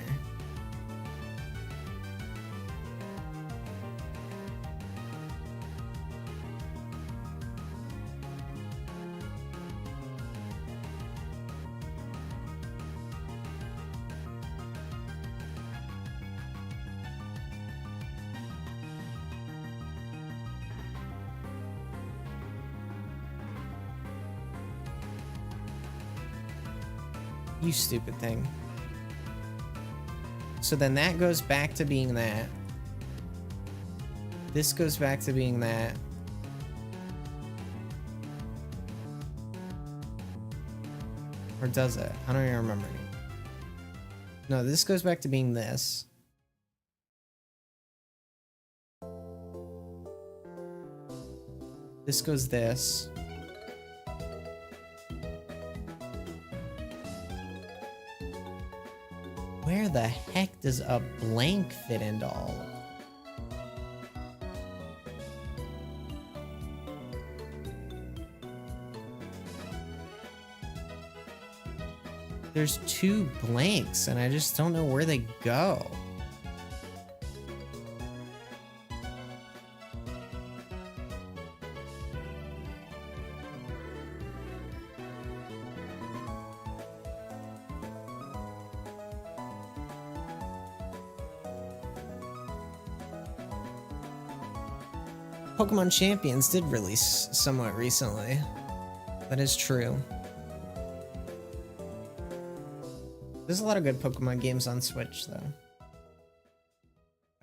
You stupid thing. So then that goes back to being that. This goes back to being that. Or does it? I don't even remember. No, this goes back to being this. This goes this. Where the heck does a blank fit into all of it? There's 2 blanks and I just don't know where they go. Pokemon Champions did release somewhat recently. That is true. There's a lot of good Pokemon games on Switch, though.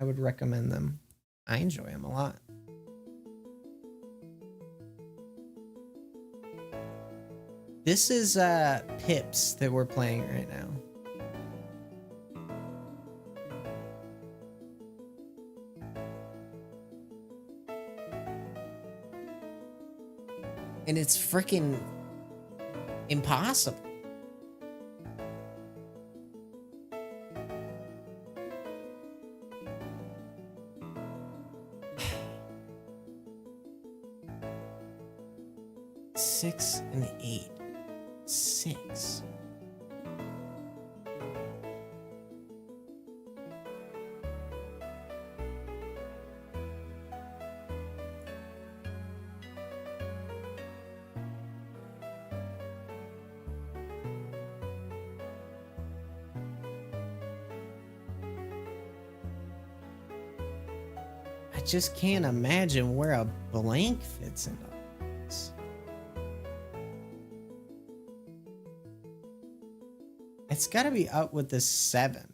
I would recommend them. I enjoy them a lot. This is Pips that we're playing right now. And it's freaking impossible. Six and 8. 6. I just can't imagine where a blank fits into this. It's gotta be up with the 7.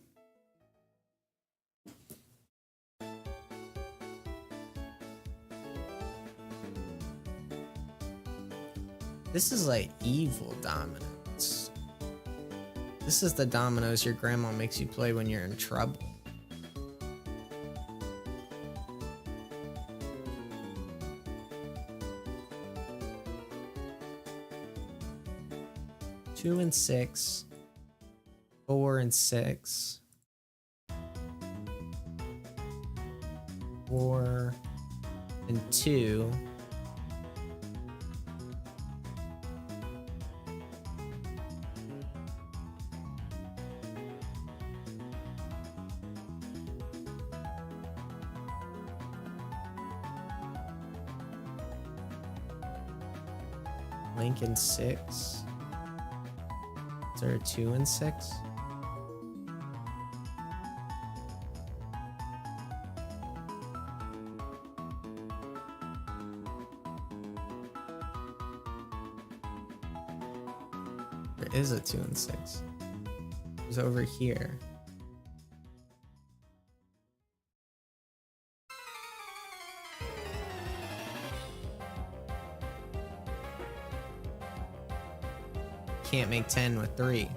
This is like evil dominoes. This is the dominoes your grandma makes you play when you're in trouble. Two and 6. 4 and 6. 4 and 2. Lincoln 6. Is there a 2 and 6? There is a 2 and 6. It's over here. Can't make 10 with 3.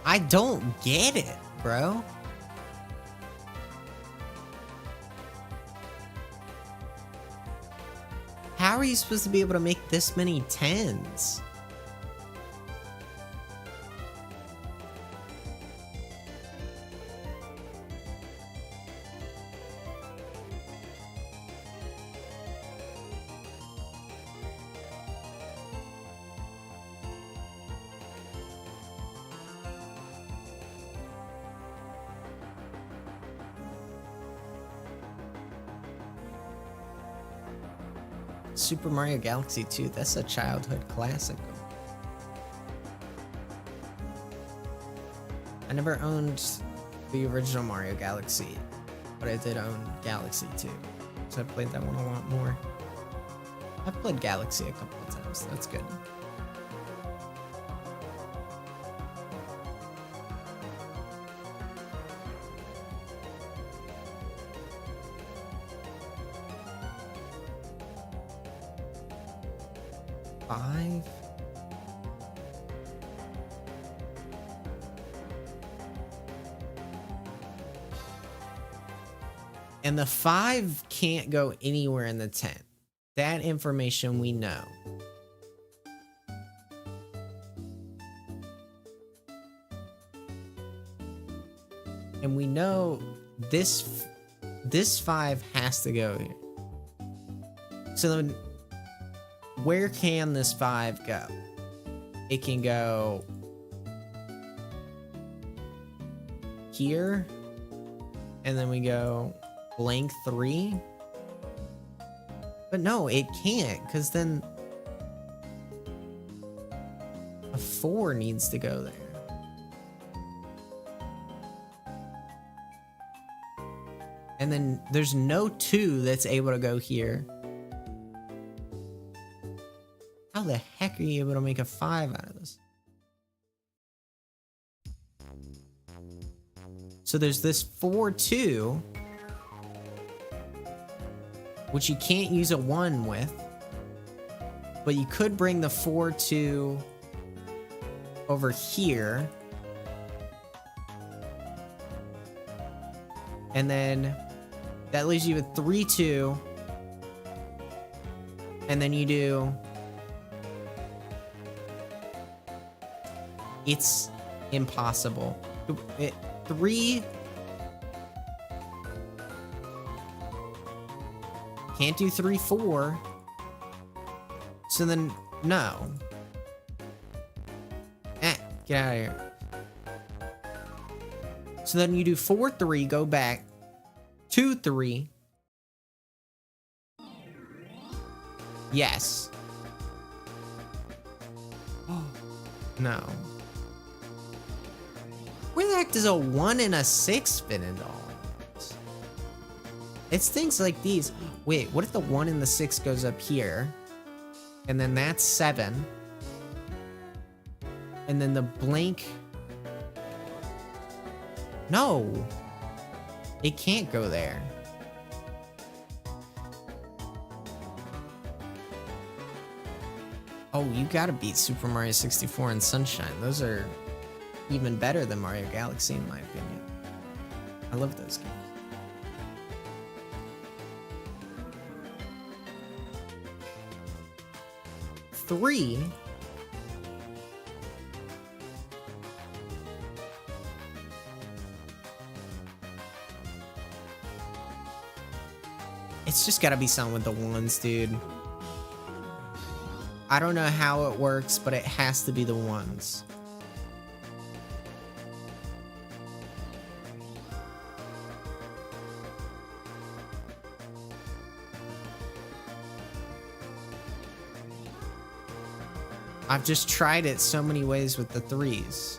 I don't get it, bro. How are you supposed to be able to make this many 10s? Super Mario Galaxy 2, that's a childhood classic. I never owned the original Mario Galaxy. but I did own Galaxy too, so I played that one a lot more. I've played Galaxy a couple of times. That's good. Five. And the 5 can't go anywhere in the 10. That information we know. And we know this 5 has to go here. So then where can this 5 go? It can go here, and then we go blank 3. But no, it can't, because then a 4 needs to go there. And then there's no 2 that's able to go here. How the heck are you able to make a 5 out of this? So there's this 4-2, which you can't use a 1 with, but you could bring the 4-2 over here, and then that leaves you with 3-2, and then you do. It's impossible. 3. Can't do 3-4. So then, no. Get out of here. So then you do 4-3, go back. 2-3. Yes. Oh, no. Where the heck does a 1 and a 6 fit into all of this? It's things like these. Wait, what if the 1 and the 6 goes up here? And then that's 7. And then the blank. No. It can't go there. Oh, you gotta beat Super Mario 64 and Sunshine. Those are even better than Mario Galaxy, in my opinion. I love those games. Three. It's just gotta be something with the 1s, dude. I don't know how it works, but it has to be the 1s. I've just tried it so many ways with the 3s.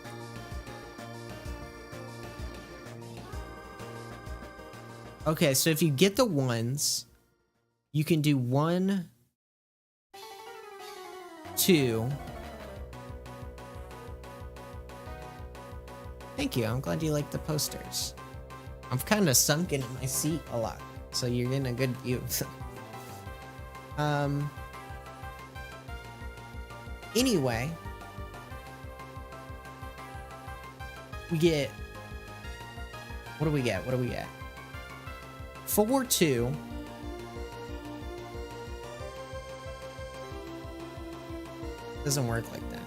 Okay, so if you get the 1s, you can do 1, 2. Thank you, I'm glad you like the posters. I'm kind of sunken in my seat a lot, so you're getting a good view. Anyway, we get, what do we get? 4-2. Doesn't work like that.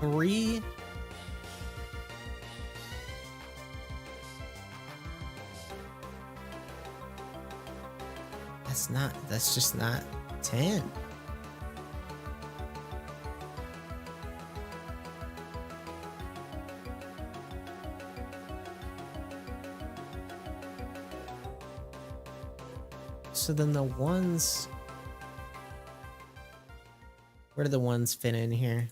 Three. That's just not 10. So then the 1s Where do the ones fit in here?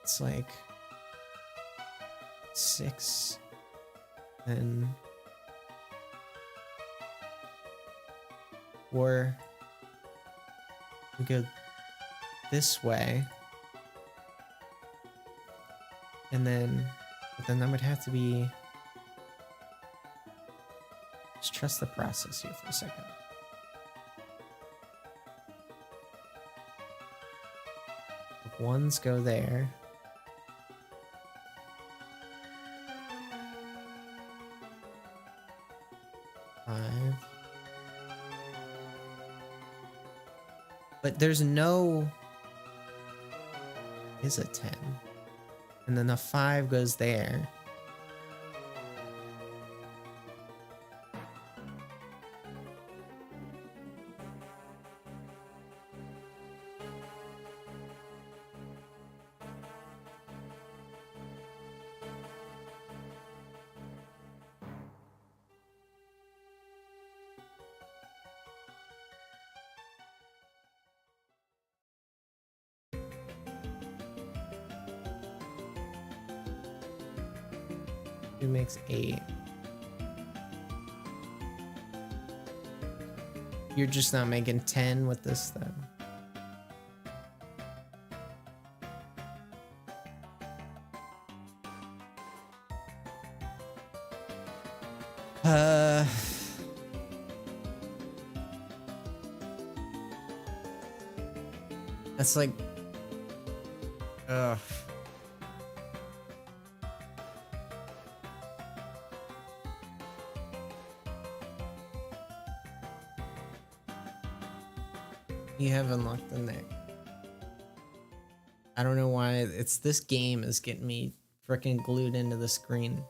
It's like 6 and 4. We go this way. And then, but then that would have to be, just trust the process here for a second. Ones go there. Five. But there's no, is a 10. And then the 5 goes there. It makes 8. You're just not making 10 with this though. That's like, ugh. You have unlocked the neck. I don't know why it's this game is getting me freaking glued into the screen.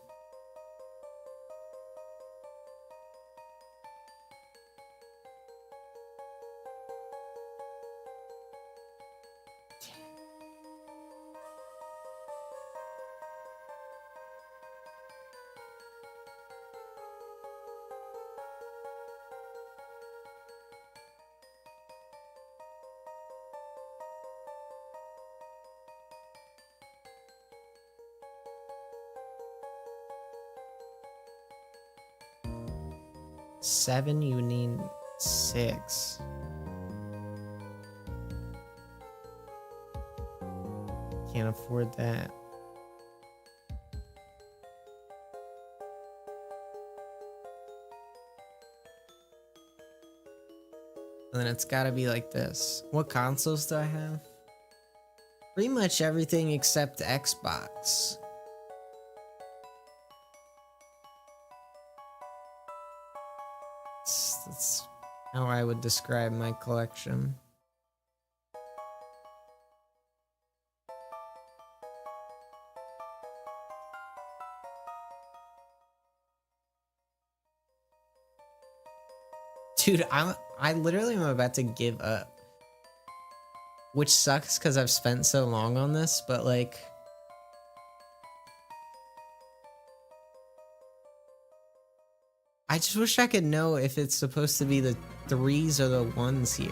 Seven, you need 6. Can't afford that. And then it's gotta be like this. What consoles do I have? Pretty much everything except Xbox. That's how I would describe my collection. Dude, I literally am about to give up. Which sucks because I've spent so long on this, but like, I just wish I could know if it's supposed to be the 3s or the 1s here.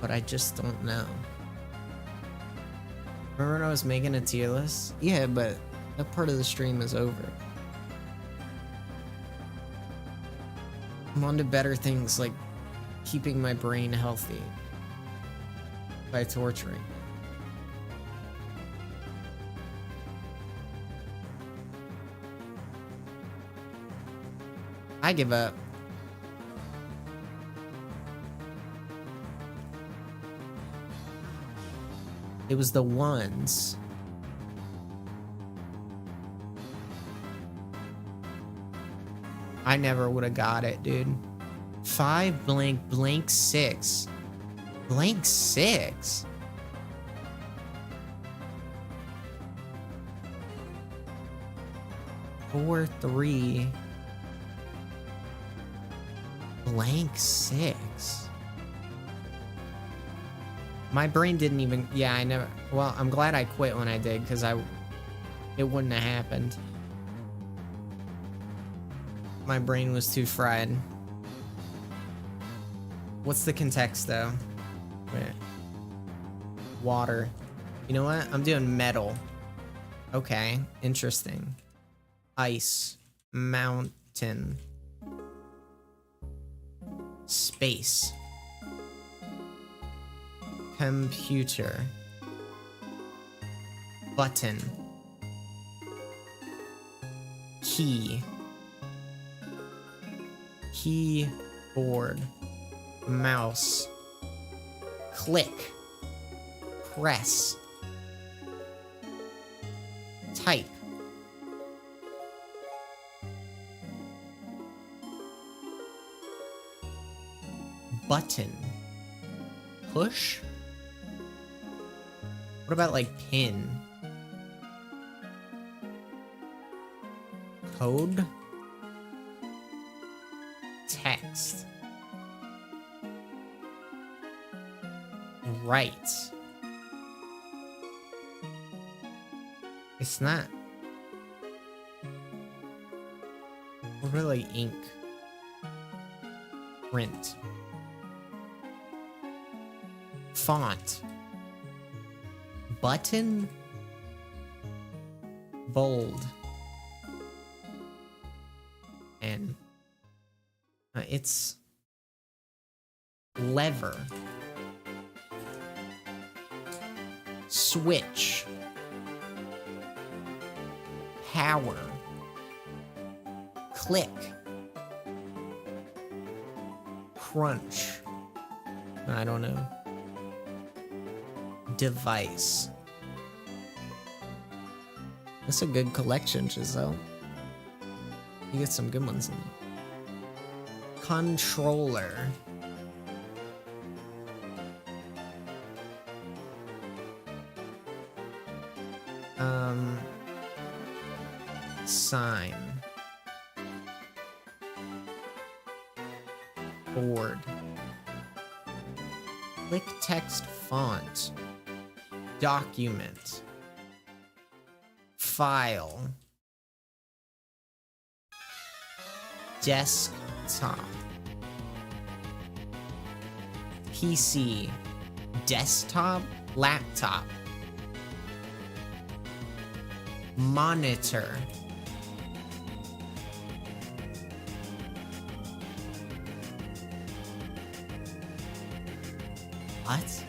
But I just don't know. Remember when I was making a tier list? Yeah, but that part of the stream is over. I'm on to better things like keeping my brain healthy by torturing. I give up. It was the 1s. I never would have got it, dude. 5 blank blank 6. Blank 6? 4, 3. Blank 6. My brain didn't even... Yeah, I never... Well, I'm glad I quit when I did, because it wouldn't have happened. My brain was too fried. What's the context, though? Wait. Water. You know what? I'm doing metal. Okay, interesting. Ice. Mountain. Space. Computer. Button. Key. Keyboard. Mouse. Click. Press. Type. Button. Push? What about like pin? Code? Text. Write. It's not. What about like ink? Print. Font. Button. Bold. And it's lever. Switch. Power. Click. Crunch. I don't know. Device. That's a good collection, Giselle. You get some good ones in there. Controller. Sign. Board. Click text font. Document. File. Desktop. PC. Desktop. Laptop. Monitor. What?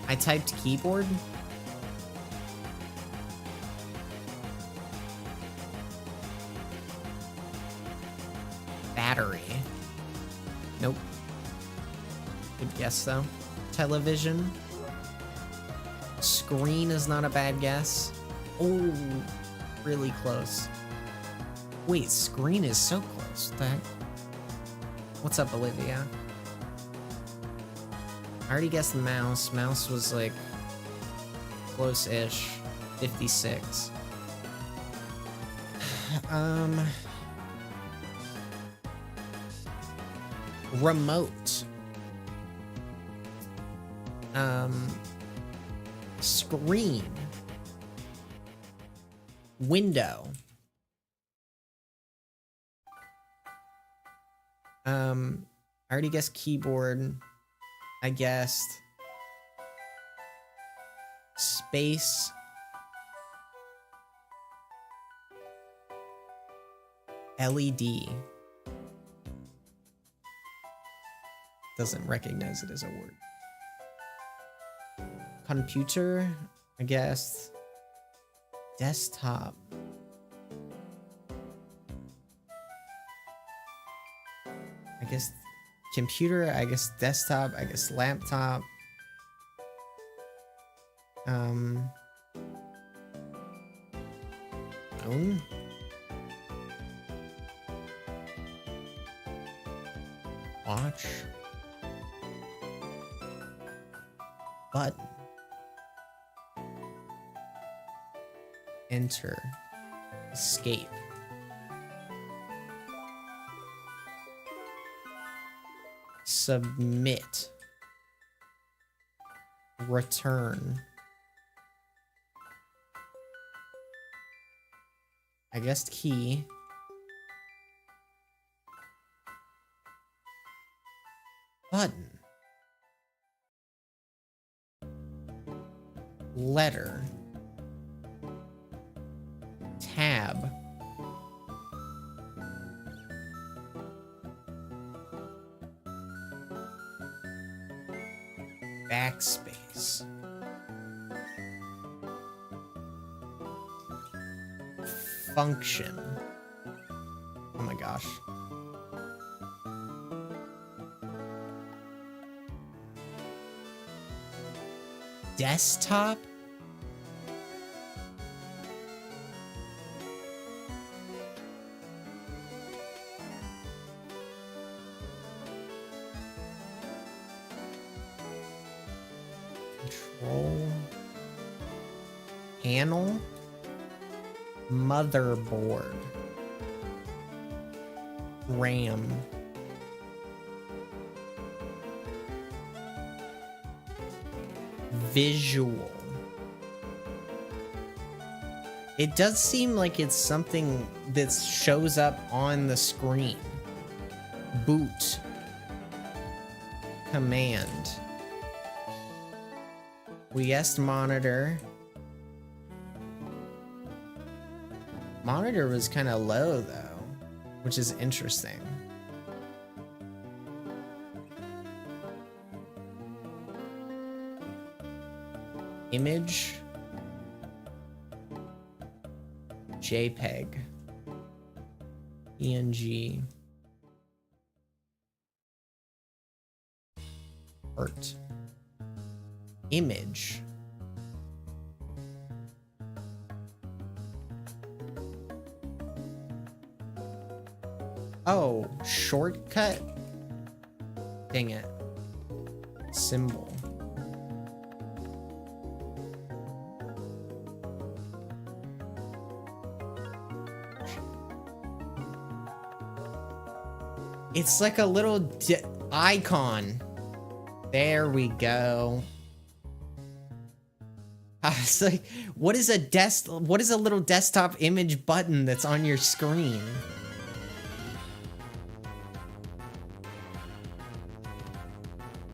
I typed keyboard? Battery. Nope. Good guess, though. Television. Screen is not a bad guess. Oh, really close. Wait, screen is so close. What the heck? What's up, Olivia? I already guessed the mouse. Mouse was like close-ish. 56. Remote. Screen. Window. I already guessed keyboard. I guessed space. LED. Doesn't recognize it as a word. Computer, I guess. Desktop. I guess computer, I guess desktop, I guess laptop. Phone? Watch. Button. Enter. Escape. Submit. Return. I guess key. Button. Letter. Tab. Backspace. Function. Oh my gosh. Desktop? Control. Panel. Motherboard. RAM. Visual. It does seem like it's something that shows up on the screen. Boot. Command. We guessed monitor. Monitor was kind of low though, which is interesting. Image. JPEG. PNG. Art. Image. Oh, shortcut? Dang it. Symbol. It's like a little icon. There we go. I was like, what is a little desktop image button that's on your screen?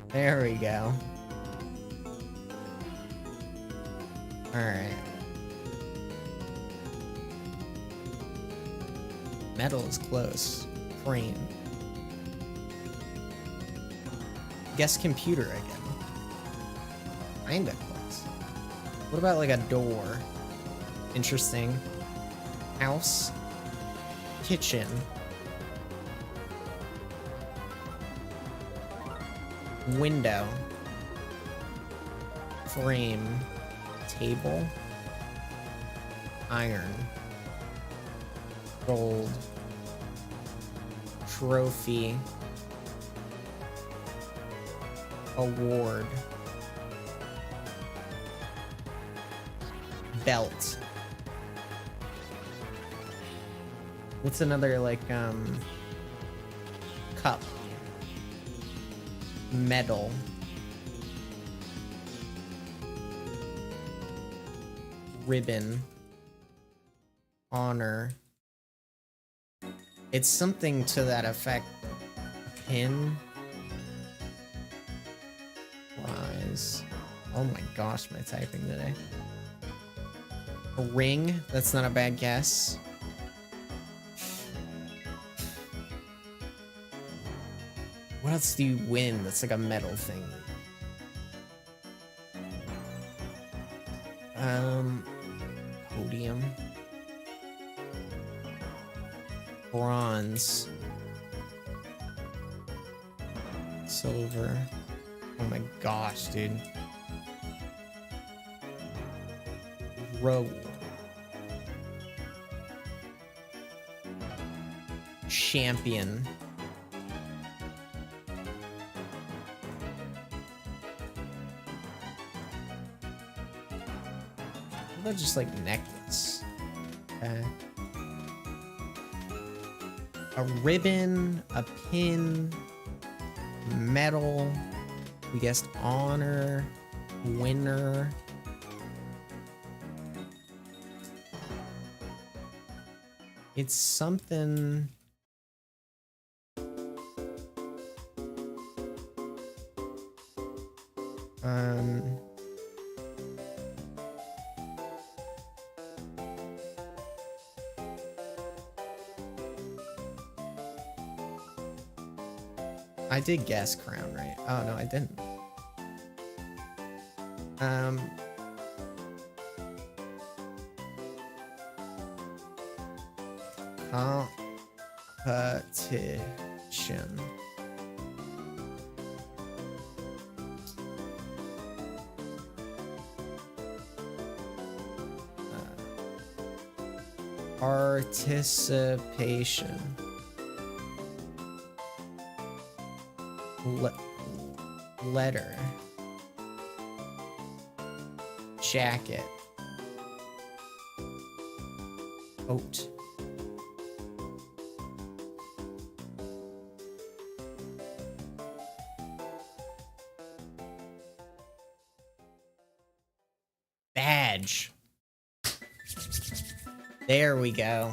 There we go. All right. Metal is close. Frame. Guess computer again. Kinda close. What about like a door? Interesting. House. Kitchen. Window. Frame. Table. Iron. Gold. Trophy. Award. Belt. What's another like cup? Medal. Ribbon. Honor. It's something to that effect. Pin. Wise. Oh my gosh, my typing today. A ring. That's not a bad guess. What else do you win that's like a metal thing? Podium. Bronze. Silver. Oh my gosh, dude. Row. Champion. What about just like necklace? Okay. A ribbon, a pin, medal. We guessed honor, winner. It's something. I did guess crown, right? Oh no, I didn't. Competition. Participation. Letter. Jacket. Coat. Badge. There we go.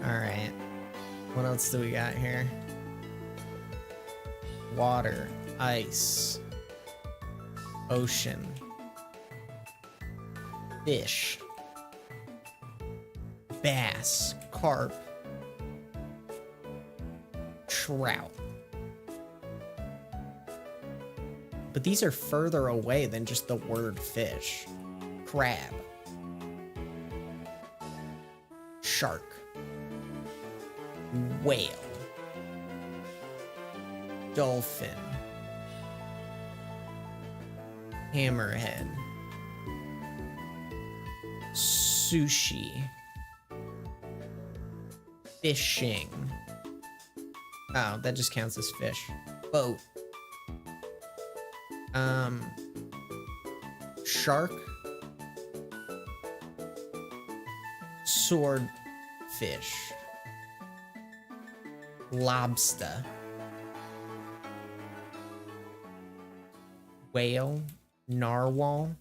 All right. What else do we got here? Water, ice, ocean, fish, bass, carp, trout. But these are further away than just the word fish. Crab. Shark. Whale. Dolphin. Hammerhead. Sushi. Fishing. Oh, that just counts as fish. Boat. Shark. Swordfish. Lobster. Whale. Narwhal.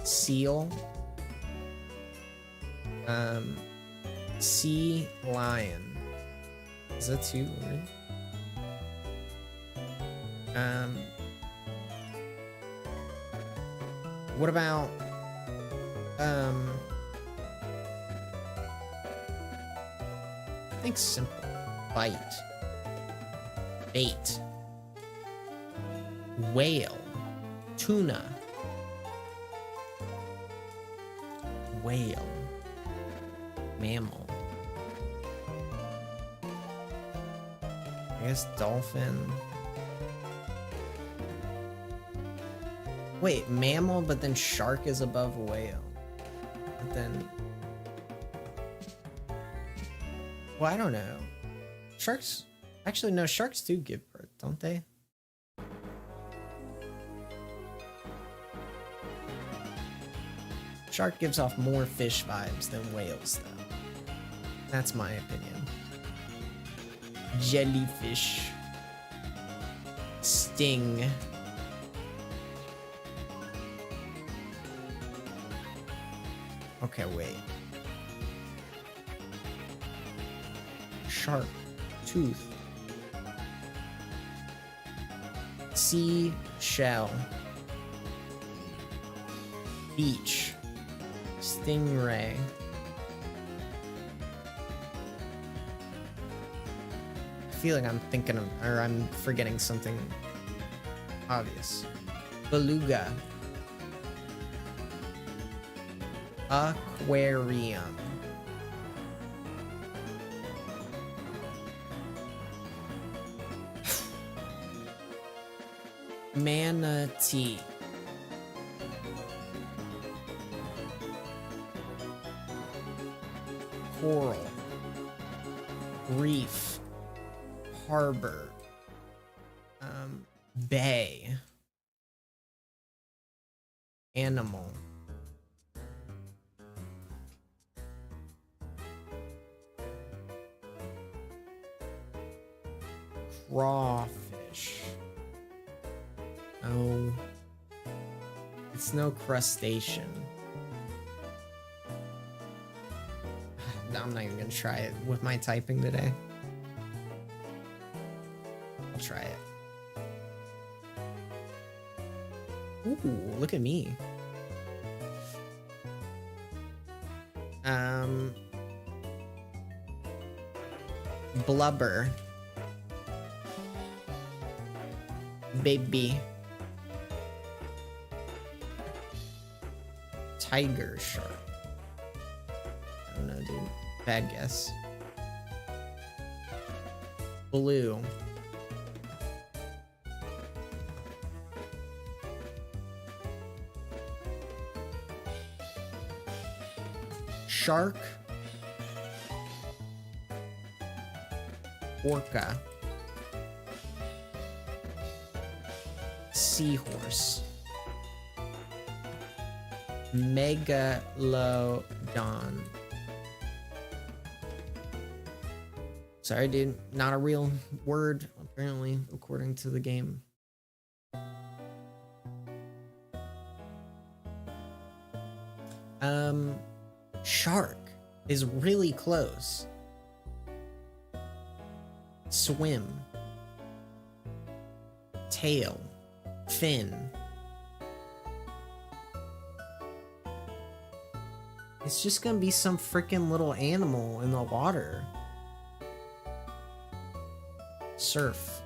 Seal. Sea lion. Is that two words? What about I think simple. Bite. Bait. Whale. Tuna. Whale. Mammal. I guess dolphin. Wait, mammal, but then shark is above whale. But then... Well, I don't know. Sharks... Actually, no, sharks do give birth, don't they? Shark gives off more fish vibes than whales, though. That's my opinion. Jellyfish. Sting. Okay, wait. Shark. Tooth. Sea shell. Beach. Stingray. I feel like I'm thinking of, or I'm forgetting something obvious. Beluga. Aquarium. Manatee. Coral. Reef. Harbor. Bay. Animal. Crawfish. No. It's no crustacean. I'm not even gonna try it with my typing today. I'll try it. Ooh, look at me. Blubber. Baby. Tiger shark. I don't know, dude. Bad guess. Blue. Shark. Orca. Seahorse. Megalodon. Sorry, dude. Not a real word, apparently, according to the game. Shark is really close. Swim. Tail. Fin. It's just gonna be some freaking little animal in the water. Surf.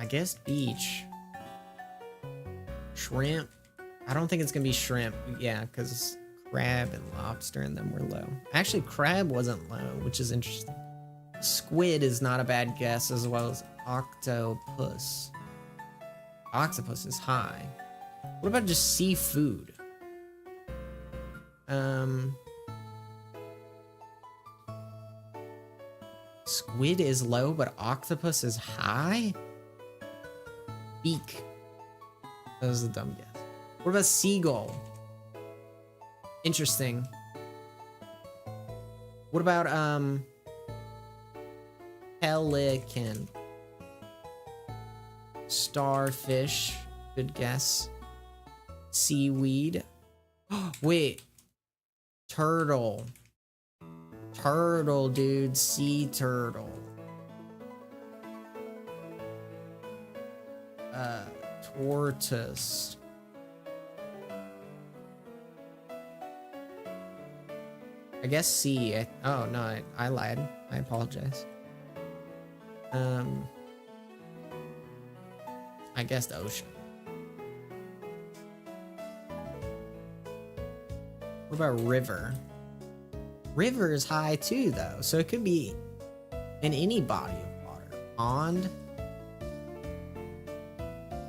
I guess beach. Shrimp. I don't think it's gonna be shrimp. Yeah, because crab and lobster and them were low. Actually, crab wasn't low, which is interesting. Squid is not a bad guess, as well as octopus. Octopus is high. What about just seafood? Squid is low, but octopus is high? Beak. That was a dumb guess. What about seagull? Interesting. What about, pelican? Starfish. Good guess. Seaweed. Wait. Turtle. Turtle, dude. Sea turtle. Tortoise. I guess sea. Oh, no, I lied. I apologize. I guess the ocean. What about river? River is high too, though, so it could be in any body of water. Pond.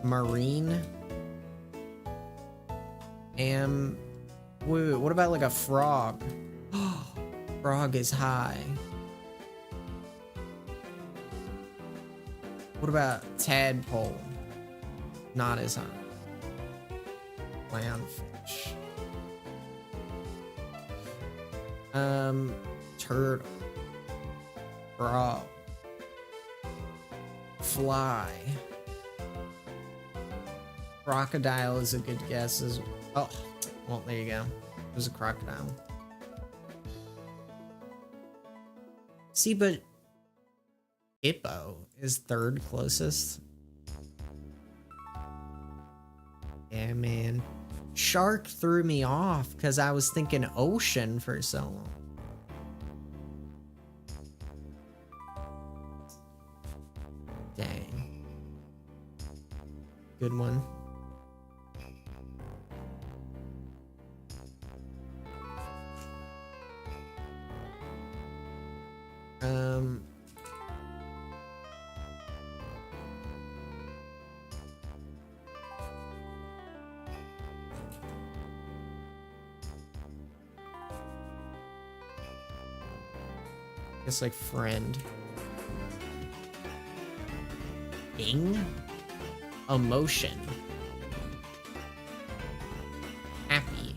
Marine. Wait, what about like a frog? Frog is high. What about tadpole? Not as high. Clownfish. Turtle. Frog. Fly. Crocodile is a good guess as well. Oh, well, there you go. It was a crocodile. See, but hippo is third closest. Yeah, man. Shark threw me off because I was thinking ocean for so long. Dang. Good one. It's like friend. Ing? Emotion. Happy.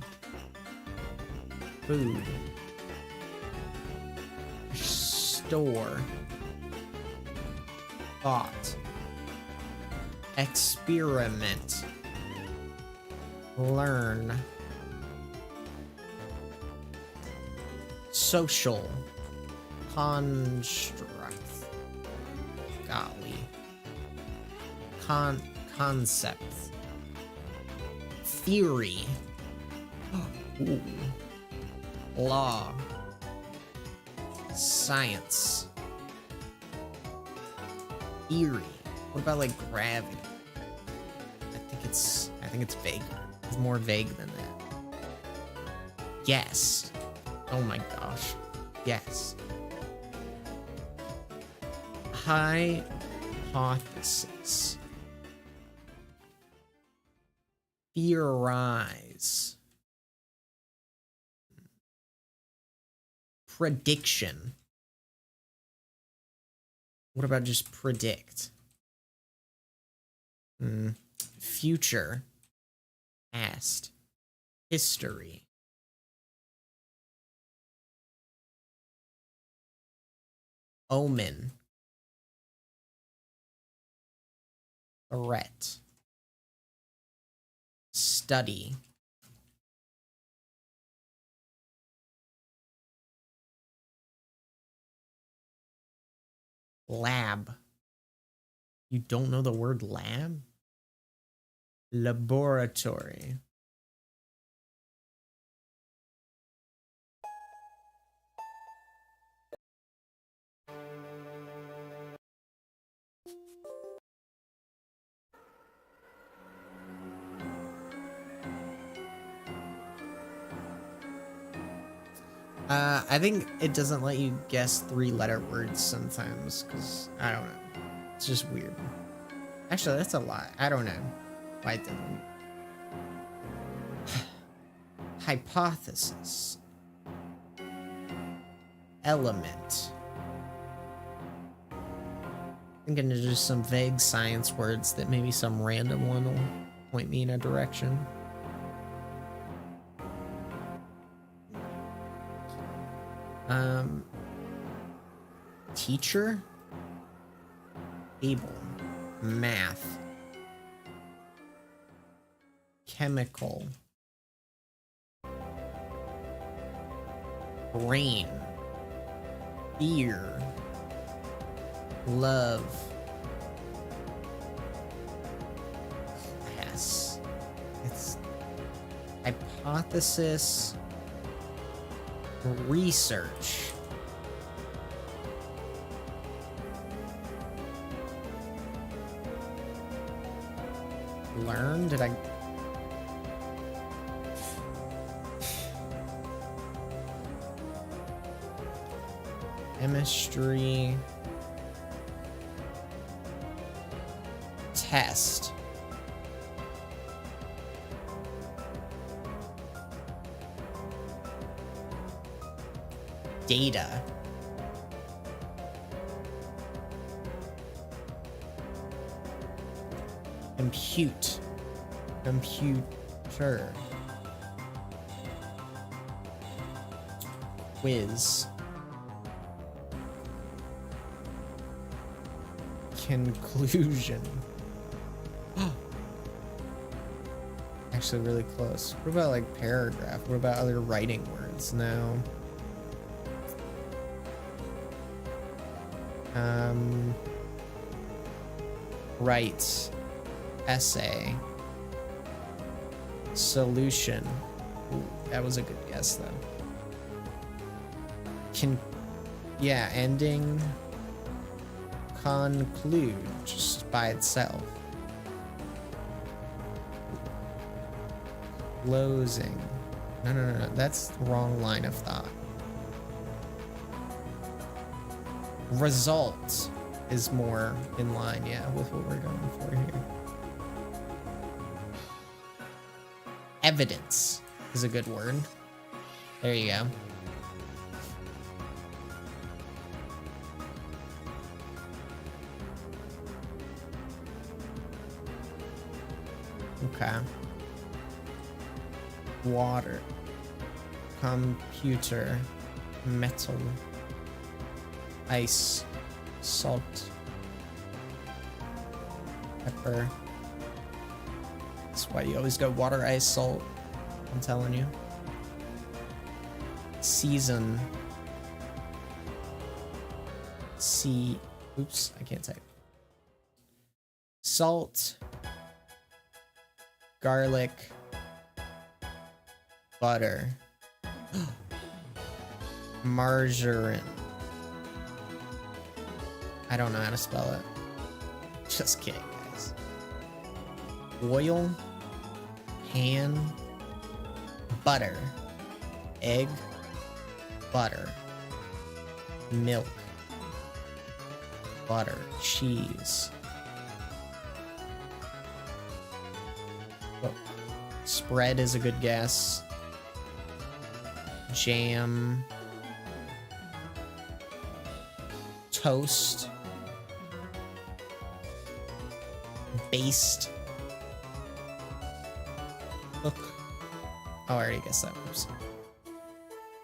Food. Store. Thought. Experiment. Learn. Social. Construct. Golly. Concept. Theory. Ooh. Law. Science. Theory. What about like gravity? I think it's vaguer. It's more vague than that. Yes. Oh my gosh. Yes. Hypothesis. Theorize. Prediction. What about just predict? Future. Past. History. Omen. Threat. Study. Lab. You don't know the word lab? Laboratory. I think it doesn't let you guess 3-letter words sometimes, because, I don't know. It's just weird. Actually, that's a lie. I don't know why it didn't. Hypothesis. Element. Thinking of just some vague science words that maybe some random one will point me in a direction. Teacher? Able. Math. Chemical. Brain. Fear. Love. Class. It's hypothesis. Research. Learn? Did I? Chemistry. Test. Data. Compute. Computer. Quiz. Conclusion. Actually really close. What about like paragraph? What about other writing words? No. Write. Essay. Solution. Ooh, that was a good guess though. Yeah, ending. Conclude just by itself. Closing. No. That's the wrong line of thought. Result is more in line, yeah, with what we're going for here. Evidence is a good word. There you go. Okay. Water. Computer. Metal. Ice. Salt. Pepper. That's why you always go water, ice, salt. I'm telling you. Season. Oops, I can't type. Salt. Garlic. Butter. Margarine. I don't know how to spell it. Just kidding, guys. Oil. Pan. Butter. Egg. Butter. Milk. Butter. Cheese. Oh. Spread is a good guess. Jam. Toast. Baste. Look. Oh, I already guessed that. Oops.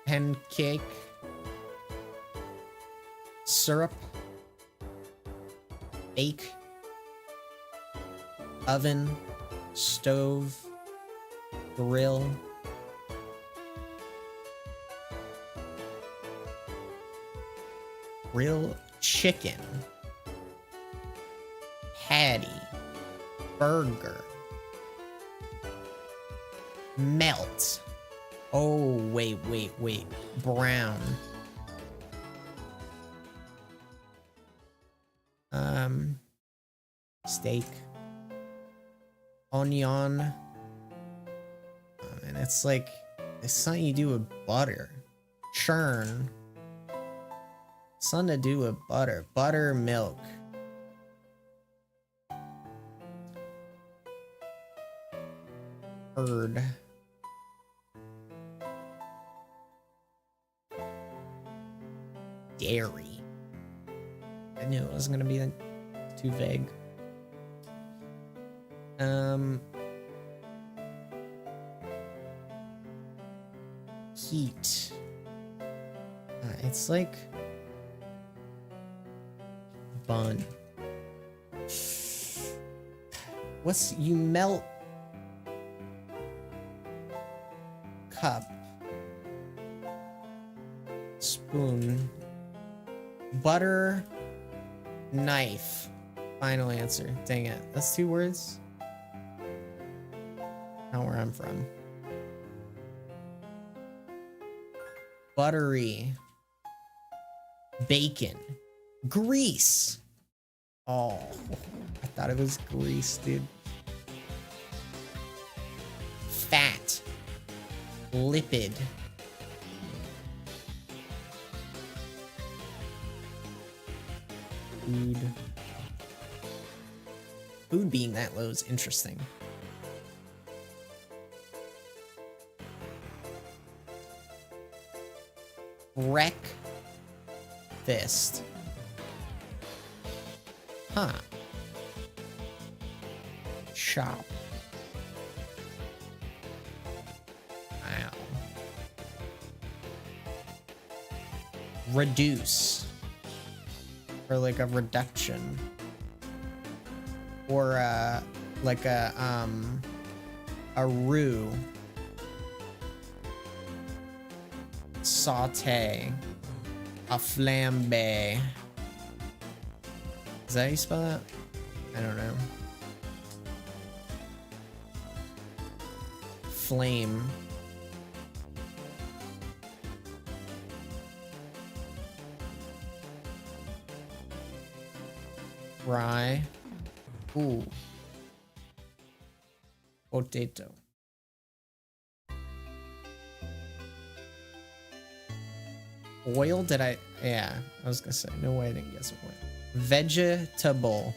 Pancake. Syrup. Bake. Oven. Stove. Grill. Grill chicken. Patty. Burger. Melt. Oh, wait. Brown. Steak. Onion. And it's like, it's something you do with butter. Churn. Something to do with butter. Buttermilk. Herd. Dairy. I knew it wasn't gonna be too vague. Heat. It's like bun. You melt cup, spoon, butter, knife. Final answer. Dang it. That's 2 words. Not where I'm from. Buttery. Bacon. Grease. Oh, I thought it was grease, dude. Fat. Lipid. Food. Food being that low is interesting. Breakfast. Huh. Shop. Wow. Reduce. Or like a reduction. Or like a roux. Saute. A flambe. Is that how you spell that? I don't know. Flame. Rye. Ooh. Potato. Oil? Did I? Yeah, I was gonna say. No way I didn't guess oil. Vegetable.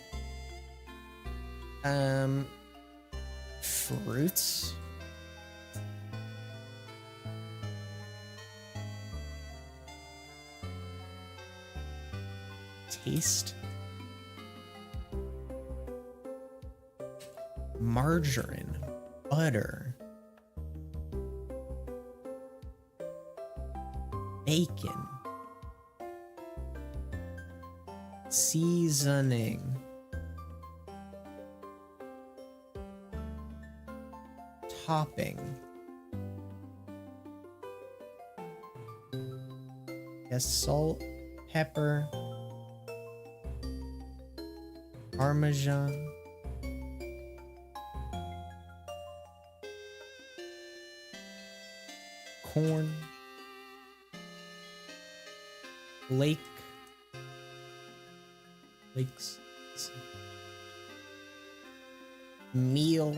Fruits. Taste. margarine, butter, bacon, seasoning, topping. Yes, salt, pepper, Parmesan, corn, lakes, meal,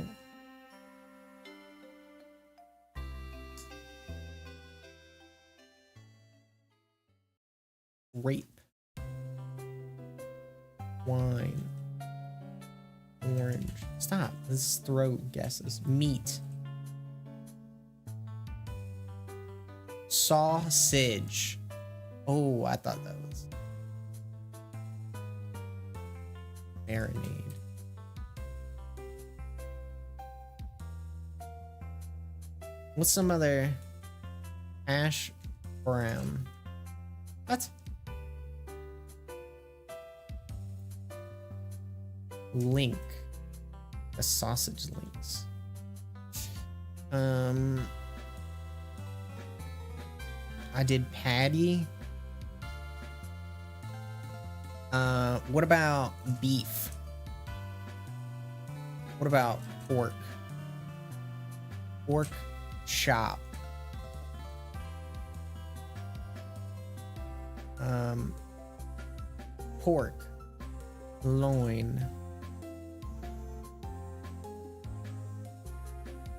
grape, wine, orange. Stop. Let's throw guesses. Meat. Sausage. Oh, I thought that was marinade. What's some other hash brown? What? Link. The sausage links. I did patty. What about beef? What about pork? Pork chop. Pork loin.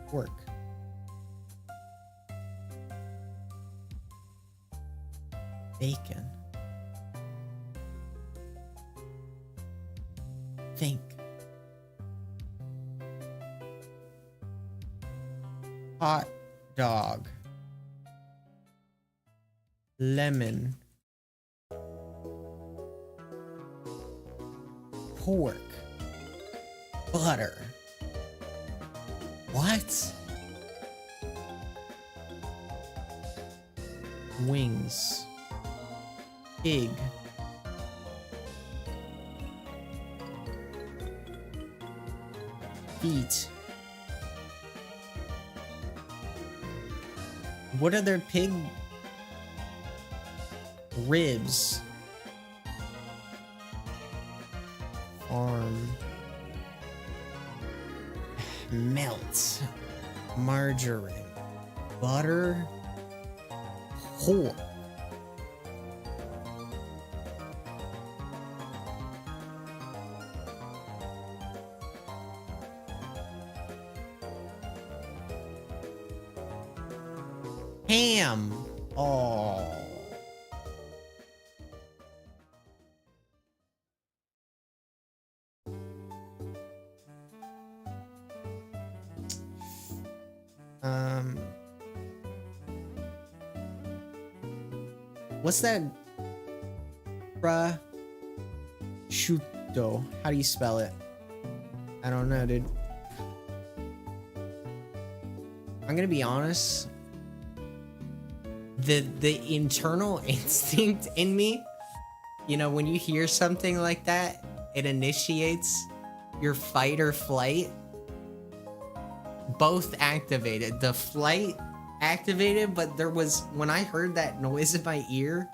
Pork. Bacon. Think. Hot dog. Lemon. Pork. Butter. What? Wings. Pig. Feet. What are their pig? Ribs. Farm. Melt. Margarine. Butter. Pork. Ham. Oh. What's that? Prosciutto. How do you spell it? I don't know, dude. I'm gonna be honest. The internal instinct in me, you know, when you hear something like that, it initiates your fight or flight. Both activated. The flight activated, but there was, when I heard that noise in my ear,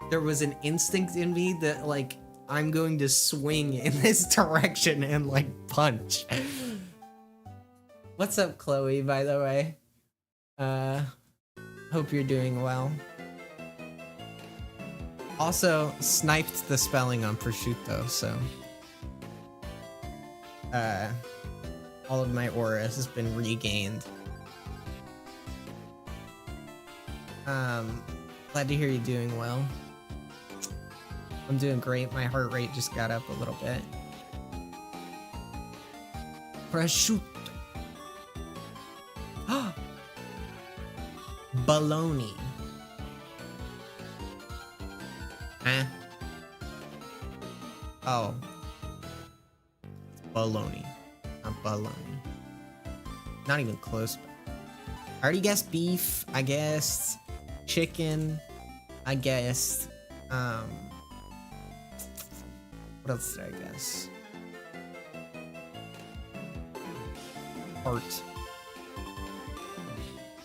there was an instinct in me that, like, I'm going to swing in this direction and, like, punch. What's up, Chloe, by the way? Hope you're doing well. Also, sniped the spelling on prosciutto, so all of my aura has been regained. Glad to hear you're doing well. I'm doing great. My heart rate just got up a little bit. Prosciutto. Baloney. Huh? Oh. Baloney. Not baloney. Not even close. I already guessed beef. I guessed chicken. I guessed, what else did I guess? Heart.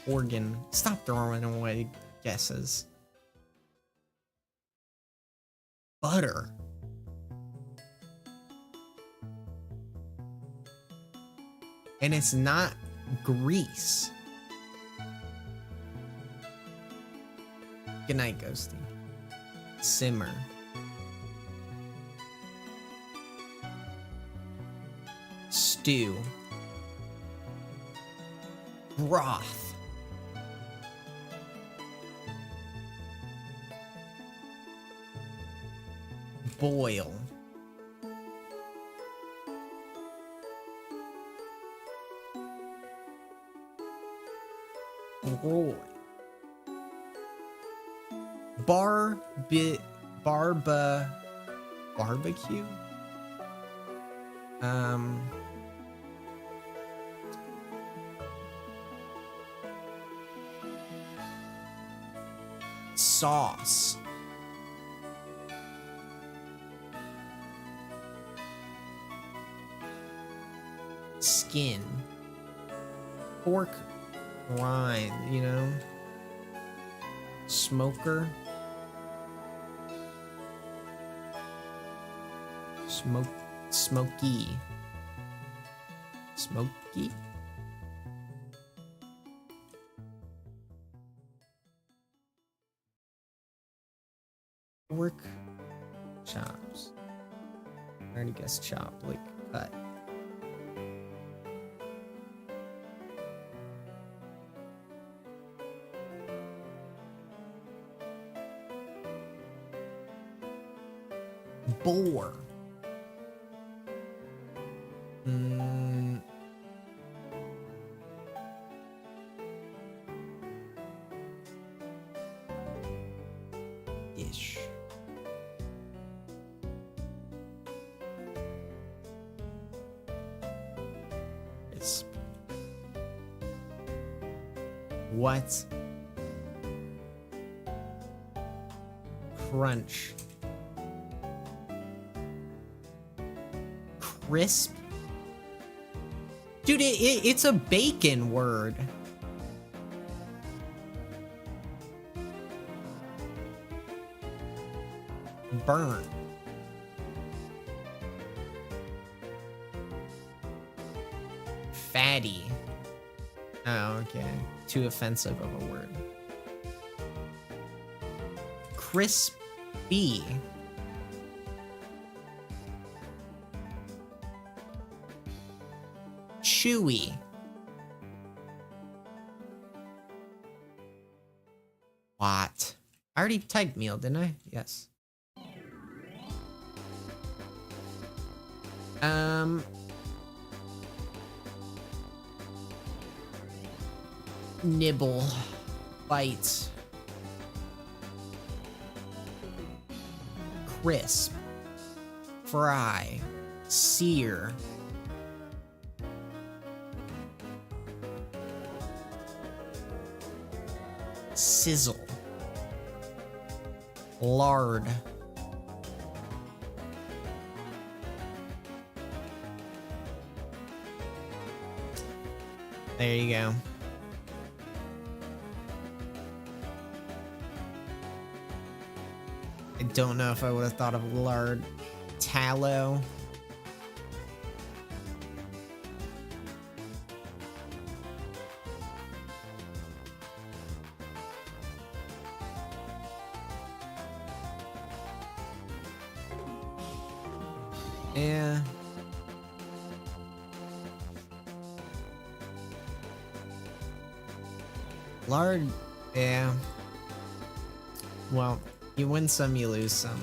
Organ. Stop throwing away guesses. Butter. And it's not grease. Good night, Ghosty. Simmer. Stew. Broth. Boil. Broil. Barbecue? Sauce. Skin. Pork rind, you know? Smoker. Smoky. Smoky? Work. Chops. I already guessed chop, like cut. Boar. Ish. Crisp. What? Crunch. Crisp? Dude, it's a bacon word. Burn. Fatty. Oh, okay. Too offensive of a word. Crispy. Chewy. What? I already typed meal, didn't I? Yes. Nibble. Bite. Crisp. Fry. Sear. Sizzle. Lard. There you go. I don't know if I would have thought of lard. Tallow. Yeah. Lard, yeah. Well, you win some, you lose some.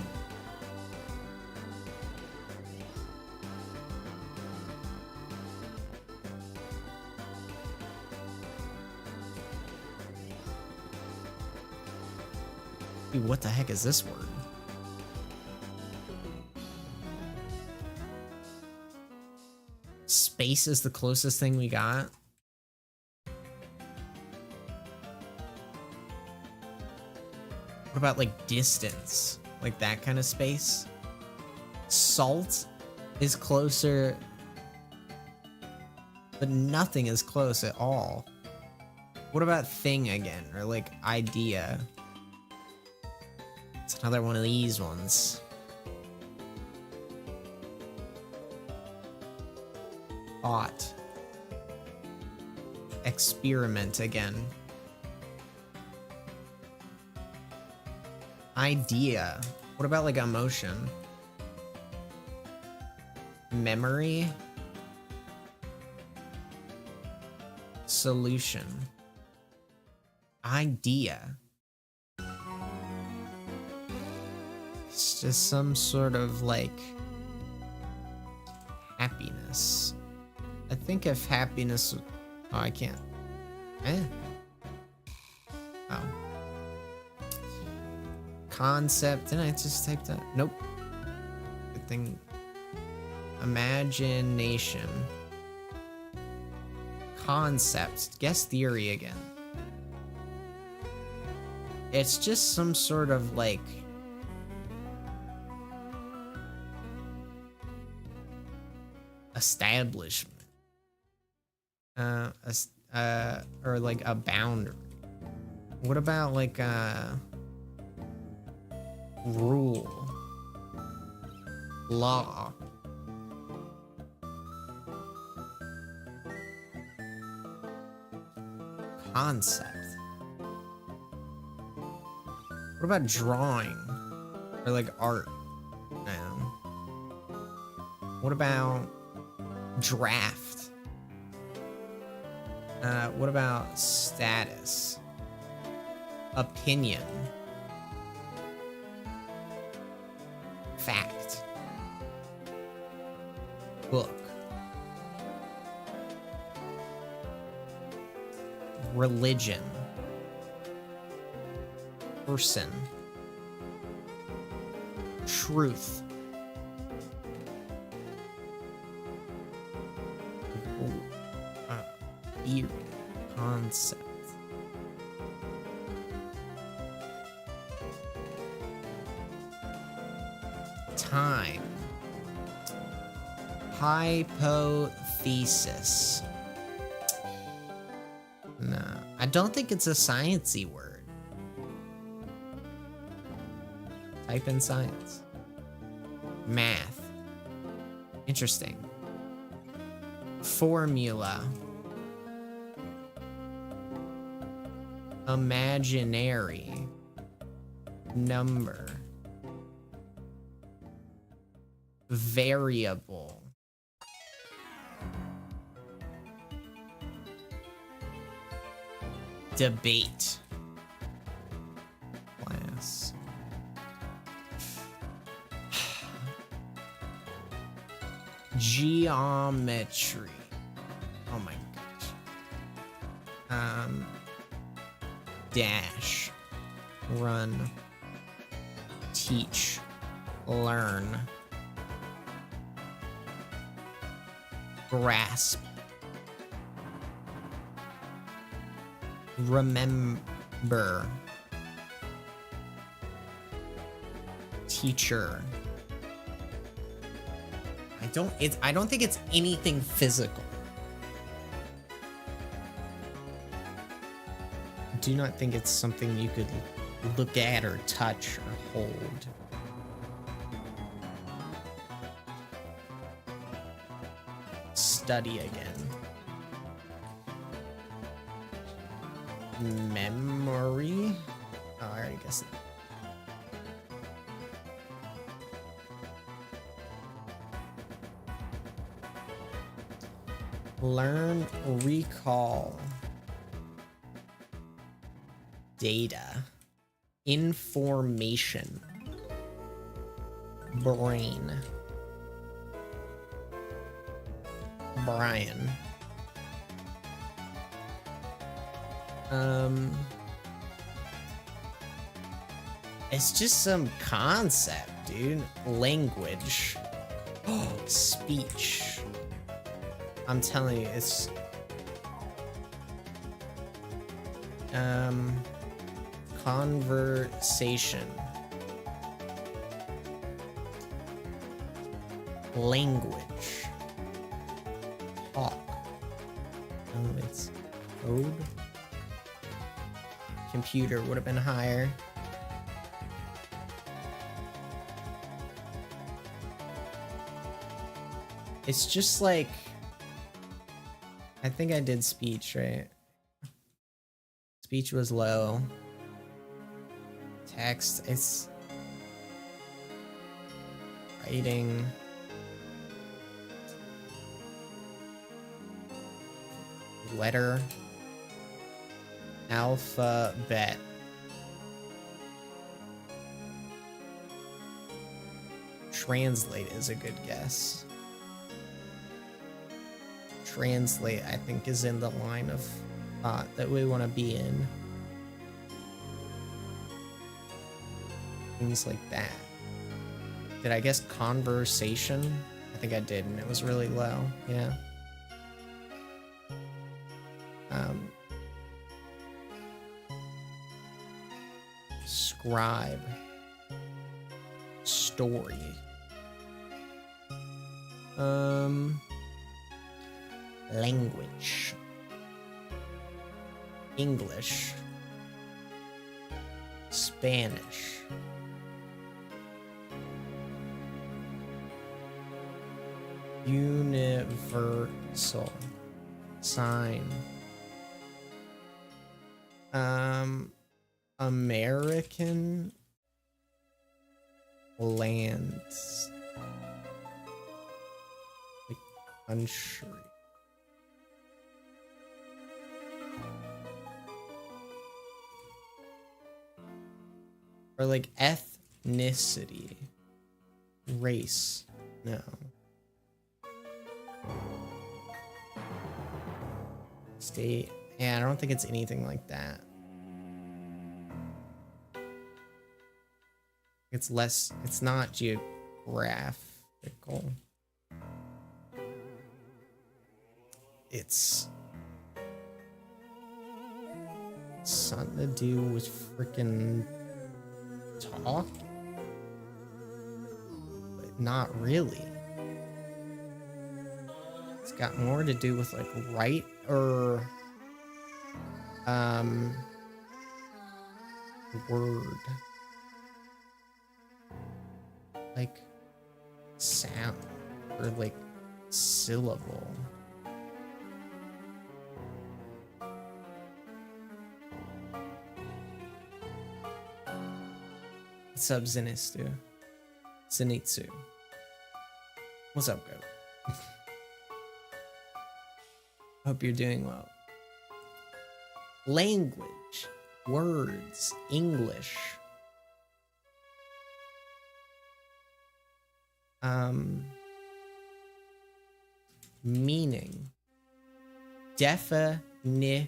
Dude, what the heck is this word? Space is the closest thing we got. What about like distance? Like that kind of space? Salt is closer, but nothing is close at all. What about thing again? Or like idea? It's another one of these ones. Thought. Experiment again. Idea. What about like emotion? Memory. Solution. Idea. It's just some sort of like happiness. I think if happiness. Oh, I can't. Oh. Concept. Didn't I just type that? Nope. Good thing. Imagination. Concept. Guess theory again. It's just some sort of like establishment. Or like a boundary. What about like a rule? Law. Concept. What about drawing? Or like art? No. What about draft? What about status? Opinion. Fact. Book. Religion. Person. Truth. Theory. Concept. Time. Hypothesis. No, I don't think it's a sciencey word. Type in science. Math. Interesting. Formula. Imaginary. Number. Variable. Debate. Class. Geometry. Oh my gosh. Dash. Run. Teach. Learn. Grasp. Remember. Teacher. I don't think it's anything physical. I do not think it's something you could look at or touch or hold. Study again. Memory. Oh, I already guessed it. Learn, recall. Data. Information. Brain. Brian. It's just some concept, dude. Language. Oh, speech. I'm telling you, it's Conversation. Language. Talk. Oh, it's code. Computer would have been higher. It's just like, I think I did speech, right? Speech was low. Text, it's writing. Letter. Alphabet. Translate is a good guess. Translate, I think, is in the line of thought that we want to be in. Things like that. Did I guess conversation? I think I did, and it was really low. Yeah. Scribe. Story. Language. English. Spanish. Universal. Sign. American lands. Like country. Or like ethnicity. Race. No. State. Yeah, I don't think it's anything like that. It's less, it's not geographical. It's something to do with freaking talk, but not really. It's got more to do with like write or word, like sound or like syllable. What's up, Zenitsu? Zenitsu. What's up, Goat? Hope you're doing well. Language, words, English. Meaning. Definition.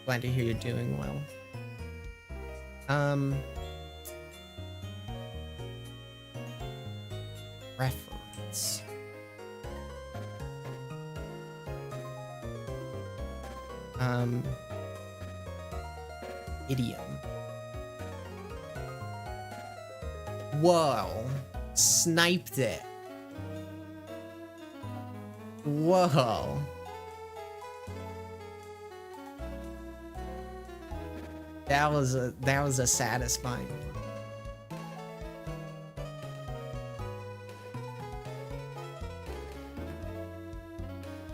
Glad to hear you're doing well. Reference. Idiom. Whoa. Sniped it. Whoa. That was a satisfying one.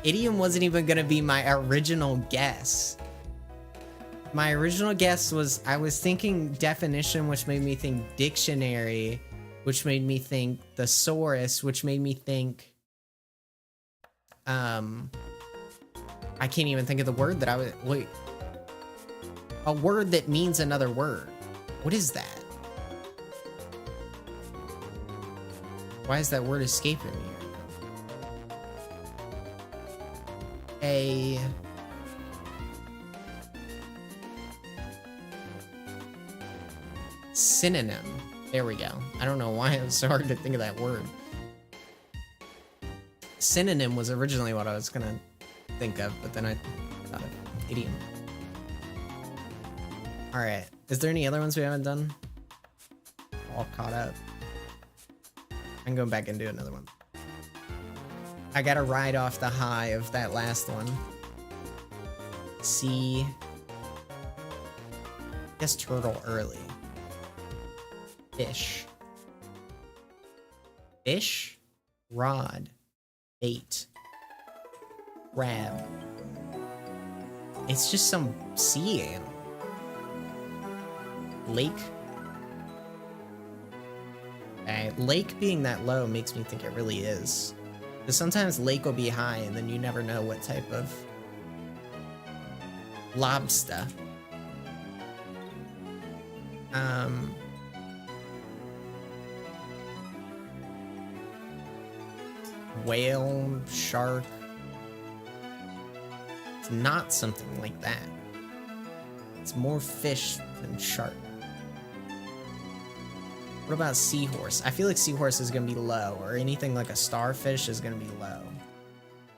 Idiom wasn't even gonna be my original guess. My original guess was, I was thinking definition, which made me think dictionary, which made me think thesaurus, which made me think, I can't even think of the word that I would, wait. A word that means another word. What is that? Why is that word escaping me right now? A synonym. There we go. I don't know why it was so hard to think of that word. Synonym was originally what I was gonna think of, but then I thought of idiom. Alright, is there any other ones we haven't done? All caught up. I'm going back and do another one. I gotta ride off the high of that last one. See. I guess turtle early. Fish. Fish. Rod. Bait. Crab. It's just some sea animal. Lake. Okay, lake being that low makes me think it really is. Because sometimes lake will be high and then you never know what type of lobster. Whale, shark. It's not something like that. It's more fish than shark. What about seahorse? I feel like seahorse is gonna be low, or anything like a starfish is gonna be low.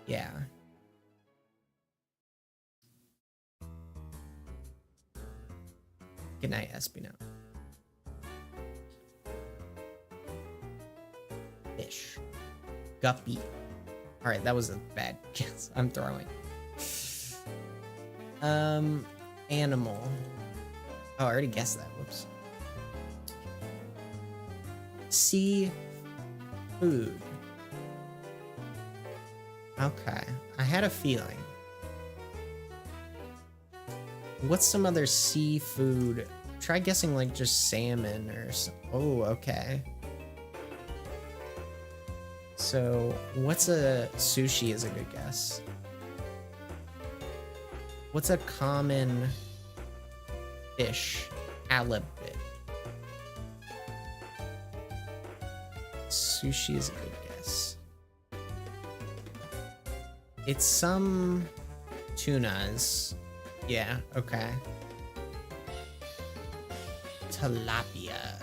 Yeah. Good night, Espino. Fish. Guppy. Alright, that was a bad guess. I'm throwing. Animal. Oh, I already guessed that. Whoops. Sea food. Okay. I had a feeling. What's some other seafood? Try guessing like just salmon or oh, okay. So what's a sushi is a good guess. What's a common fish? Halibut. Sushi is a good guess. It's some tunas. Yeah, okay. Tilapia.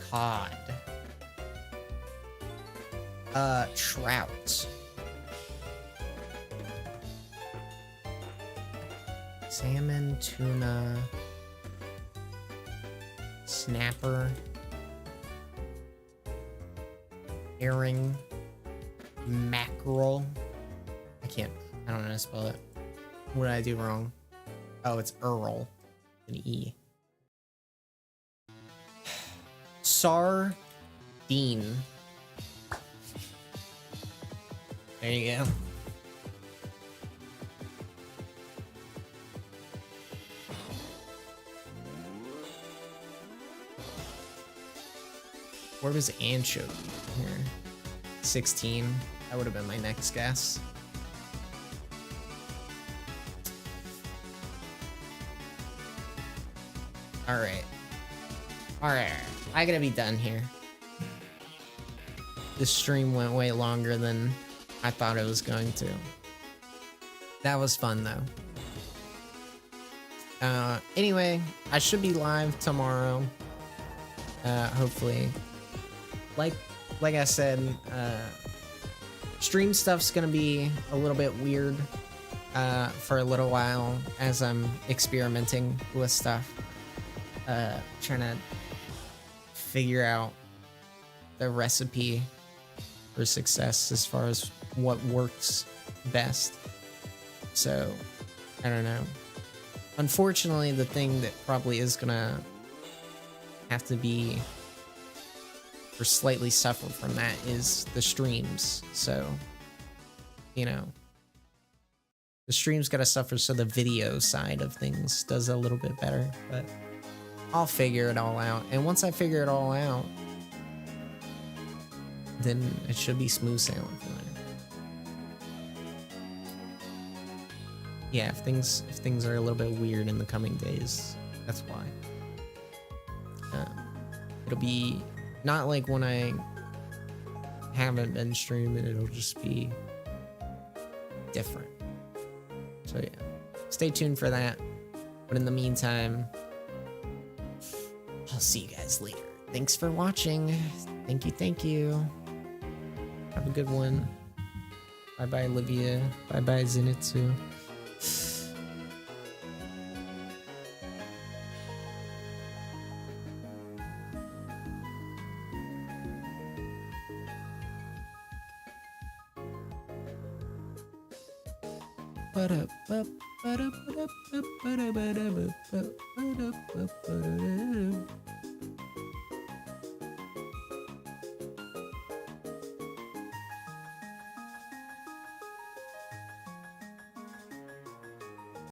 Cod. Trout. Salmon, tuna, snapper, herring, mackerel. I don't know how to spell it. What did I do wrong? Oh, it's Earl. An E. Sardine. There you go. Where was anchovy here? 16. That would have been my next guess. Alright. Alright. I gotta be done here. This stream went way longer than I thought it was going to. That was fun though. Anyway, I should be live tomorrow. Hopefully. Like I said, stream stuff's gonna be a little bit weird for a little while as I'm experimenting with stuff. Trying to figure out the recipe for success as far as what works best. So, I don't know. Unfortunately, the thing that probably is gonna have to be or slightly suffer from that is the streams. So, you know, the streams gotta suffer so the video side of things does a little bit better, but I'll figure it all out. And once I figure it all out, then it should be smooth sailing from there. Yeah, if things are a little bit weird in the coming days, that's why. It'll be not like when I haven't been streaming, it'll just be different. So yeah, stay tuned for that. But in the meantime, I'll see you guys later. Thanks for watching. Thank you. Have a good one. Bye bye, Olivia. Bye bye, Zenitsu.